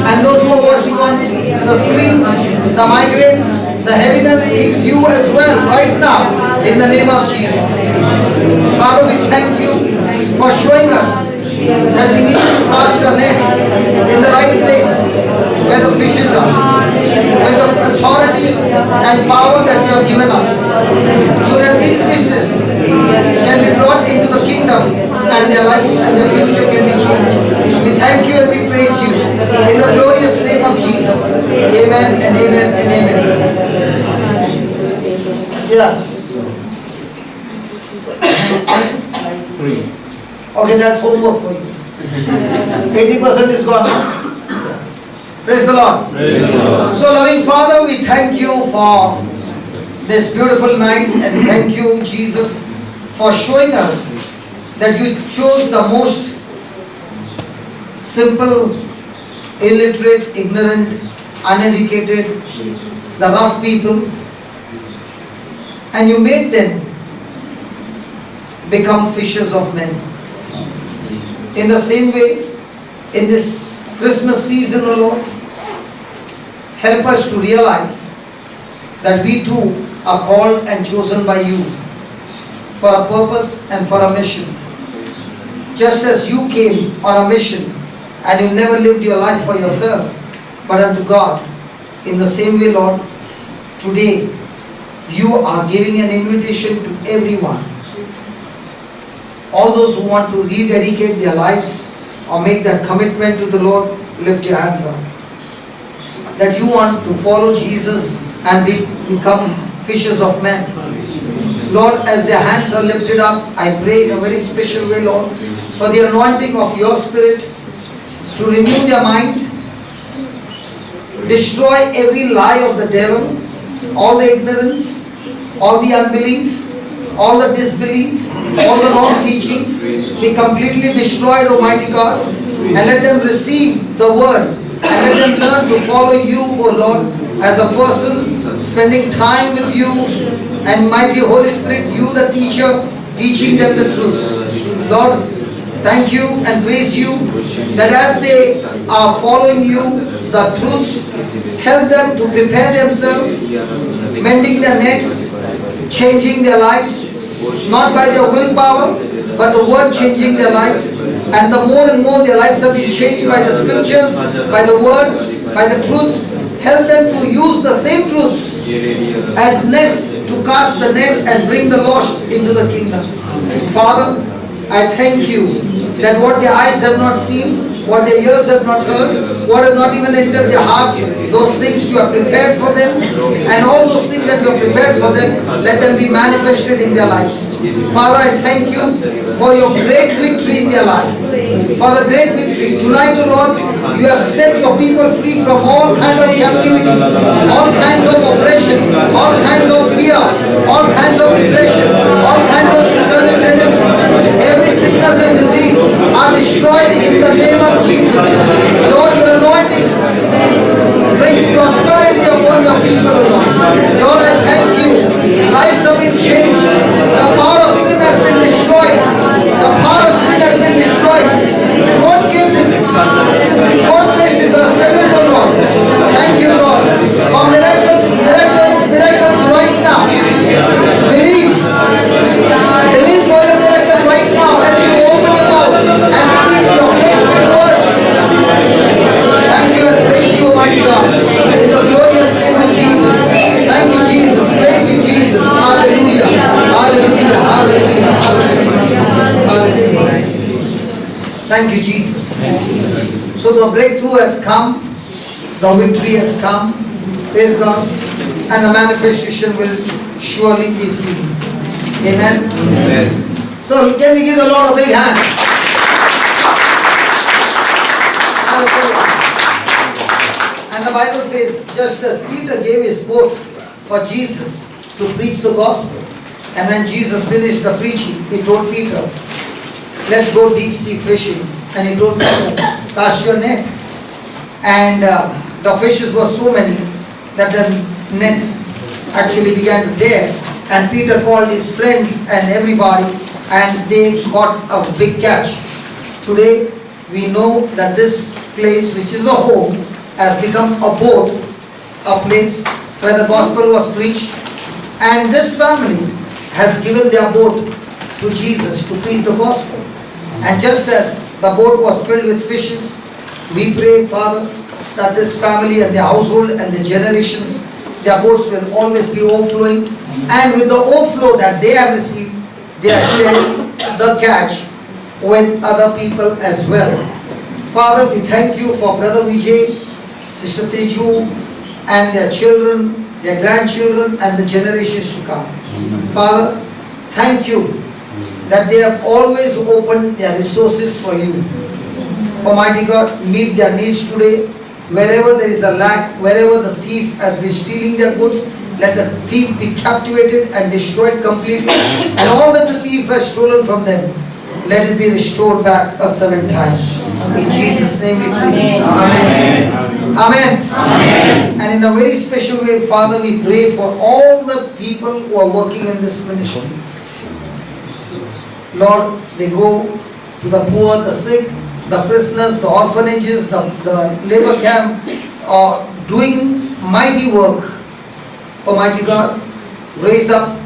And those who are watching on the screen, the migraine, the heaviness leaves you as well right now, in the name of Jesus. Father, we thank you for showing us that we need to cast our nets in the right place where the fishes are, with the authority and power that you have given us, so that these fishes can be brought into the kingdom and their lives and their future can be changed. We thank you and we praise you in the glorious name of Jesus. Amen and amen and amen. Yeah. Okay, that's homework for you. 80% is gone. Praise the Lord. So, loving Father, we thank you for this beautiful night, and thank you, Jesus, for showing us that you chose the most simple, illiterate, ignorant, uneducated, the rough people, and you made them become fishers of men. In the same way, in this Christmas season, O Lord, help us to realize that we too are called and chosen by you for a purpose and for a mission. Just as you came on a mission and you never lived your life for yourself but unto God, in the same way, Lord, today you are giving an invitation to everyone. All those who want to rededicate their lives or make that commitment to the Lord, lift your hands up. That you want to follow Jesus and become fishers of men. Lord, as their hands are lifted up, I pray in a very special way, Lord, for the anointing of your Spirit to renew their mind, destroy every lie of the devil, all the ignorance, all the unbelief, all the disbelief, all the wrong teachings be completely destroyed, Almighty God, and let them receive the word and let them learn to follow you, O Lord, as a person spending time with you, and mighty Holy Spirit, you the teacher, teaching them the truths. Lord, thank you and praise you that as they are following you, the truths, help them to prepare themselves, mending their nets, changing their lives, not by their willpower, but the word changing their lives. And the more and more their lives have been changed by the scriptures, by the word, by the truths. Help them to use the same truths as nets to cast the net and bring the lost into the kingdom. Father, I thank you that what their eyes have not seen, what their ears have not heard, what has not even entered their heart, those things you have prepared for them, and all those things that you have prepared for them, let them be manifested in their lives. Father, I thank you for your great victory in their life. For the great victory. Tonight, O Lord, you have set your people free from all kinds of captivity, all kinds of oppression, all kinds of fear, all kinds of depression, all kinds of suicidal tendencies. Every sickness and disease are destroyed in the name of Jesus. Lord, your anointing brings prosperity upon your people, Lord. Lord, I thank you. Lives have been changed. The power of sin has been destroyed. The power of sin has been destroyed. Court cases are settled, O Lord. Thank you, Lord, for miracles right now. Believe for your miracle right now as you open your mouth and speak your faithful word. Thank you and praise you, Almighty God, in the glorious name of Jesus. Thank you, Jesus. Praise you, Jesus. Hallelujah. Hallelujah. Hallelujah. Hallelujah. Hallelujah. Thank you, Jesus. So the breakthrough has come, the victory has come, praise God, and the manifestation will surely be seen. Amen. So can we give the Lord a big hand? Hallelujah. And the Bible says, just as Peter gave his boat for Jesus to preach the gospel, and when Jesus finished the preaching, he told Peter, let's go deep sea fishing. And he told Peter, cast your net. And the fishes were so many that the net actually began to tear. And Peter called his friends and everybody, and they caught a big catch. Today, we know that this place, which is a home, has become a boat, a place where the gospel was preached. And this family has given their boat to Jesus to preach the gospel. And just as the boat was filled with fishes, we pray, Father, that this family and their household and their generations, their boats will always be overflowing. And with the overflow that they have received, they are sharing the catch with other people as well. Father, we thank you for Brother Vijay, Sister Teju, and their children, their grandchildren, and the generations to come. Father, thank you that they have always opened their resources for you. Almighty God, meet their needs today. Wherever there is a lack, wherever the thief has been stealing their goods, let the thief be captivated and destroyed completely. And all that the thief has stolen from them, let it be restored back 7 times. In Jesus' name we pray. Amen. Amen. Amen. And in a very special way, Father, we pray for all the people who are working in this ministry. Lord, they go to the poor, the sick, the prisoners, the orphanages, the labor camp, doing mighty work. Almighty God, raise up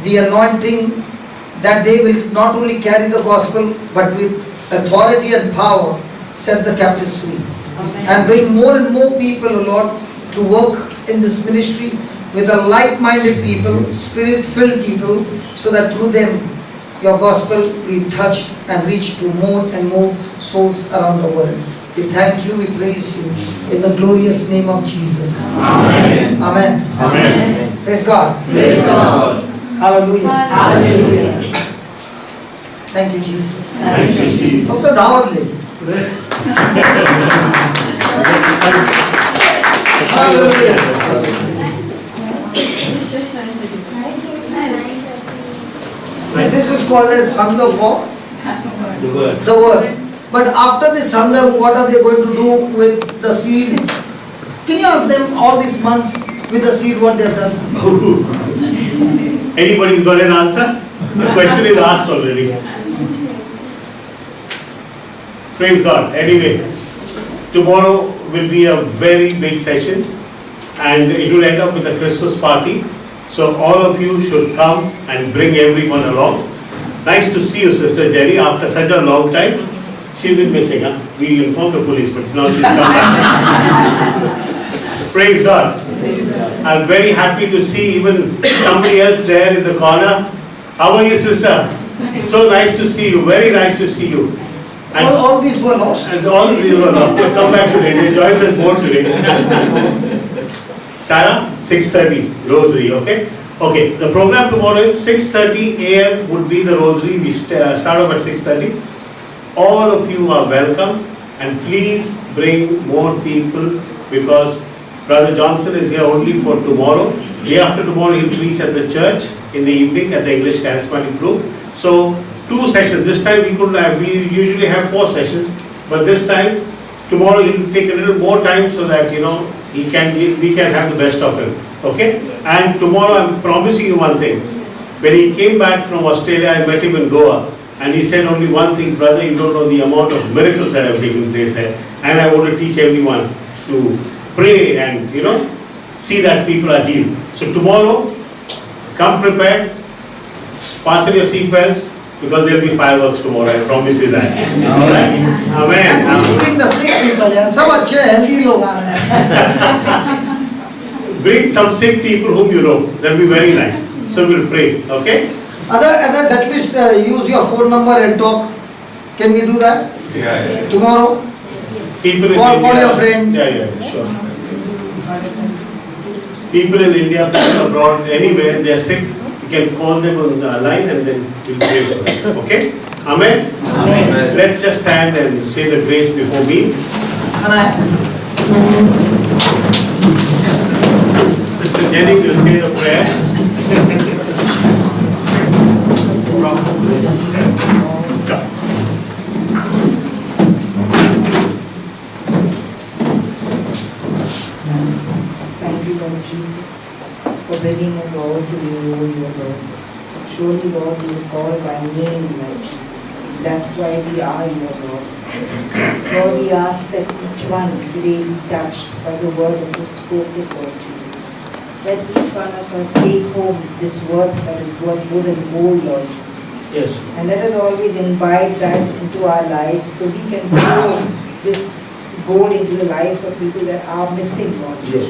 the anointing that they will not only carry the gospel, but with authority and power set the captives free. Amen. And bring more and more people, Lord, to work in this ministry with a like-minded people, spirit-filled people, so that through them your gospel be touched and reach to more and more souls around the world. We thank you, we praise you in the glorious name of Jesus. Amen. Amen. Amen. Praise God. Praise God. Hallelujah. Hallelujah. Thank you, Jesus. Thank you, Jesus. Dr. Dawad Hallelujah. So this is called as hunger for the word. But after this hunger, what are they going to do with the seed? Can you ask them all these months with the seed what they have done? Anybody's got an answer? The question is asked already. Praise God. Anyway, tomorrow will be a very big session and it will end up with a Christmas party. So all of you should come and bring everyone along. Nice to see you, Sister Jerry, after such a long time. She's been missing, huh? We informed the police, but now she's come back. Praise God. I'm very happy to see even somebody else there in the corner. How are you, sister? So nice to see you. Very nice to see you. And All these were lost. and all of these were lost. They come back today. They joined the board today. Sarah, 6:30 rosary. Okay. Okay. The program tomorrow is 6:30 a.m. would be the rosary. We start off at 6:30. All of you are welcome, and please bring more people because Brother Johnson is here only for tomorrow. Day after tomorrow he'll preach at the church in the evening at the English Charismatic Group. So 2 sessions. This time we couldn't have. We usually have 4 sessions, but this time tomorrow he'll take a little more time so that we can have the best of him. Okay? And tomorrow I'm promising you one thing. When he came back from Australia, I met him in Goa, and he said only one thing, brother, you don't know the amount of miracles that have taken place there, and I want to teach everyone to pray and see that people are healed. So tomorrow, come prepared, fasten your seatbelts because there will be fireworks tomorrow. I promise you that. Alright? Amen. Bring the sick people here. सब अच्छे healthy लोग आ रहे हैं. Bring some sick people whom you know. That will be very nice. So we'll pray. Okay? Others, at least use your phone number and talk. Can we do that? Yeah. Tomorrow? People in Call India. your friend. Yeah, sure. People in India, people abroad, anywhere, they are sick. You can call them on the line and then we'll pray for them. Okay? Amen? Amen. Let's just stand and say the grace before me. And Sister Jenny will say the prayer. Come. Thank you, Lord Jesus, for bringing us all to you, Lord. Surely, Lord, you call by name, Lord Jesus. That's why we are your Lord. Lord, we ask that each one today be touched by the word that was spoken, Lord Jesus. Let each one of us take home this word that is worth more than gold, Lord Jesus. Yes. And let us always imbibe that into our life so we can grow this gold into the lives of people that are missing, Lord. Yes.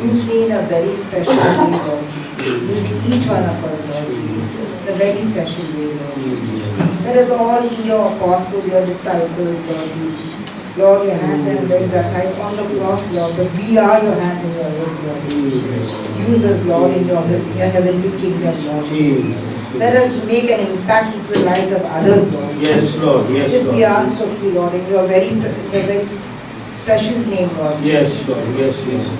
Use me in a very special way, Lord Jesus. Use each one of us, Lord Jesus, in a very special way, Lord Jesus. Let us all be your apostles, your disciples, Lord Jesus. Lord, your hands and legs are tied on the cross, Lord, but we are your hands and your legs, Lord Jesus. Use us, Lord, in your heavenly kingdom, Lord Jesus. Let us make an impact into the lives of others, Lord. Yes, Lord. Yes, This we Lord. ask of you, Lord, in your very precious name, Lord. Yes, Lord. Yes.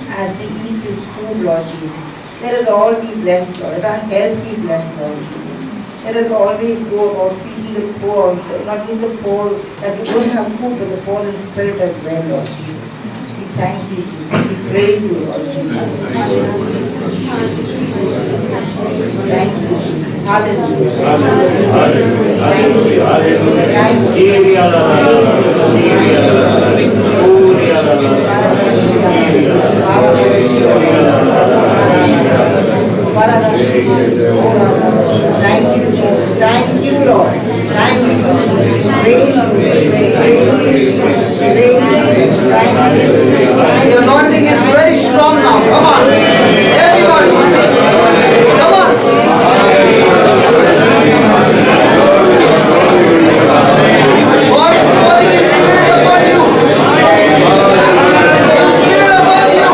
As we eat this food, Lord Jesus, let us all be blessed, Lord. Let our health be blessed, Lord Jesus. Let us always go about feeding the poor, not in the poor that we don't have food, but the poor in spirit as well, Lord Jesus. We thank you, Jesus. We praise you, Lord Jesus. Thank you, Jesus. Hallelujah. Thank you, Jesus. Thank you, Lord. Thank you, Lord. Praise you. the anointing is very strong now. Come on. Everybody. Come on. God is pouring His Spirit upon you. His Spirit upon you.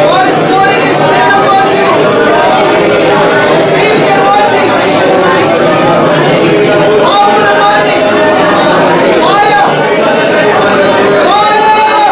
God is pouring His Spirit upon you. Receive the anointing. Powerful anointing. Fire. Fire.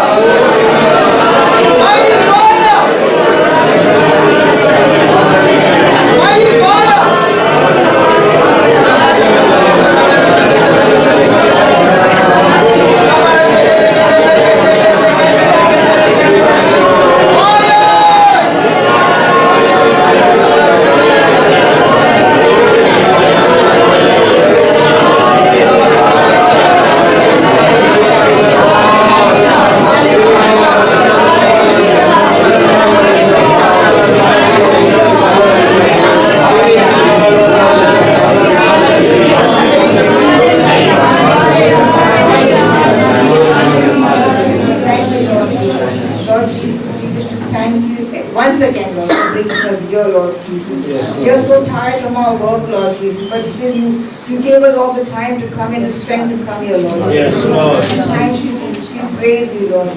here, Lord Jesus. We are so tired from our work, Lord Jesus, but still you gave us all the time to come and the strength to come here, Lord. Yes, Lord. Thank you, Jesus. We praise you, Lord.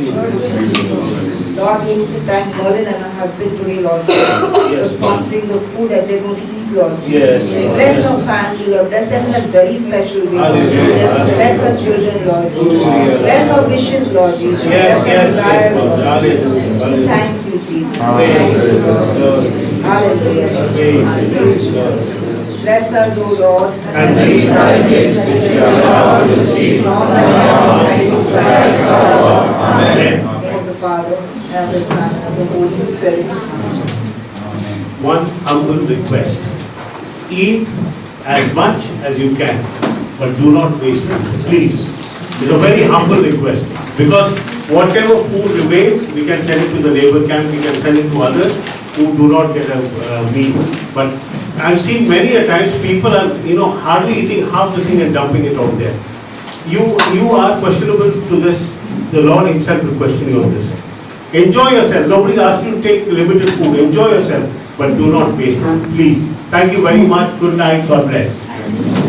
Lord, we need to thank Merlin and her husband today, Lord Jesus, for sponsoring the food that they're going to eat, Lord Jesus. Yes. Bless our family, Lord. Bless them in a very special way. Hallelujah. Bless our children, Lord Jesus. Hallelujah. Bless our wishes, Lord Jesus. Yes, Bless our yes, desires, yes, Lord. Lord. Hallelujah. We thank you, Jesus. Hallelujah. Thank you, Lord. Hallelujah. Praise God. Bless us, O Lord. And these are the gifts which we are about to receive from the Lord Christ our Lord. Amen. In the name of the Father, and of the Son, and of the Holy Spirit. One humble request. Eat as much as you can, but do not waste it, please. It's a very humble request, because whatever food remains, we can send it to the labor camp, we can send it to others who do not get a meal. But I've seen many a times people are, hardly eating half the thing and dumping it out there. You are questionable to this. The Lord Himself will question you on this. Enjoy yourself. Nobody asked you to take limited food. Enjoy yourself, but do not waste it, please. Thank you very much. Good night. God bless.